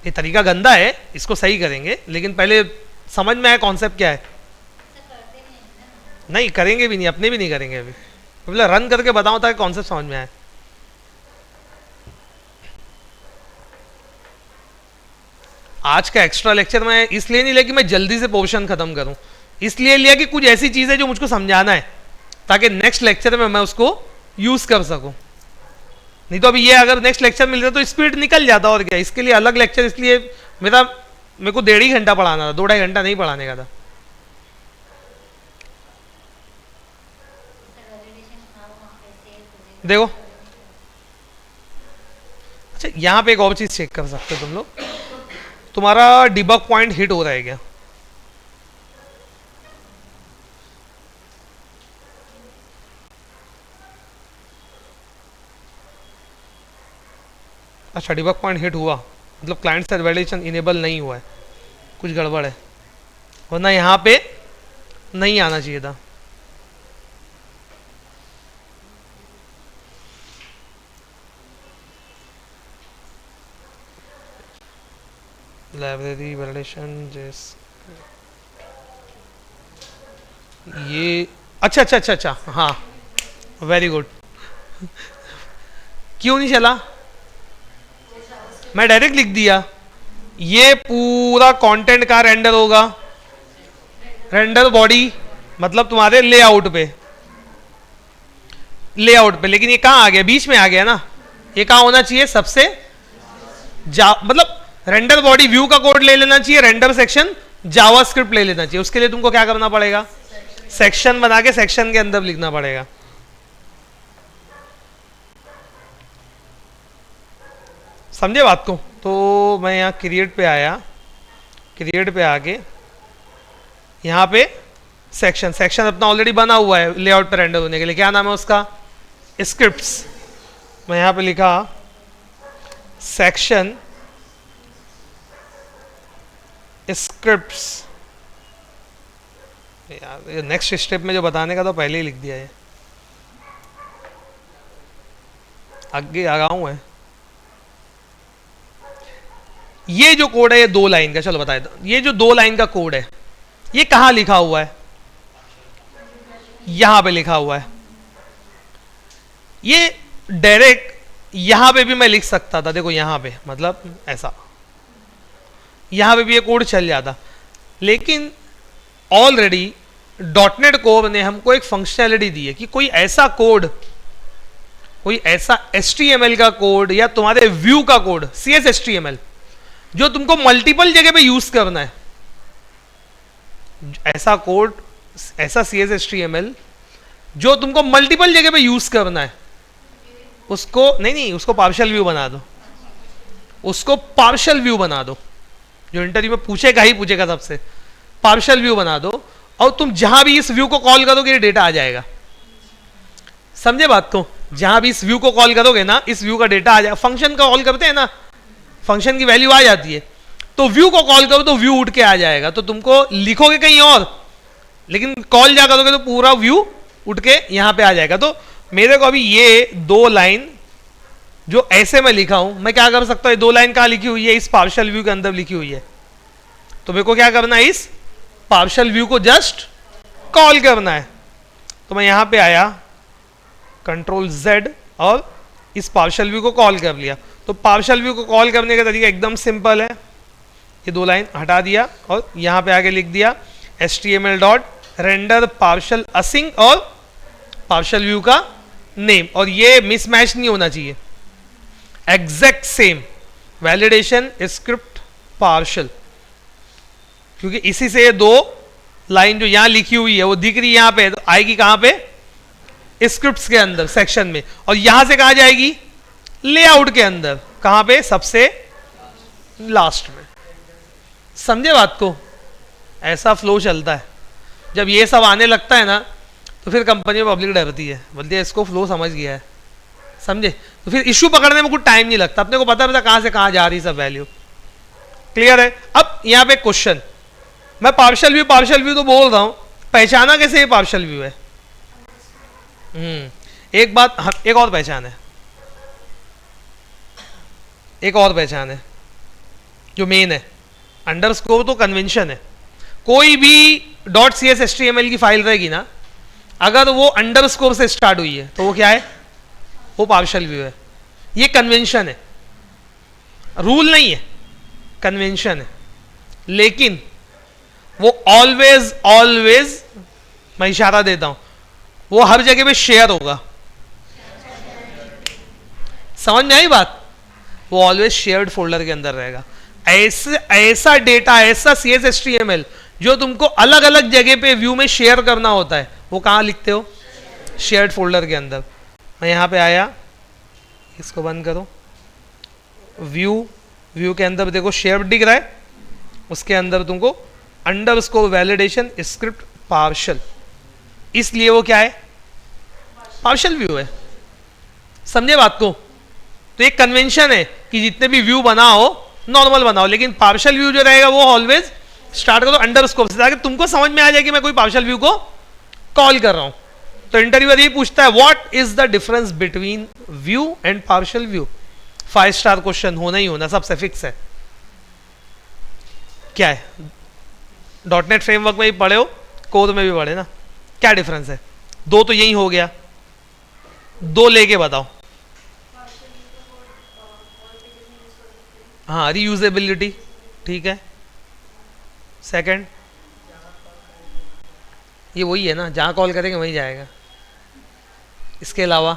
S1: ये तरीका गंदा है, इसको सही करेंगे, लेकिन पहले समझ में आया कॉन्सेप्ट क्या है। नहीं करेंगे भी नहीं, अपने भी नहीं करेंगे अभी, पहले रन करके बताऊं ताकि कॉन्सेप्ट समझ में आए। आज का एक्स्ट्रा लेक्चर मैं इसलिए नहीं लिया कि मैं जल्दी से पोर्शन खत्म करूं, इसलिए लिया कि कुछ ऐसी चीज है जो मुझको समझाना है ताकि नेक्स्ट लेक्चर में मैं उसको यूज कर सकूं। नहीं तो अभी ये अगर नेक्स्ट लेक्चर मिल जाता तो स्पीड निकल जाता, और क्या। इसके लिए अलग लेक्चर, इसलिए मेरे को 1.5 घंटा पढ़ाना था, 2-2.5 घंटा नहीं पढ़ाने का था। देखो अच्छा, यहां पे एक और चीज चेक कर सकते हो तुम लोग, तुम्हारा डिबग पॉइंट हिट हो रहा है क्या? अच्छा डिबग पॉइंट हिट हुआ, मतलब क्लाइंट साइड वैलिडेशन इनेबल नहीं हुआ है, कुछ गड़बड़ है, वरना यहाँ पे नहीं आना चाहिए था। लाइब्रेरी वैलिडेशन जैस ये अच्छा अच्छा अच्छा अच्छा, हाँ वेरी गुड। क्यों नहीं चला? मैं डायरेक्ट लिख दिया। ये पूरा कंटेंट का रेंडर होगा, रेंडर बॉडी मतलब तुम्हारे लेआउट पे, लेकिन ये कहाँ आ गया? बीच में आ गया ना। ये कहाँ होना चाहिए? सबसे मतलब रेंडर बॉडी व्यू का कोड ले लेना चाहिए, रेंडर सेक्शन जावास्क्रिप्ट ले लेना चाहिए। उसके लिए तुमको क्या करना पड़ेगा? सेक्शन बना के सेक्शन के अंदर लिखना पड़ेगा। समझे बात को? तो मैं यहाँ क्रिएट पे आया, क्रिएट पे आके यहाँ पे सेक्शन, सेक्शन अपना ऑलरेडी बना हुआ है लेआउट पे रेंडर होने के लिए। क्या नाम है उसका? स्क्रिप्ट्स। मैं यहां पे लिखा सेक्शन स्क्रिप्ट्स। यार नेक्स्ट स्टेप में जो बताने का तो पहले ही लिख दिया है, आगे आ रहा हूं है। ये जो कोड है ये 2 लाइन का, चलो बताए दो। ये जो 2 लाइन का कोड है ये कहां लिखा हुआ है? यहां पे लिखा हुआ है। ये डायरेक्ट यहां पे भी मैं लिख सकता था, देखो यहां पे, मतलब ऐसा यहां पे भी ये कोड चल जाता, लेकिन ऑलरेडी डॉटनेट कोर ने हमको एक फंक्शनैलिटी दी है कि कोई ऐसा कोड, कोई ऐसा HTML का कोड या तुम्हारे व्यू का कोड CSHTML जो तुमको मल्टीपल जगह पे यूज करना है, ऐसा कोड, ऐसा CSHTML जो तुमको मल्टीपल जगह पे यूज करना है, उसको नहीं, उसको पार्शियल व्यू बना दो, उसको पार्शियल व्यू बना दो। जो इंटरव्यू में पूछेगा ही पूछेगा सबसे, पार्शियल व्यू बना दो, और तुम जहां भी इस व्यू को कॉल करोगे ये डेटा आ जाएगा। समझे बात को? जहां भी इस व्यू को कॉल करोगे ना, इस व्यू का डेटा आ जाएगा। फंक्शन का कॉल करते हैं ना, फंक्शन की वैल्यू आ जाती है, तो व्यू को कॉल करो तो व्यू उठ के आ जाएगा। तो तुमको लिखोगे कहीं और, लेकिन कॉल जा करोगे तो पूरा व्यू उठ के यहां पे आ जाएगा। तो मेरे को अभी ये 2 लाइन जो ऐसे मैं लिखा हूं, मैं क्या कर सकता हूं? 2 लाइन कहां लिखी हुई है? इस पार्शियल व्यू के अंदर लिखी हुई है। तो मेरे को क्या करना है? इस पार्शियल व्यू को जस्ट कॉल करना है। तो मैं यहां पे आया, Ctrl Z, और इस पार्शियल व्यू को कॉल कर लिया। तो पार्शियल व्यू को कॉल करने का तरीका एकदम सिंपल है, ये 2 लाइन हटा दिया और यहां पे आगे लिख दिया HTML.render partial async और पार्शियल व्यू का नेम, और ये मिसमैच नहीं होना चाहिए, exact same validation script partial, क्योंकि इसी से ये 2 लाइन जो यहां लिखी हुई है वो दिख रही है यहां पे, तो आएगी कहां पे? स्क्रिप्ट्स के अंदर सेक्शन में, और यहां से कहां जाएगी? लेआउट के अंदर। कहां पे? सबसे लास्ट में। समझे बात को? ऐसा फ्लो चलता है। जब ये सब आने लगता है ना, तो फिर कंपनी में पब्लिक डरती है, बोलती है इसको फ्लो समझ गया है। समझे? तो फिर इश्यू पकड़ने में कुछ टाइम नहीं लगता, अपने को पता है कहां से कहां जा रही सब वैल्यू। क्लियर है? अब यहां पे क्वेश्चन, मैं पार्शियल व्यू तो बोल रहा हूं, पहचाना कैसे ये पार्शियल व्यू है? एक बात, एक और पहचान है, एक और पहचान है जो मेन है। अंडरस्कोर तो कन्वेंशन है, कोई भी .cshtml की फाइल रहेगी ना, अगर वो अंडरस्कोर से स्टार्ट हुई है तो वो क्या है? वो पार्शियल व्यू है। ये कन्वेंशन है, रूल नहीं है, कन्वेंशन है। लेकिन वो ऑलवेज मैं इशारा देता हूं, वो हर जगह पे शेयर होगा। समझ में आई बात? वो ऑलवेज शेयर्ड फोल्डर के अंदर रहेगा। ऐसा डेटा, ऐसा CSHTML जो तुमको अलग अलग जगह पे व्यू में शेयर करना होता है, वो कहां लिखते हो? शेयर्ड फोल्डर के अंदर। मैं यहां पे आया, इसको बंद करो, व्यू के अंदर देखो शेयर दिख रहा है, उसके अंदर तुमको अंडरस्कोर वैलिडेशन स्क्रिप्ट पार्शियल, इसलिए वो क्या है? पार्शियल व्यू है। समझे बात को? तो एक कन्वेंशन है कि जितने भी व्यू बनाओ नॉर्मल बनाओ, लेकिन पार्शियल व्यू जो रहेगा वो ऑलवेज स्टार्ट करो अंडरस्कोर से, ताकि तुमको समझ में आ जाए कि मैं कोई पार्शियल व्यू को कॉल कर रहा हूं। तो इंटरव्यूअर ये पूछता है what is the difference between view and partial view? 5 star question होना ही होना, सबसे फिक्स है। क्या है? डॉटनेट फ्रेमवर्क में भी पढ़े हो, कोड में भी पढ़े ना, क्या डिफरेंस है? 2 तो यही हो गया, 2 लेके बताओ। हाँ, रीयूजेबिलिटी, ठीक है। सेकंड, ये वही है ना, जहां कॉल करेंगे वहीं जाएगा। इसके अलावा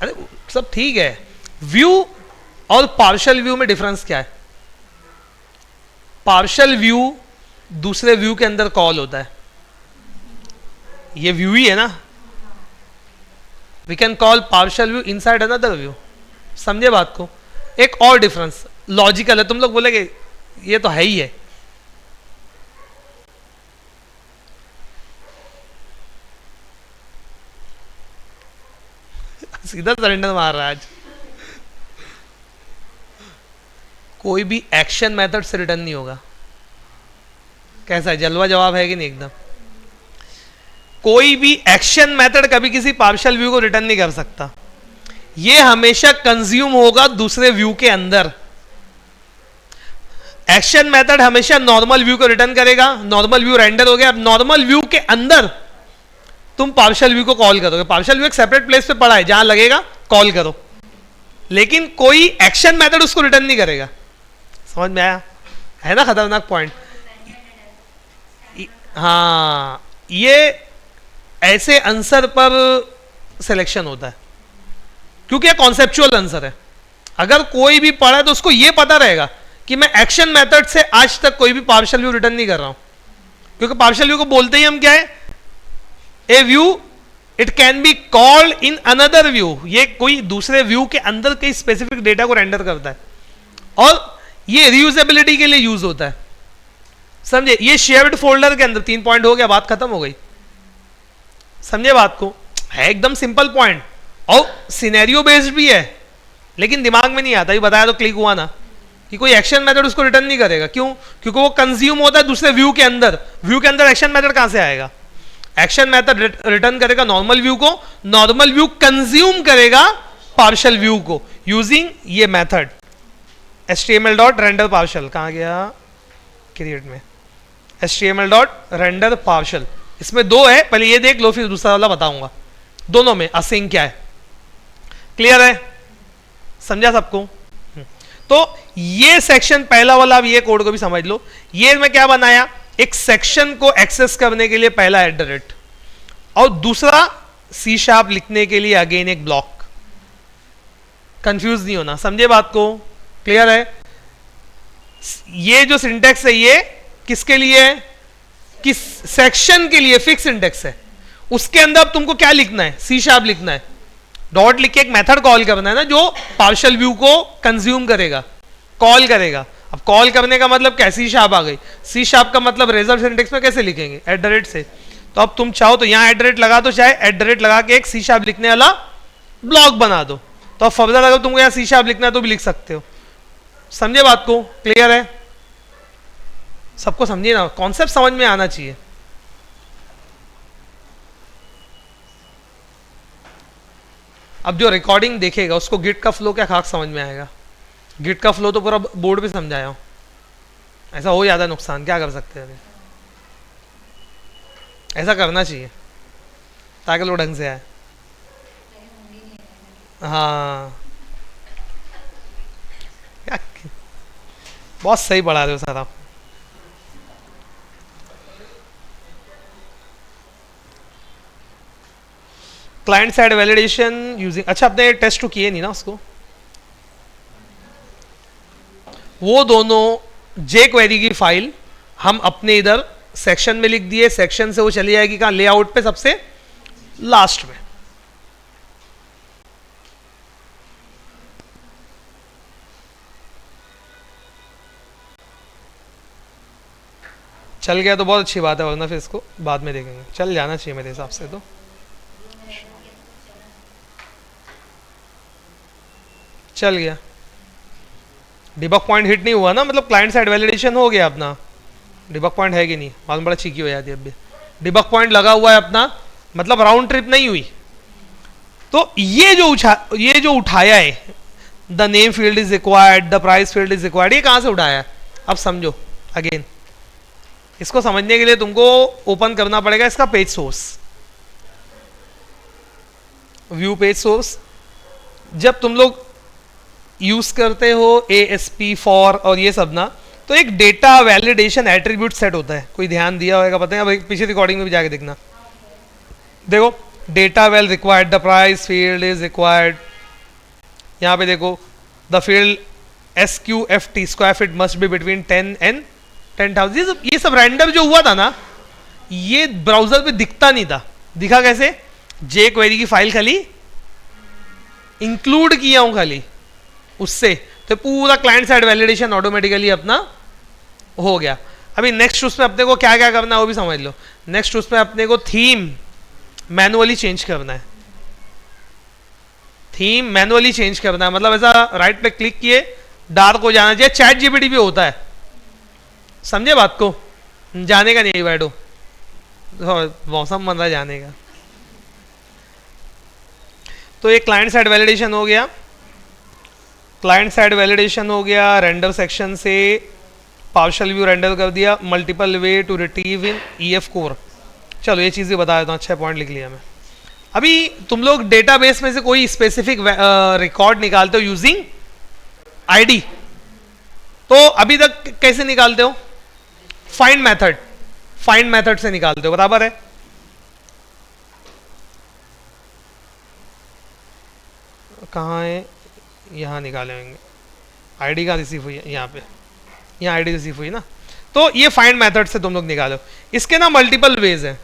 S1: अरे सब ठीक है। व्यू और पार्शियल व्यू में डिफरेंस क्या है? पार्शियल व्यू दूसरे व्यू के अंदर कॉल होता है, ये व्यू ही है ना, we can call partial view inside another view. समझे बात को? एक और डिफरेंस लॉजिकल है, तुम लोग बोलेगे ये तो है ही है। सीधा सरेंडर मार रहा है आज। कोई भी एक्शन मेथड से रिटर्न नहीं होगा। कैसा है, जलवा जवाब है कि नहीं एकदम। कोई भी एक्शन मेथड कभी किसी पार्शियल व्यू को रिटर्न नहीं कर सकता। ये हमेशा कंज्यूम होगा दूसरे व्यू के अंदर। एक्शन मेथड हमेशा नॉर्मल व्यू को रिटर्न करेगा। नॉर्मल व्यू रेंडर हो गया। अब नॉर्मल व्यू के अंदर तुम पार्शियल व्यू को कॉल करोगे। पार्शियल व्यू एक सेपरेट प्लेस पे पड़ा है, जहां लगेगा कॉल करो, लेकिन कोई एक्शन मेथड उसको रिटर्न नहीं करेगा। समझ में आया? है ना खतरनाक पॉइंट। हाँ, ये ऐसे आंसर पर सिलेक्शन होता है, क्योंकि ये कॉन्सेप्चुअल आंसर है। अगर कोई भी पढ़ा है तो उसको ये पता रहेगा कि मैं एक्शन मेथड से आज तक कोई भी पार्शियल व्यू रिटर्न नहीं कर रहा हूं, क्योंकि पार्शियल व्यू को बोलते ही हम क्या है, a view it can be called in another view. ये कोई दूसरे व्यू के अंदर कई स्पेसिफिक डेटा को रेंडर करता है, और ये रीयूजेबिलिटी के लिए यूज होता है। समझे? ये शेयर्ड फोल्डर के अंदर 3 पॉइंट हो गया, बात खत्म हो गई। समझे बात को? है एकदम सिंपल पॉइंट, और सिनेरियो बेस्ड भी है, लेकिन दिमाग में नहीं आता। ये बताया तो क्लिक हुआ ना कि कोई एक्शन मेथड उसको रिटर्न नहीं करेगा। क्यों? क्योंकि वो कंज्यूम होता है दूसरे व्यू के अंदर। व्यू के अंदर एक्शन मेथड कहां से आएगा? एक्शन मेथड रिटर्न करेगा नॉर्मल व्यू को, नॉर्मल व्यू कंज्यूम करेगा पार्शियल व्यू को यूजिंग ये method HTML dot render partial. कहां गया? क्रिएट में HTML डॉट रेंडर पार्शियल। इसमें 2 है, पहले ये देख लो फिर दूसरा वाला बताऊंगा। दोनों में असिंक क्या है, क्लियर है? समझा सबको? तो ये सेक्शन पहला वाला, अब ये कोड को भी समझ लो। ये मैं क्या बनाया, एक सेक्शन को एक्सेस करने के लिए पहला @ और दूसरा C# लिखने के लिए अगेन एक ब्लॉक। कंफ्यूज नहीं होना, समझे बात को? क्लियर है? ये जो सिंटेक्स है ये किसके लिए है? किस सेक्शन के लिए फिक्स सिंटेक्स है। उसके अंदर अब तुमको क्या लिखना है? C# लिखना है। डॉट लिख के एक मेथड कॉल करना है ना, जो पार्शियल व्यू को कंज्यूम करेगा, कॉल करेगा। अब कॉल करने का मतलब क्या? C# आ गई। C# का मतलब रिजर्व सिंटेक्स में कैसे लिखेंगे? @ से। तो अब तुम चाहो तो यहां @ लगा दो, चाहे @ लगा के एक C# लिखने वाला ब्लॉक बना दो। तो अब फर्दर अगर तुमको यहाँ C# लिखना है तो भी लिख सकते हो। समझे बात को? क्लियर है? सबको समझिए ना, कॉन्सेप्ट समझ में आना चाहिए। अब जो रिकॉर्डिंग देखेगा उसको गिट का फ्लो क्या खाक समझ में आएगा? गिट का फ्लो तो पूरा बोर्ड पे समझाया हूं। ऐसा हो जाता है नुकसान, क्या कर सकते हैं? ऐसा करना चाहिए ताकि लोग ढंग से आए। हाँ, बहुत सही पढ़ा रहे हो सर आप। क्लाइंट साइड वैलिडेशन यूजिंग, अच्छा अपने टेस्ट तो किए नहीं ना उसको। वो दोनों jQuery की फाइल हम अपने इधर सेक्शन में लिख दिए। सेक्शन से वो चली जाएगी कहां? लेआउट पे सबसे लास्ट में। चल गया तो बहुत अच्छी बात है, वरना फिर इसको बाद में देखेंगे। चल जाना चाहिए मेरे हिसाब से तो। चल गया। डिबग पॉइंट हिट नहीं हुआ ना, मतलब क्लाइंट साइड वैलिडेशन हो गया अपना। डिबग पॉइंट है कि नहीं मालूम, बड़ा चीकी हो जाती है। अब भी डिबग पॉइंट लगा हुआ है अपना, मतलब राउंड ट्रिप नहीं हुई। तो ये जो उठाया है, the name field is required, the price field is required, ये कहां से उठाया है? अब समझो अगेन। इसको समझने के लिए तुमको ओपन करना पड़ेगा इसका page source, view page source. जब तुम लोग यूज करते हो ASP फॉर और ये सब ना, तो एक डेटा वैलिडेशन एट्रीब्यूट सेट होता है। कोई ध्यान दिया होगा पता है? अब पीछे रिकॉर्डिंग में भी जाके देखना। देखो, data well required, the price field is required. यहां पे देखो, the field SQFT square feet must be between 10 and 10,000। ये सब रैंडम जो हुआ था ना, ये ब्राउजर पे दिखता नहीं था। दिखा कैसे? jQuery की फाइल खाली इंक्लूड किया हूं खाली उससे, तो पूरा क्लाइंट साइड वैलिडेशन ऑटोमेटिकली अपना हो गया। अभी नेक्स्ट उसमें अपने को क्या क्या करना है वो भी समझ लो। नेक्स्ट उसमें अपने को थीम मैनुअली चेंज करना है। थीम मैनुअली चेंज करना है, मतलब ऐसा राइट पे क्लिक किए डार्क हो जाना चाहिए। चैट जीपीटी भी होता है, समझे बात को, जाने का नहीं बैठो, मौसम बन रहा है जाने का। तो ये क्लाइंट साइड वैलिडेशन हो गया, क्लाइंट साइड वैलिडेशन हो गया। रेंडर सेक्शन से पार्शियल व्यू रेंडर कर दिया, multiple way to retrieve in EF core. चलो ये चीज़ भी बता देता हूँ, अच्छा पॉइंट लिख लिया मैं। अभी तुम लोग डेटाबेस में से कोई स्पेसिफिक रिकॉर्ड निकालते हो यूजिंग आईडी, तो अभी तक कैसे निकालते हो? फाइंड मेथड, फाइंड मेथड से निकालते हो, बराबर है। कहाँ है? यहाँ निकाले होंगे, आईडी का रिसीव हुई है यहाँ पे, यहाँ आईडी रिसीव हुई ना, तो ये फाइंड मेथड से तुम लोग निकालो। इसके ना मल्टीपल वेज है,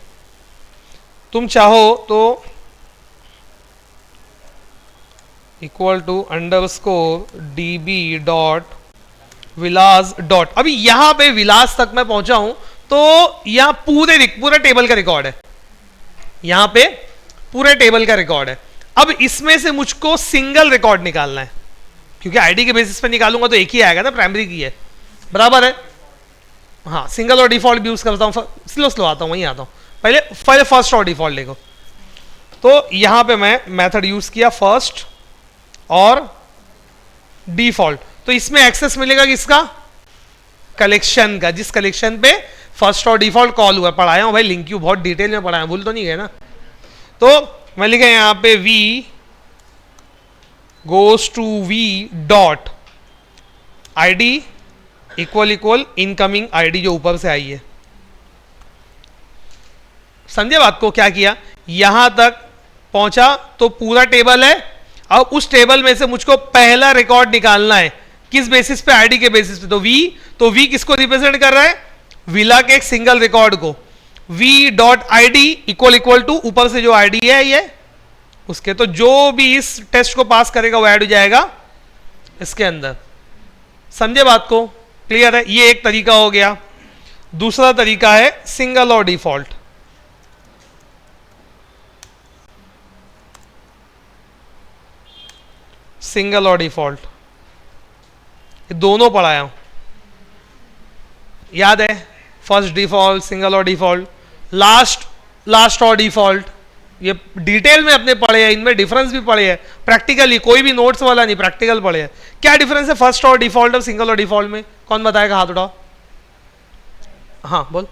S1: तुम चाहो तो equal to underscore db dot villas dot, अभी यहां पे विलास तक मैं पहुंचा हूं तो यहां पूरे टेबल का रिकॉर्ड है, यहां पे पूरे टेबल का रिकॉर्ड है। अब इसमें से मुझको सिंगल रिकॉर्ड निकालना है, क्योंकि आईडी के बेसिस पे निकालूंगा तो एक ही आएगा ना, प्राइमरी की है, बराबर है। हाँ, सिंगल और डिफॉल्ट भी यूज करता हूं, स्लो आता हूं, वहीं आता हूं। पहले फर्स्ट और डिफॉल्ट देखो, तो यहां पे मैं मेथड यूज किया फर्स्ट और डिफॉल्ट, तो इसमें एक्सेस मिलेगा किसका? कलेक्शन का, जिस कलेक्शन पे फर्स्ट और डिफॉल्ट कॉल हुआ। पढ़ाया हूं भाई, लिंक यू बहुत डिटेल में पढ़ाया, भूल तो नहीं गए ना। तो मैं लिखा यहां पे v goes to v dot id equal incoming ID जो ऊपर से आई है। समझे बात को? क्या किया, यहां तक पहुंचा तो पूरा टेबल है, अब उस टेबल में से मुझको पहला रिकॉर्ड निकालना है, किस बेसिस पे? आईडी के बेसिस पे। तो v किसको रिप्रेजेंट कर रहा है? विला के एक सिंगल रिकॉर्ड को। v dot I D equal to ऊपर से जो आईडी है ये उसके, तो जो भी इस टेस्ट को पास करेगा वो ऐड हो जाएगा इसके अंदर। समझे बात को? क्लियर है? ये एक तरीका हो गया। दूसरा तरीका है सिंगल और डिफॉल्ट। सिंगल और डिफॉल्ट ये दोनों पढ़ाया हूं, याद है? फर्स्ट डिफॉल्ट, सिंगल और डिफॉल्ट, लास्ट और डिफॉल्ट, ये डिटेल में अपने पढ़े हैं, इनमें डिफरेंस भी पढ़े हैं प्रैक्टिकली, कोई भी नोट्स वाला नहीं, प्रैक्टिकल पढ़े हैं। क्या डिफरेंस है फर्स्ट और डिफॉल्ट और सिंगल और डिफॉल्ट में? कौन बताएगा? हाथ उठाओ। हाँ बोल।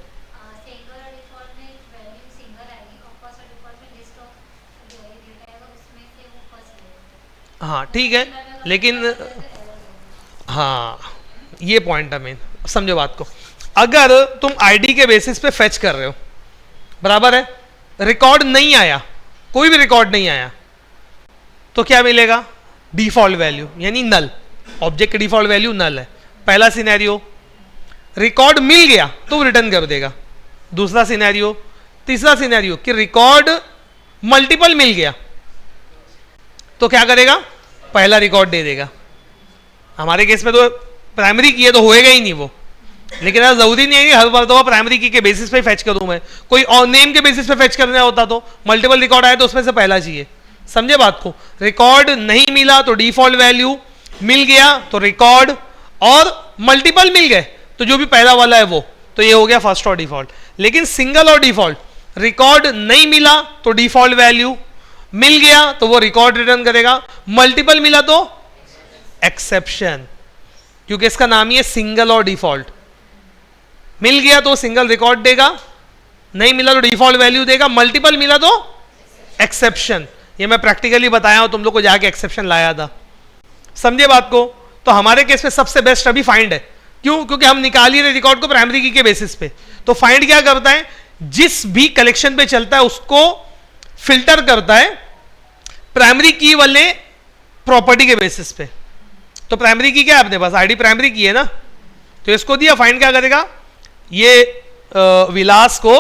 S1: हाँ ठीक है, लेकिन हाँ ये पॉइंट है मेन, समझो बात को। अगर तुम आईडी के बेसिस पे फेच कर रहे हो, बराबर है, रिकॉर्ड नहीं आया, कोई भी रिकॉर्ड नहीं आया, तो क्या मिलेगा? डिफॉल्ट वैल्यू, यानी नल। ऑब्जेक्ट की डिफॉल्ट वैल्यू नल है, पहला सिनेरियो। रिकॉर्ड मिल गया तो रिटर्न कर देगा, दूसरा सिनेरियो। तीसरा सिनेरियो कि रिकॉर्ड मल्टीपल मिल गया तो क्या करेगा? पहला रिकॉर्ड दे देगा। हमारे केस में तो प्राइमरी की है तो होएगा ही नहीं वो, लेकिन ऐसा जरूरी नहीं है कि हर बार तो प्राइमरी की के बेसिस पे फेच करूं मैं, कोई और नेम के बेसिस पे फेच करना होता तो मल्टीपल रिकॉर्ड आए तो उसमें से पहला चाहिए। समझे बात को? रिकॉर्ड नहीं मिला तो डिफॉल्ट वैल्यू, मिल गया तो रिकॉर्ड, और मल्टीपल मिल गए तो जो भी पहला वाला है वो, तो ये हो गया फर्स्ट और डिफॉल्ट। लेकिन सिंगल और डिफॉल्ट, रिकॉर्ड नहीं मिला तो डिफॉल्ट वैल्यू, मिल गया तो वो रिकॉर्ड रिटर्न करेगा, मल्टीपल मिला तो एक्सेप्शन, क्योंकि इसका नाम ही है सिंगल और डिफॉल्ट। मिल गया तो सिंगल रिकॉर्ड देगा, नहीं मिला तो डिफॉल्ट वैल्यू देगा, मल्टीपल मिला तो एक्सेप्शन। ये मैं प्रैक्टिकली बताया हूं तुम लोग को, जाके एक्सेप्शन लाया था। समझे बात को? तो हमारे केस में सबसे बेस्ट अभी फाइंड है। क्यों? क्योंकि हम निकाल ही रहे रिकॉर्ड को प्राइमरी की के बेसिस पे। तो फाइंड क्या करता है? जिस भी कलेक्शन पे चलता है उसको फिल्टर करता है प्राइमरी की वाले प्रॉपर्टी के बेसिस पे। तो प्राइमरी की क्या है अपने पास? आईडी प्राइमरी की है ना, तो इसको दिया। फाइंड क्या करेगा? ये विलास को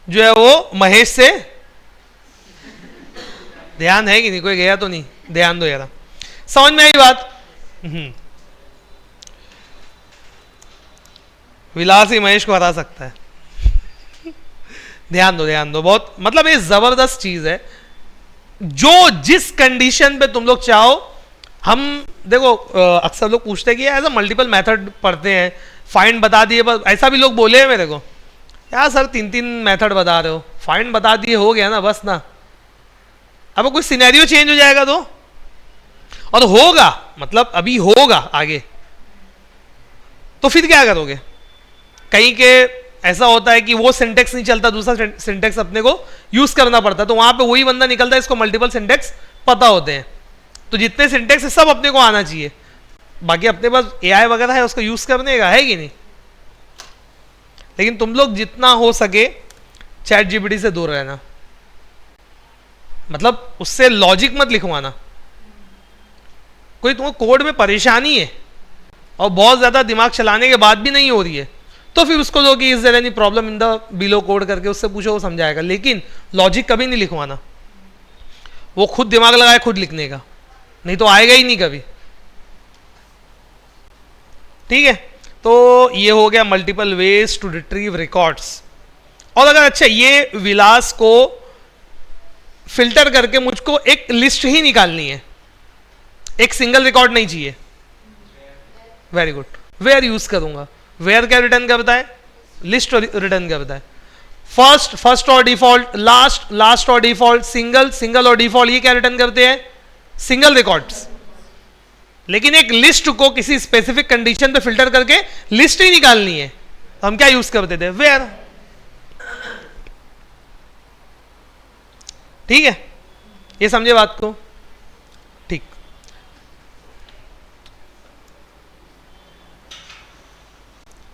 S1: जो है वो महेश से, ध्यान है कि नहीं? कोई गया तो नहीं? ध्यान दो यार, समझ में आई बात? विलास ही महेश को हरा सकता है। ध्यान दो बहुत, मतलब ये जबरदस्त चीज है। जो जिस कंडीशन पे तुम लोग चाहो, हम देखो अक्सर लोग पूछते हैं कि एज अ मल्टीपल मेथड पढ़ते हैं, फाइंड बता दिए, बस ऐसा भी लोग बोले हैं मेरे को, यार सर 3 मेथड बता रहे हो, फाइंड बता दिए हो गया ना बस ना। अब कोई सिनेरियो चेंज हो जाएगा तो, और होगा मतलब अभी होगा आगे, तो फिर क्या करोगे? कहीं के ऐसा होता है कि वो सिंटेक्स नहीं चलता, दूसरा सिंटेक्स अपने को यूज करना पड़ता है, तो वहां पे वही बंदा निकलता है, इसको मल्टीपल सिंटेक्स पता होते हैं। तो जितने सिंटेक्स है सब अपने को आना चाहिए, बाकी अपने पास एआई वगैरह है उसको यूज करने का है कि नहीं। लेकिन तुम लोग जितना हो सके चैट जीपीटी से दूर रहना, मतलब उससे लॉजिक मत लिखवाना। कोई तुमको कोड में परेशानी है और बहुत ज्यादा दिमाग चलाने के बाद भी नहीं हो रही है, तो फिर उसको दो कि is there any problem in the below code करके उससे पूछो, वो समझाएगा। लेकिन लॉजिक कभी नहीं लिखवाना, वो खुद दिमाग लगाए खुद लिखने का, नहीं तो आएगा ही नहीं कभी। ठीक है, तो ये हो गया multiple ways to retrieve records. और अगर अच्छा ये विलास को फिल्टर करके मुझको एक लिस्ट ही निकालनी है, एक सिंगल रिकॉर्ड नहीं चाहिए, वेरी गुड, वेयर यूज करूंगा। वेयर क्या रिटर्न करता है? लिस्ट रिटर्न करता है। फर्स्ट और डिफॉल्ट, लास्ट और डिफॉल्ट, सिंगल और डिफॉल्ट, ये क्या रिटर्न करते हैं? Single records. लेकिन एक लिस्ट को किसी स्पेसिफिक कंडीशन पे फिल्टर करके लिस्ट ही निकालनी है, तो हम क्या यूज करते थे? वेयर। ठीक है, ये समझे बात को? ठीक,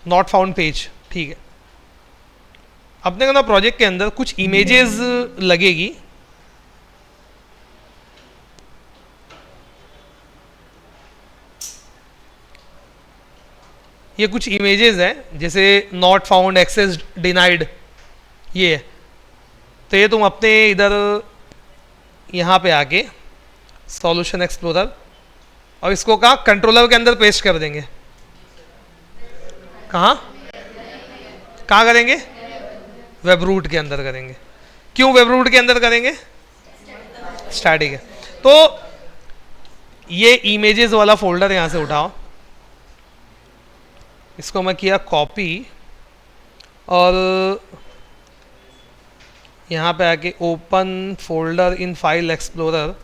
S1: नॉट फाउंड पेज। ठीक है, अपने को ना प्रोजेक्ट के अंदर कुछ इमेजेस लगेगी, ये कुछ इमेजेस हैं, जैसे नॉट फाउंड, एक्सेस डिनाइड, ये है। तो ये तुम अपने इधर यहाँ पे आके सॉल्यूशन एक्सप्लोरर, और इसको कहाँ? कंट्रोलर के अंदर पेस्ट कर देंगे। कहाँ करेंगे? वेब रूट के अंदर करेंगे। क्यों वेब रूट के अंदर करेंगे? स्टैटिक है। तो ये इमेजेस वाला फोल्डर यहाँ से उठाओ, इसको मैं किया कॉपी, और यहाँ पे आके open folder in file explorer,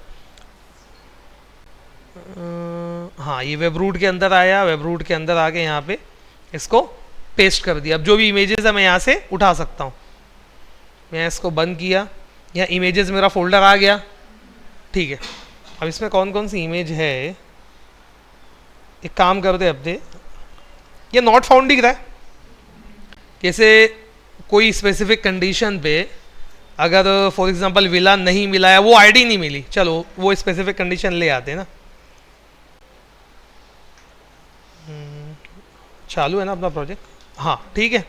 S1: हाँ ये वेब रूट के अंदर आया, वेब रूट के अंदर आके यहाँ पे इसको पेस्ट कर दिया। अब जो भी इमेजेस है मैं यहाँ से उठा सकता हूँ। मैं इसको बंद किया, यहाँ इमेजेस मेरा फोल्डर आ गया। ठीक है, अब इसमें कौन कौन सी इमेज है, एक काम करते अपने, ये नॉट फाउंड दिख रहा है, जैसे कोई स्पेसिफिक कंडीशन पे अगर फॉर एग्जांपल विला नहीं मिला है, वो आईडी नहीं मिली, चलो वो स्पेसिफिक कंडीशन ले आते हैं ना। चालू है ना अपना प्रोजेक्ट? हाँ ठीक है,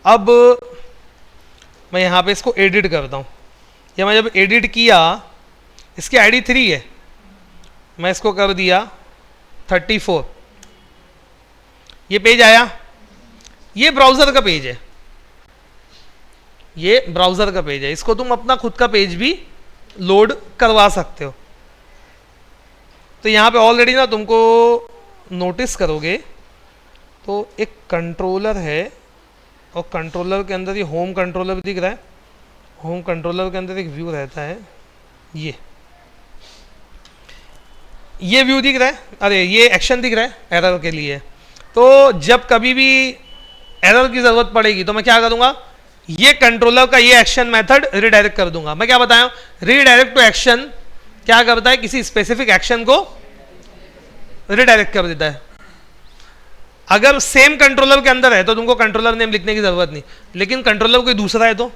S1: अब मैं यहाँ पे इसको एडिट करता हूँ। या मैं जब एडिट किया, इसकी आईडी 3 है, मैं इसको कर दिया 34, ये पेज आया। ये ब्राउज़र का पेज है, ये ब्राउज़र का पेज है, इसको तुम अपना खुद का पेज भी लोड करवा सकते हो। तो यहाँ पे ऑलरेडी ना तुमको नोटिस करोगे तो एक कंट्रोलर है, और कंट्रोलर के अंदर ये होम कंट्रोलर दिख रहा है, होम कंट्रोलर के अंदर एक व्यू रहता है, ये व्यू दिख रहा है, अरे ये एक्शन दिख रहा है एरर के लिए। तो जब कभी भी एरर की ज़रूरत पड़ेगी तो मैं क्या करूँगा, ये कंट्रोलर का ये एक्शन मेथड रिडायरेक्ट कर दूंगा। मैं क्या बताया, रिडायरेक्ट टू एक्शन क्या करता है, किसी स्पेसिफिक एक्शन को रिडायरेक्ट कर देता है। अगर सेम कंट्रोलर के अंदर है तो तुमको कंट्रोलर नेम लिखने की जरूरत नहीं, लेकिन कंट्रोलर कोई दूसरा है तो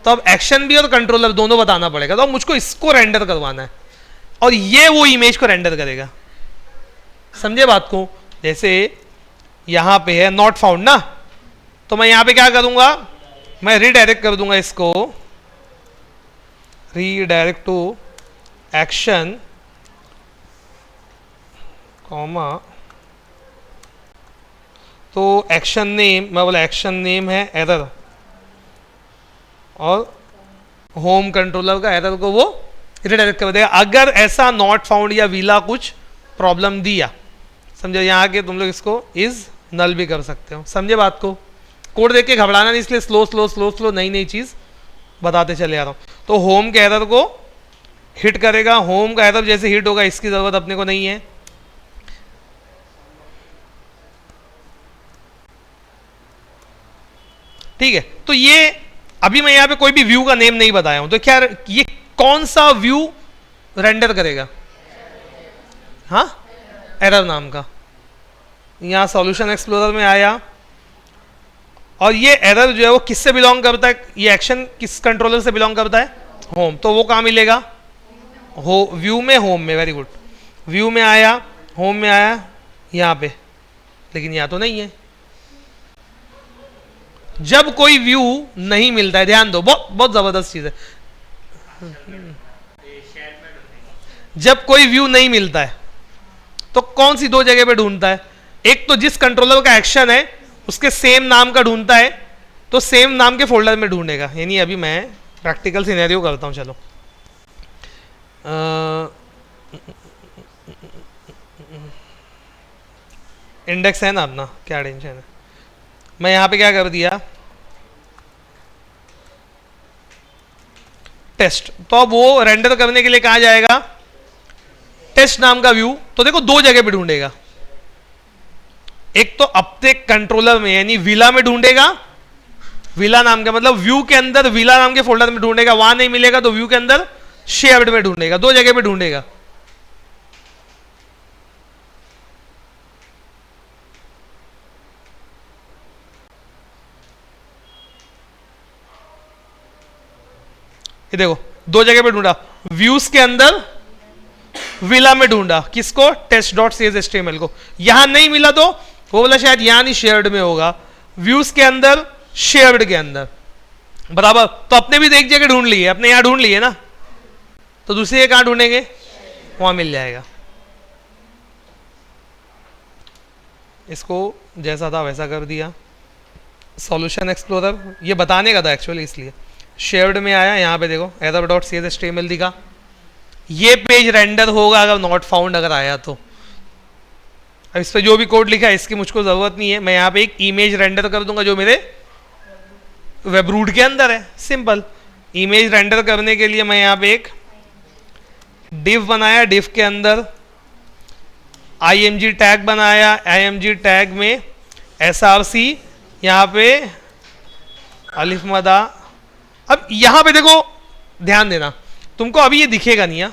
S1: अब एक्शन भी और कंट्रोलर दोनों बताना पड़ेगा। तो अब मुझको इसको रेंडर करवाना है, और ये वो इमेज को रेंडर करेगा। समझे बात को? जैसे यहां पे है नॉट फाउंड ना, तो मैं यहां पे क्या करूंगा, मैं रीडायरेक्ट कर दूंगा इसको, रीडायरेक्ट टू एक्शन कॉमा, तो एक्शन नेम, मैं बोला एक्शन नेम है एरर, और होम कंट्रोलर का एरर को वो रिडायरेक्ट कर देगा अगर ऐसा नॉट फाउंड या वीला कुछ प्रॉब्लम दिया। समझो, यहाँ के तुम लोग इसको इज नल भी कर सकते हो। समझे बात को? कोड देख के घबराना नहीं, इसलिए स्लो स्लो स्लो स्लो नई नई चीज बताते चले आ रहा हूं। तो होम के एरर को हिट करेगा, होम का एरर जैसे हिट होगा इसकी जरूरत अपने को नहीं है। ठीक है, तो ये अभी मैं यहां पे कोई भी व्यू का नेम नहीं बताया हूं, तो क्या ये कौन सा व्यू रेंडर करेगा? हाँ, एरर नाम का। यहां सॉल्यूशन एक्सप्लोरर में आया और ये एरर जो है वो किससे बिलोंग करता है? ये एक्शन किस कंट्रोलर से बिलोंग करता है? होम। तो वो कहां मिलेगा? व्यू में, होम में। Very good. व्यू में आया, होम में आया, यहां पे, लेकिन यहां तो नहीं है। जब कोई व्यू नहीं मिलता है, ध्यान दो, बहुत बहुत जबरदस्त चीज है, जब कोई व्यू नहीं मिलता है तो कौन सी दो जगह पे ढूंढता है? एक तो जिस कंट्रोलर का एक्शन है उसके सेम नाम का ढूंढता है, तो सेम नाम के फोल्डर में ढूंढेगा। यानी अभी मैं प्रैक्टिकल सिनेरियो करता हूं, चलो। इंडेक्स है ना अपना, क्या टेंशन है। मैं यहां पे क्या कर दिया, टेस्ट। तो अब वो रेंडर करने के लिए कहां जाएगा? टेस्ट नाम का व्यू। तो देखो दो जगह पे ढूंढेगा, एक तो अपने कंट्रोलर में यानी विला में ढूंढेगा, विला नाम का मतलब व्यू के अंदर विला नाम के फोल्डर में ढूंढेगा, वहां नहीं मिलेगा तो व्यू के अंदर शेयर्ड में ढूंढेगा, दो जगह पे ढूंढेगा। ये देखो दो जगह पे ढूंढा, व्यूज के अंदर विला में ढूंढा, किसको? test.cshtml को। यहां नहीं मिला तो वो बोला शायद यहां नहीं, शेयर्ड में होगा। व्यूज के अंदर, शेयर्ड के अंदर, बराबर। तो अपने भी एक जगह ढूंढ लिए, अपने यहां ढूंढ लिए ना, तो दूसरी कहां ढूंढेंगे? वहां मिल जाएगा। इसको जैसा था वैसा कर दिया। सॉल्यूशन एक्सप्लोरर ये बताने का था एक्चुअली, इसलिए शेयर्ड में आया, यहां पे देखो error.cshtml दिखा। ये पेज रेंडर होगा अगर नॉट फाउंड अगर आया तो। अब इस पर जो भी कोड लिखा है इसकी मुझको जरूरत नहीं है, मैं यहां पे एक इमेज रेंडर कर दूंगा जो मेरे वेबरूट के अंदर है। सिंपल। इमेज रेंडर करने के लिए मैं यहां पे एक डिव बनाया, डिव के अंदर img टैग बनाया, img टैग में src, यहां पे अलिफ मदा। अब यहां पे देखो, ध्यान देना, तुमको अभी ये दिखेगा नहीं,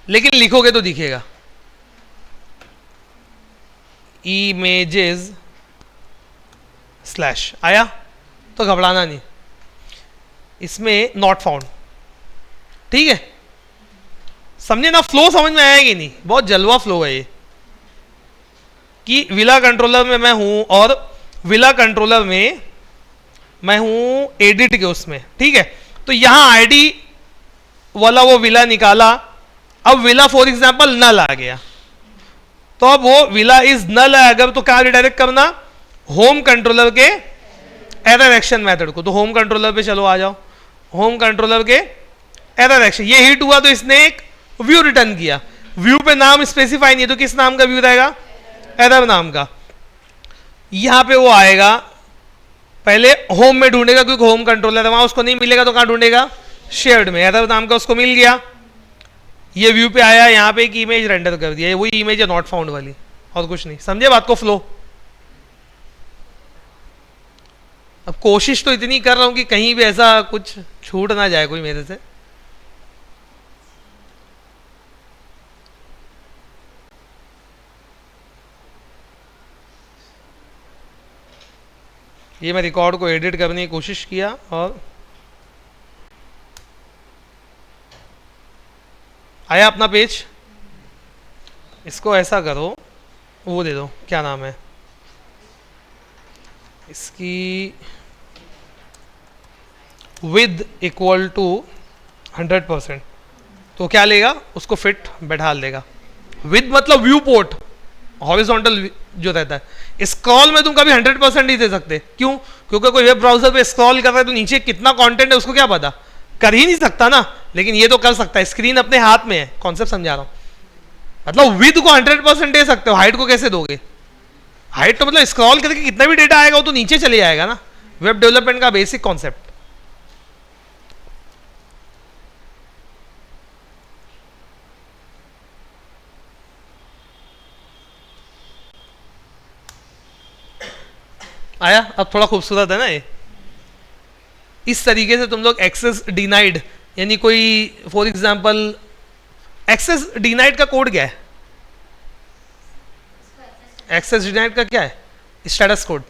S1: लेकिन लिखोगे तो दिखेगा। इमेजेस स्लैश आया तो घबराना नहीं, इसमें नॉट फाउंड। ठीक है, समझे ना? फ्लो समझ में आएगी नहीं? बहुत जलवा फ्लो है ये, कि विला कंट्रोलर में मैं हूं और विला कंट्रोलर में मैं हूं एडिट के उसमें। ठीक है, तो यहां आईडी वाला वो विला निकाला, अब विला फॉर एग्जांपल नल आ गया, तो अब वो विला इज नल है अगर, तो कहां रिडायरेक्ट करना? होम कंट्रोलर के एरर एक्शन मेथड को। तो होम कंट्रोलर पे चलो, आ जाओ। होम कंट्रोलर के एरर एक्शन, ये हिट हुआ तो इसने एक व्यू रिटर्न किया। व्यू पे नाम स्पेसिफाई नहीं है तो किस नाम का व्यू रहेगा? एरर नाम का। यहां पे वो आएगा, पहले होम में ढूंढेगा क्योंकि होम कंट्रोलर है, वहां उसको नहीं मिलेगा तो कहां ढूंढेगा? शेयर्ड में। एरर नाम का उसको मिल गया, ये व्यू पे आया, यहां पे एक इमेज रेंडर कर दिया, वही इमेज है नॉट फाउंड वाली, और कुछ नहीं। समझे बात को? फ्लो। अब कोशिश तो इतनी कर रहा हूं कि कहीं भी ऐसा कुछ छूट ना जाए कोई मेरे से। ये मैं रिकॉर्ड को एडिट करने की कोशिश किया और आया अपना पेज। इसको ऐसा करो, वो दे दो, क्या नाम है इसकी, विद इक्वल टू 100%। तो क्या लेगा? उसको फिट बैठा देगा। विद मतलब व्यू पोर्ट, हॉरिजॉन्टल जो रहता है। स्क्रॉल में तुम कभी 100% नहीं दे सकते। क्यों? क्योंकि कोई वेब ब्राउजर पे स्क्रॉल कर रहा है तो नीचे कितना कंटेंट है उसको क्या पता? कर ही नहीं सकता ना। लेकिन ये तो कर सकता है, स्क्रीन अपने हाथ में है, कॉन्सेप्ट समझा रहा हूं। मतलब विद को 100% दे सकते हो, हाइट को कैसे दोगे? हाइट तो मतलब स्क्रॉल करके कितना भी डेटा आएगा वो तो नीचे चले जाएगा ना, वेब डेवलपमेंट का बेसिक कॉन्सेप्ट। आया? अब थोड़ा खूबसूरत है ना ये। इस तरीके से तुम लोग एक्सेस डिनाइड, यानी कोई फॉर एग्जांपल एक्सेस डिनाइड का कोड क्या है? एक्सेस डिनाइड का क्या है? Status code.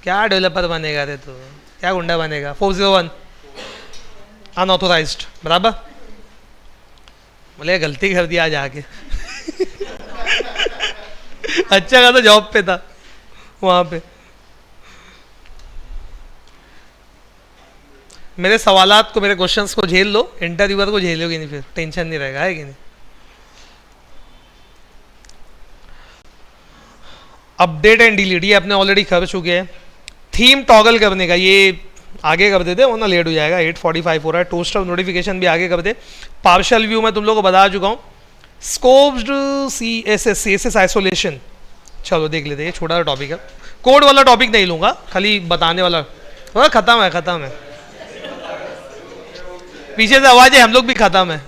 S1: क्या डेवलपर बनेगा रे तू, क्या गुंडा बनेगा? 401 अनऑथोराइज्ड, बराबर। बोले गलती कर दिया आज आके अच्छा खासा जॉब पे था वहां पे। मेरे सवालात को, मेरे क्वेश्चंस को झेल लो, इंटरव्यूअर को झेलोगे नहीं, फिर टेंशन नहीं रहेगा, है कि नहीं? अपडेट एंड डिलीट ये अपने ऑलरेडी कर चुके हैं। थीम टॉगल करने का ये आगे कर देते, वो ना लेट हो जाएगा, 8:45 हो रहा है। टोस्टर नोटिफिकेशन भी आगे कर दे। पार्शियल व्यू में तुम लोगों को बता चुका हूँ। स्कोप्ड CSS आइसोलेशन, चलो देख लेते हैं, छोटा सा टॉपिक है, कोड वाला टॉपिक नहीं लूंगा, खाली बताने वाला। खत्म है, खत्म है, पीछे से आवाज है, हम लोग भी खत्म है।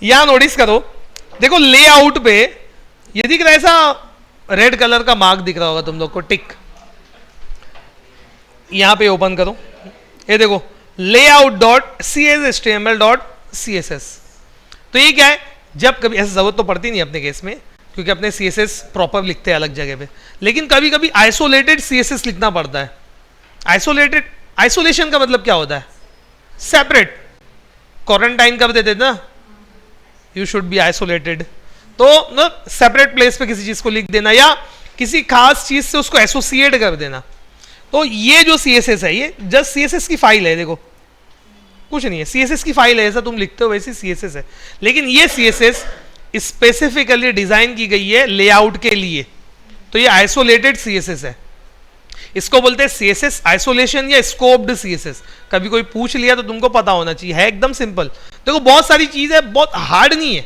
S1: यहां नोटिस करो, देखो लेआउट पे ये दिख रहा है, ऐसा रेड कलर का मार्क दिख रहा होगा तुम लोग को, टिक। यहां पे ओपन करो, ये देखो layout.cshtml.css। तो ये क्या है? जब कभी ऐसा जरूरत तो पड़ती नहीं अपने केस में, क्योंकि अपने CSS प्रॉपर लिखते हैं अलग जगह पे, लेकिन कभी कभी आइसोलेटेड CSS लिखना पड़ता है। आइसोलेटेड, आइसोलेशन का मतलब क्या होता है? सेपरेट। क्वारंटाइन कर देते ना, यू शुड बी आइसोलेटेड, तो ना सेपरेट प्लेस पे किसी चीज को लिख देना, या किसी खास चीज से उसको एसोसिएट कर देना। तो ये जो CSS है, ये जस्ट CSS की फाइल है, देखो कुछ नहीं है, CSS की फाइल है, ऐसा तुम लिखते हो वैसे CSS है। लेकिन ये CSS स्पेसिफिकली डिजाइन की गई है लेआउट के लिए, तो ये आइसोलेटेड CSS है। इसको बोलते हैं CSS आइसोलेशन या स्कोप्ड CSS। कभी कोई पूछ लिया तो तुमको पता होना चाहिए, है एकदम सिंपल। देखो बहुत सारी चीज है, बहुत हार्ड नहीं है,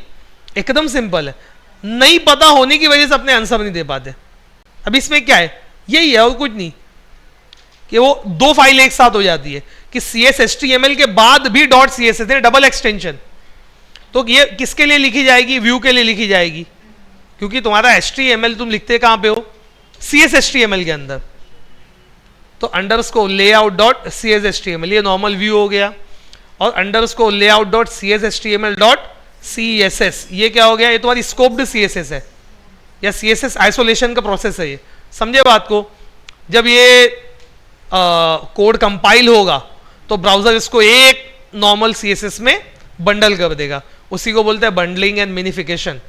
S1: एकदम सिंपल है। नहीं पता होने की वजह से अपने आंसर नहीं दे पाते। अब इसमें क्या है, यही है और कुछ नहीं, कि वो दो फाइल एक साथ हो जाती है, कि CSHTML के बाद भी .css है, डबल एक्सटेंशन। तो ये किसके लिए लिखी जाएगी? व्यू के लिए लिखी जाएगी, क्योंकि तुम्हारा HTML तुम लिखते कहां पे हो? CSHTML के अंदर। तो अंडरस्कोर layout.cshtml ये नॉर्मल व्यू हो गया, और अंडरस्कोर layout.cshtml.css ये क्या हो गया? ये तुम्हारी स्कोप्ड CSS है, या CSS आइसोलेशन का प्रोसेस है ये। समझे बात को? जब ये कोड कंपाइल होगा तो ब्राउजर इसको एक नॉर्मल CSS में बंडल कर देगा, उसी को बोलते हैं बंडलिंग एंड मिनिफिकेशन।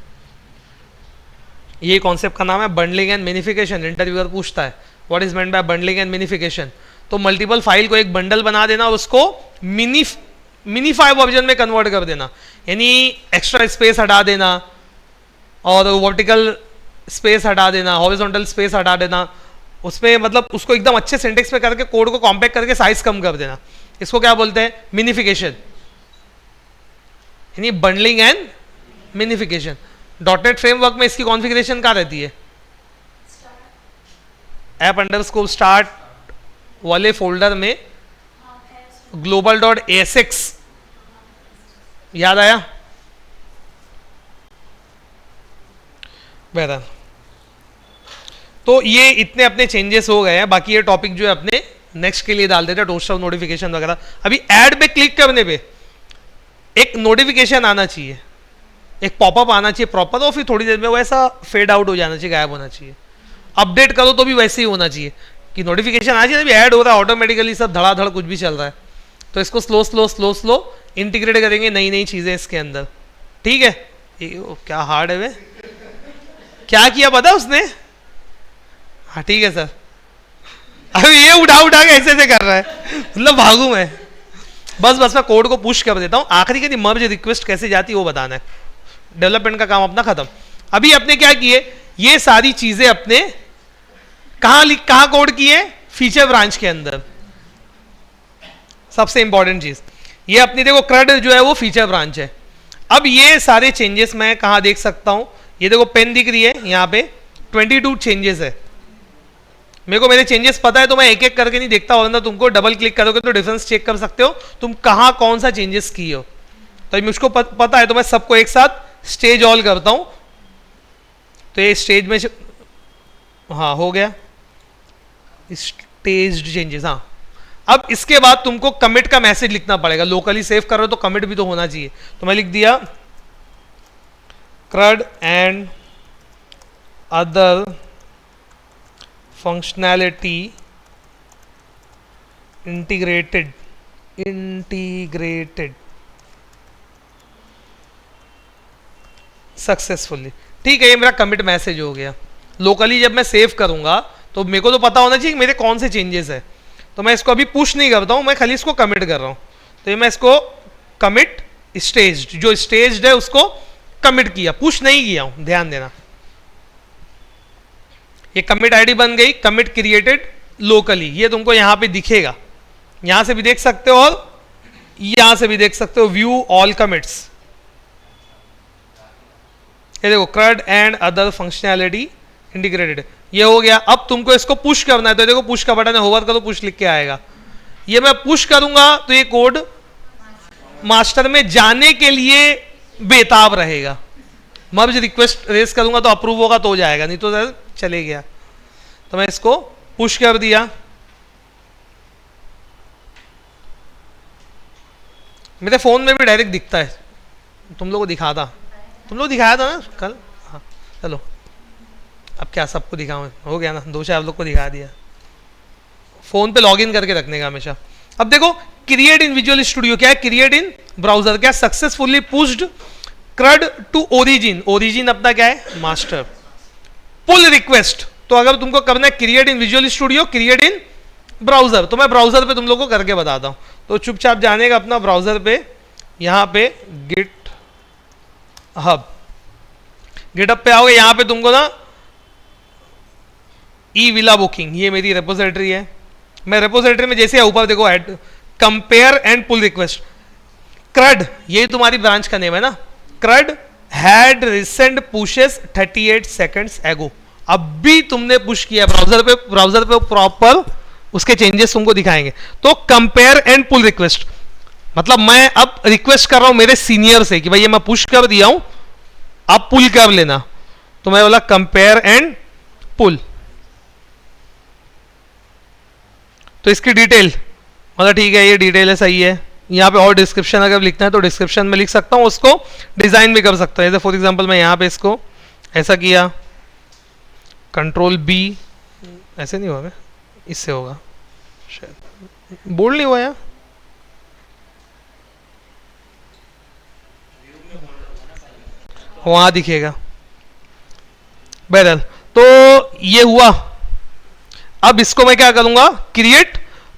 S1: ये कॉन्सेप्ट का नाम है बंडलिंग एंड मिनिफिकेशन। इंटरव्यूअर पूछता है what is meant by bundling and minification, तो मल्टीपल फाइल को एक बंडल बना देना और उसको मिनीफाई वर्जन में कन्वर्ट कर देना, यानी एक्स्ट्रा स्पेस हटा देना और वर्टिकल स्पेस हटा देना, हॉरिजॉन्टल स्पेस हटा देना, उसमें मतलब उसको एकदम अच्छे सिंटेक्स पे करके कोड को कॉम्पैक्ट करके साइज कम कर देना। इसको क्या बोलते हैं? मिनिफिकेशन, यानी bundling and minification. Dot net framework में इसकी कॉन्फ़िगरेशन क्या रहती है? ऐप अंडरस्कोर स्टार्ट वाले फोल्डर में global.asx, याद आया? बेहतर। तो ये इतने अपने चेंजेस हो गए हैं, बाकी ये टॉपिक जो है अपने नेक्स्ट के लिए डाल देते हैं, टोस्टर नोटिफिकेशन वगैरह। अभी ऐड पे क्लिक करने पे एक नोटिफिकेशन आना चाहिए, एक पॉपअप आना चाहिए प्रॉपर, और फिर थोड़ी देर में वैसा फेड आउट हो जाना चाहिए, गायब होना चाहिए। अपडेट करो तो भी वैसे ही होना चाहिए कि नोटिफिकेशन आ जाए, ऐड हो रहा है ऑटोमेटिकली, सब धड़ाधड़ कुछ भी चल रहा है। तो इसको slow slow slow slow integrate करेंगे नई नई चीजें इसके अंदर, ठीक है? क्या हार्ड है वे, क्या किया पता उसने? हाँ ठीक है सर, अभी ये उठा उठा के ऐसे कर रहा है, मतलब भागू मैं। बस मैं कोड को पुश कर देता हूँ, आखिरी के मर्ज रिक्वेस्ट कैसे जाती है वो बताना है। डेवलपमेंट का काम अपना खत्म। अभी अपने क्या किए, ये सारी चीजें अपने कहाँ कोड किए? फीचर ब्रांच के अंदर। सबसे इंपॉर्टेंट चीज ये अपनी देखो CRUD जो है वो फीचर ब्रांच है। अब ये सारे चेंजेस मैं कहाँ देख सकता हूँ, ये देखो पेन दिख रही है यहाँ पे 22 चेंजेस है। मेरे को मेरे चेंजेस पता है तो मैं एक एक करके नहीं देखता, वरना तुमको डबल क्लिक करोगे तो डिफरेंस चेक कर सकते हो तुम कहाँ कौन सा चेंजेस किए हो। तो मुझको पता है तो मैं सबको एक साथ स्टेज ऑल करता हूँ। तो ये स्टेज में हाँ हो गया स्टेज चेंजेस। हाँ अब इसके बाद तुमको कमिट का मैसेज लिखना पड़ेगा, लोकली सेव कर रहे हो तो कमिट भी तो होना चाहिए। तो मैं लिख दिया CRUD and other functionality integrated successfully. ठीक है, ये मेरा कमिट मैसेज हो गया। लोकली जब मैं सेव करूंगा तो मेरे को तो पता होना चाहिए कि मेरे कौन से चेंजेस है। तो मैं इसको अभी पुश नहीं करता हूं, मैं खाली इसको कमिट कर रहा हूं। तो ये मैं इसको कमिट स्टेज्ड, जो स्टेज्ड है उसको कमिट किया, पुश नहीं किया हूं, ध्यान देना। ये कमिट आईडी बन गई, कमिट क्रिएटेड लोकली, ये तुमको यहां पे दिखेगा, यहां से भी देख सकते हो और यहां से भी देख सकते हो, व्यू ऑल कमिट्स। ये देखो CRUD and other functionality integrated, ये हो गया। अब तुमको इसको पुश करना है तो देखो पुश का बटन है, होवर करो पुश लिख के आएगा। ये मैं पुश करूंगा तो ये कोड मास्टर में जाने के लिए बेताब रहेगा। मर्ज रिक्वेस्ट रेस करूंगा तो अप्रूव होगा तो जाएगा, नहीं तो चले गया। तो मैं इसको पुश कर दिया। मेरे फोन में भी डायरेक्ट दिखता है, तुम लोगों को दिखाता, तुम लोग दिखाया था ना कल। हाँ चलो अब क्या सबको दिखाऊं, हो गया ना, 2-4 लोग को दिखा दिया। फोन पे लॉगिन करके रखने का हमेशा। अब देखो क्रिएट इन विजुअल स्टूडियो क्या है, क्रिएट इन ब्राउजर क्या, successfully pushed CRUD to origin, origin अपना क्या है मास्टर। पुल रिक्वेस्ट, तो अगर तुमको करना है create in visual studio, create in browser, तो मैं ब्राउजर पे तुम लोग को करके बताता हूं। तो चुपचाप जाने का अपना ब्राउजर पे, यहां पे गिट हब, गिटहब पे आओगे, यहां पे तुमको ना ई विला बुकिंग, ये मेरी रेपोजिटरी है। मैं रेपोजिटरी में जैसे ऊपर देखो add compare and pull request, CRUD ये तुम्हारी ब्रांच का नेम है ना, CRUD had recent pushes 38 seconds ago. अब भी तुमने पुश किया ब्राउजर पे प्रॉपर उसके चेंजेस तुमको दिखाएंगे। तो कंपेयर एंड पुल रिक्वेस्ट मतलब मैं अब रिक्वेस्ट कर रहा हूं मेरे सीनियर से कि भाई ये मैं पुश कर दिया हूं, आप पुल कर लेना। तो मैं बोला कंपेयर एंड पुल। तो इसकी डिटेल मतलब ठीक है, ये डिटेल है, सही है। यहाँ पे और डिस्क्रिप्शन अगर लिखना है तो डिस्क्रिप्शन में लिख सकता हूँ, उसको डिजाइन भी कर सकता है। जैसे फॉर एग्जांपल मैं यहाँ पे इसको ऐसा किया, Ctrl+B, ऐसे नहीं होगा, इससे होगा शायद, बोल्ड नहीं हुआ यार, वहां दिखेगा। बहरहाल तो ये हुआ। अब इसको मैं क्या करूंगा, क्रिएट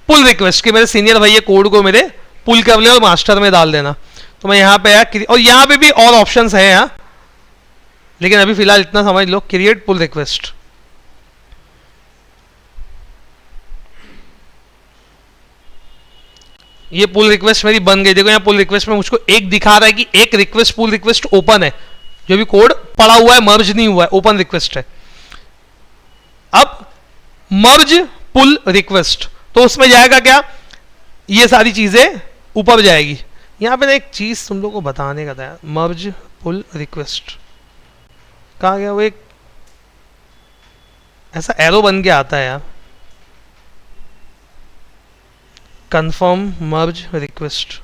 S1: पुल रिक्वेस्ट, कि मेरे सीनियर भाई ये कोड को मेरे पुल कर ले और मास्टर में डाल देना। तो मैं यहां पे आया, और यहां पे भी और ऑप्शंस है यहाँ, लेकिन अभी फिलहाल इतना समझ लो, क्रिएट पुल रिक्वेस्ट। ये पुल रिक्वेस्ट मेरी बन गई। देखो यहाँ पुल रिक्वेस्ट में मुझको एक दिखा रहा है कि एक रिक्वेस्ट पुल रिक्वेस्ट ओपन है, जो भी कोड पड़ा हुआ है, मर्ज नहीं हुआ है, ओपन रिक्वेस्ट है। अब मर्ज पुल रिक्वेस्ट, तो उसमें जाएगा क्या, ये सारी चीजें ऊपर जाएगी। यहां पे एक चीज तुम लोग को बताने का था, मर्ज पुल रिक्वेस्ट कहाँ गया, वो एक ऐसा एरो बन के आता है यार, कंफर्म मर्ज रिक्वेस्ट,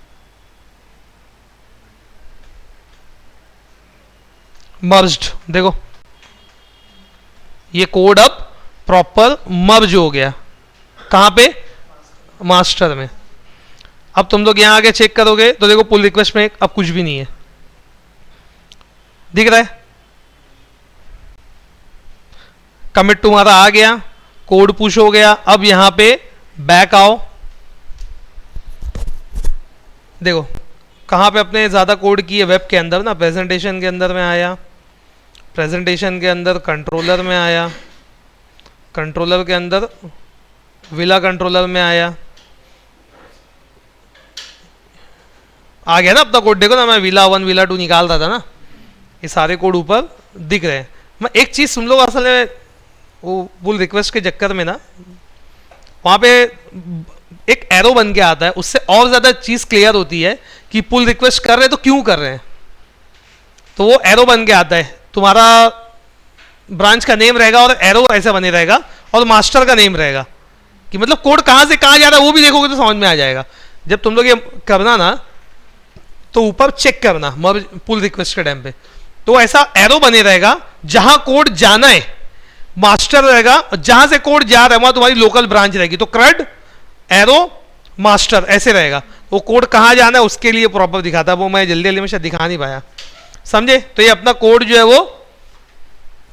S1: मर्ज्ड। देखो ये कोड अब प्रॉपर मर्ज हो गया, कहां पे, मास्टर में। अब तुम लोग यहां आगे चेक करोगे तो देखो पुल रिक्वेस्ट में अब कुछ भी नहीं है, दिख रहा है। कमिट तुम्हारा आ गया, कोड पुश हो गया। अब यहां पे बैक आओ, देखो कहां पे अपने ज्यादा कोड किए, वेब के अंदर ना, प्रेजेंटेशन के अंदर में आया, प्रेजेंटेशन के अंदर कंट्रोलर में आया, कंट्रोलर के अंदर विला कंट्रोलर में आया, आ गया ना अपना कोड, देखो ना मैं विला 1 विला 2 निकाल रहा था ना, ये सारे कोड ऊपर दिख रहे हैं। मैं एक चीज सुन लो, असल में वो पुल रिक्वेस्ट के चक्कर में ना वहां पे एक एरो बन के आता है, उससे और ज्यादा चीज क्लियर होती है कि पुल रिक्वेस्ट कर रहे हैं तो क्यों कर रहे हैं। तो वो एरो बन के आता है, तुम्हारा ब्रांच का नेम रहेगा और एरो ऐसा बने रहेगा और मास्टर का नेम रहेगा कि मतलब कोड कहां से कहां जा रहा है वो भी देखोगे तो समझ में आ जाएगा। जब तुम लोग ये करना ना तो ऊपर चेक करना मर्ज पुल रिक्वेस्ट के टाइम पे, तो ऐसा एरो बने रहेगा जहां कोड जाना है मास्टर रहेगा, जहां से कोड जा रहा है वहां तुम्हारी लोकल ब्रांच रहेगी। तो क्रड एरो मास्टर ऐसे रहेगा, वो कोड कहां जाना है उसके लिए प्रॉपर दिखाता है। वो मैं जल्दी जल्दी में शायद दिखा नहीं पाया, समझे। तो ये अपना कोड जो है वो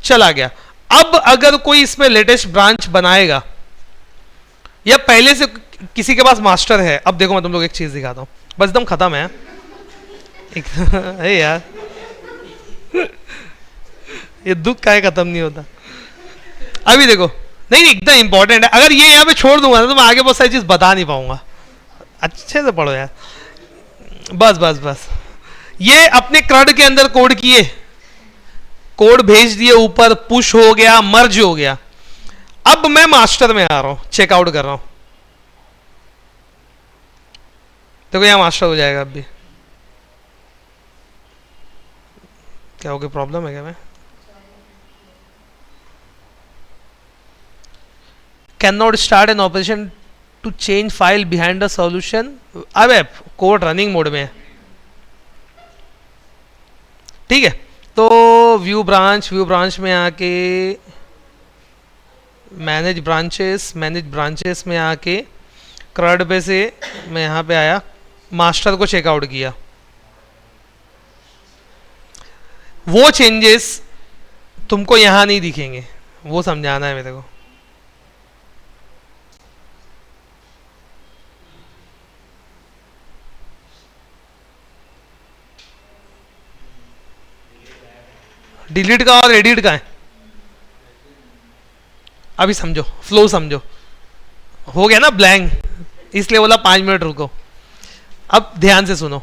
S1: चला गया। अब अगर कोई इसमें लेटेस्ट ब्रांच बनाएगा या पहले से किसी के पास मास्टर है, अब देखो मैं तुम लोग एक चीज दिखाता हूं, बस एकदम खत्म है एक है यार ये दुख का खत्म नहीं होता। अभी देखो, नहीं एकदम इंपॉर्टेंट है, अगर ये यहाँ पे छोड़ दूंगा ना तो मैं आगे बहुत सारी चीज बता नहीं पाऊंगा। अच्छे से पढ़ो यार, बस बस बस। ये अपने क्रड के अंदर कोड किए, कोड भेज दिए ऊपर, पुश हो गया, मर्ज हो गया। अब मैं मास्टर में आ रहा हूं, चेकआउट कर रहा हूं, देखो यहां मास्टर हो जाएगा। अब भी क्या हो गया, प्रॉब्लम है क्या? मैं can not start an operation to change file behind the solution. अबे कोड रनिंग मोड में है, ठीक है। तो व्यू ब्रांच में आके मैनेज ब्रांचेस में आके क्रड पे से मैं यहाँ पे आया, मास्टर को चेकआउट किया। वो चेंजेस तुमको यहां नहीं दिखेंगे, वो समझाना है मेरे को। डिलीट का और एडिट का है, अभी समझो, फ्लो समझो। हो गया ना ब्लैंक, इसलिए बोला 5 मिनट रुको। अब ध्यान से सुनो,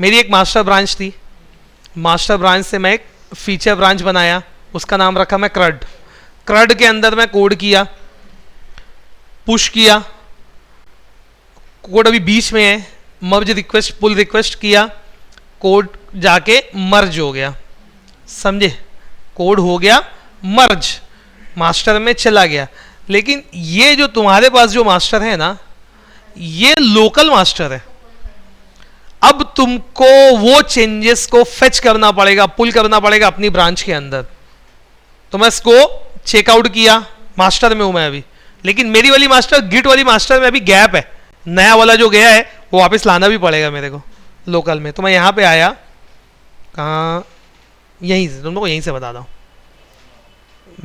S1: मेरी एक मास्टर ब्रांच थी, मास्टर ब्रांच से मैं एक फीचर ब्रांच बनाया, उसका नाम रखा मैं क्रड। क्रड के अंदर मैं कोड किया, पुश किया, कोड अभी बीच में है, मर्ज रिक्वेस्ट पुल रिक्वेस्ट किया, कोड जाके मर्ज हो गया, समझे। कोड हो गया मर्ज, मास्टर में चला गया। लेकिन ये जो तुम्हारे पास जो मास्टर है ना, ये लोकल मास्टर है। अब तुमको वो चेंजेस को फेच करना पड़ेगा, पुल करना पड़ेगा अपनी ब्रांच के अंदर। तो मैं इसको चेकआउट किया, मास्टर में हूं मैं अभी, लेकिन मेरी वाली मास्टर गिट वाली मास्टर में अभी गैप है, नया वाला जो गया है वो वापस लाना भी पड़ेगा मेरे को लोकल में। तो मैं यहां पे आया, कहाँ, यहीं से, तुम लोग को यहीं से बताता हूं,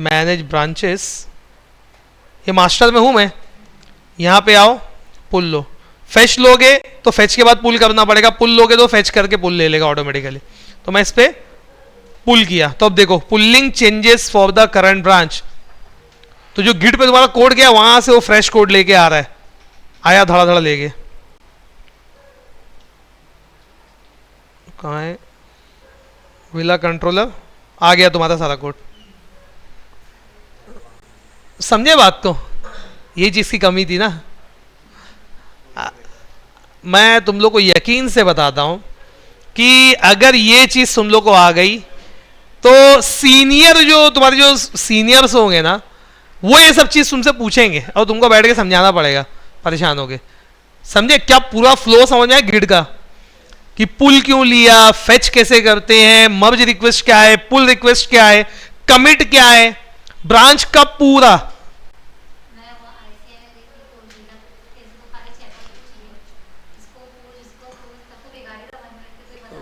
S1: मैनेज ब्रांचेस, ये मास्टर में हूं मैं, यहां पे आओ, पुल लो। फेच लोगे तो फेच के बाद पुल करना पड़ेगा, पुल लोगे तो फेच करके पुल ले लेगा ऑटोमेटिकली। तो मैं इस पे पुल किया, तो अब देखो pulling changes for the current branch. तो जो गिट पे तुम्हारा कोड गया वहां से वो फ्रेश कोड लेके आ रहा है, आया धड़ा धड़ा लेके। कहाँ है विला कंट्रोलर, आ गया तुम्हारा सारा कोड। समझे बात को, ये चीज की कमी थी ना। मैं तुम लोग को यकीन से बताता हूं कि अगर ये चीज तुम लोग को आ गई तो सीनियर जो तुम्हारे जो सीनियर्स होंगे ना, वो ये सब चीज तुमसे पूछेंगे और तुमको बैठ के समझाना पड़ेगा, परेशान होगे। समझे क्या पूरा फ्लो समझ में आया गिड का, कि पुल क्यों लिया, फेच कैसे करते हैं, मर्ज रिक्वेस्ट क्या है, पुल रिक्वेस्ट क्या है, कमिट क्या है, ब्रांच का पूरा।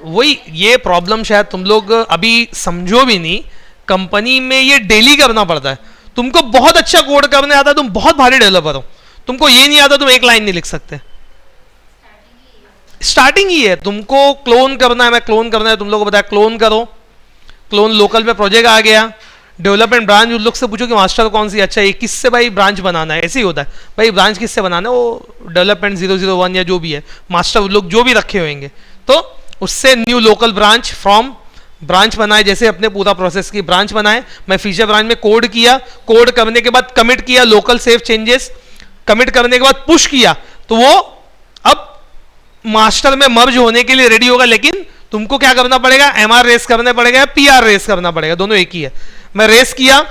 S1: वही ये प्रॉब्लम शायद तुम लोग अभी समझो भी नहीं, कंपनी में ये डेली करना पड़ता है। तुमको बहुत अच्छा कोड करने आता है, तुम बहुत भारी डेवलपर हो, तुमको ये नहीं आता तुम एक लाइन नहीं लिख सकते, स्टार्टिंग ही है। तुमको क्लोन करना है, मैं क्लोन करना है, तुम लोग को बताया क्लोन करो, क्लोन लोकल में प्रोजेक्ट आ गया, डेवलपमेंट ब्रांच उन लोग से पूछो कि मास्टर कौन सी अच्छा है, किससे भाई ब्रांच बनाना है, ऐसे ही होता है भाई, ब्रांच किससे बनाना है, वो डेवलपमेंट 001 या जो भी है, मास्टर लोग जो भी रखे होंगे, तो उससे new local branch from branch बनाए, जैसे अपने पूरा प्रोसेस की ब्रांच बनाए, मैं फीचर ब्रांच में कोड किया, कोड करने के बाद कमिट किया लोकल सेव चेंजेस, कमिट करने के बाद पुश किया, तो वो अब मास्टर में मर्ज होने के लिए रेडी होगा। लेकिन तुमको क्या करना पड़ेगा, एमआर रेस करना पड़ेगा या पीआर रेस करना पड़ेगा, दोनों एक ही है। मैं रेस किया,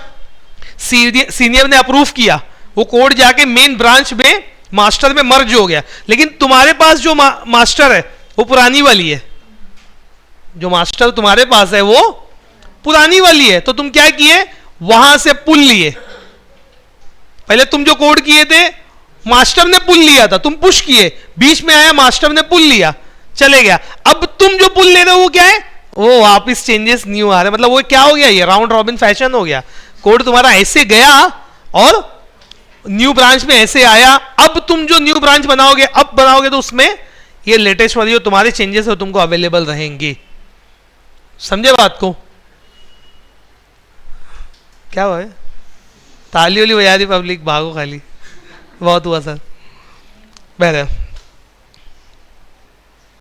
S1: सीनियर ने अप्रूव किया, वो कोड जाके मेन ब्रांच में मास्टर में मर्ज हो गया। लेकिन तुम्हारे पास जो मास्टर है वो पुरानी वाली है, जो मास्टर तुम्हारे पास है वो पुरानी वाली है, तो तुम क्या किए, वहां से पुल लिए। पहले तुम जो कोड किए थे मास्टर ने पुल लिया था, तुम पुश किए, बीच में आया मास्टर ने पुल लिया, चले गया। अब तुम जो पुल ले रहे हो वो क्या है, वो वापिस चेंजेस न्यू आ रहे, मतलब वो क्या हो गया, ये राउंड रॉबिन फैशन हो गया। कोड तुम्हारा ऐसे गया और न्यू ब्रांच में ऐसे आया। अब तुम जो न्यू ब्रांच बनाओगे, अब बनाओगे तो उसमें ये लेटेस्ट वाली जो तुम्हारे चेंजेस है तुमको अवेलेबल रहेंगी। समझे बात को? क्या हुआ है, ताली वाली बजा दी पब्लिक, भागो खाली, बहुत हुआ सर। बहरहाल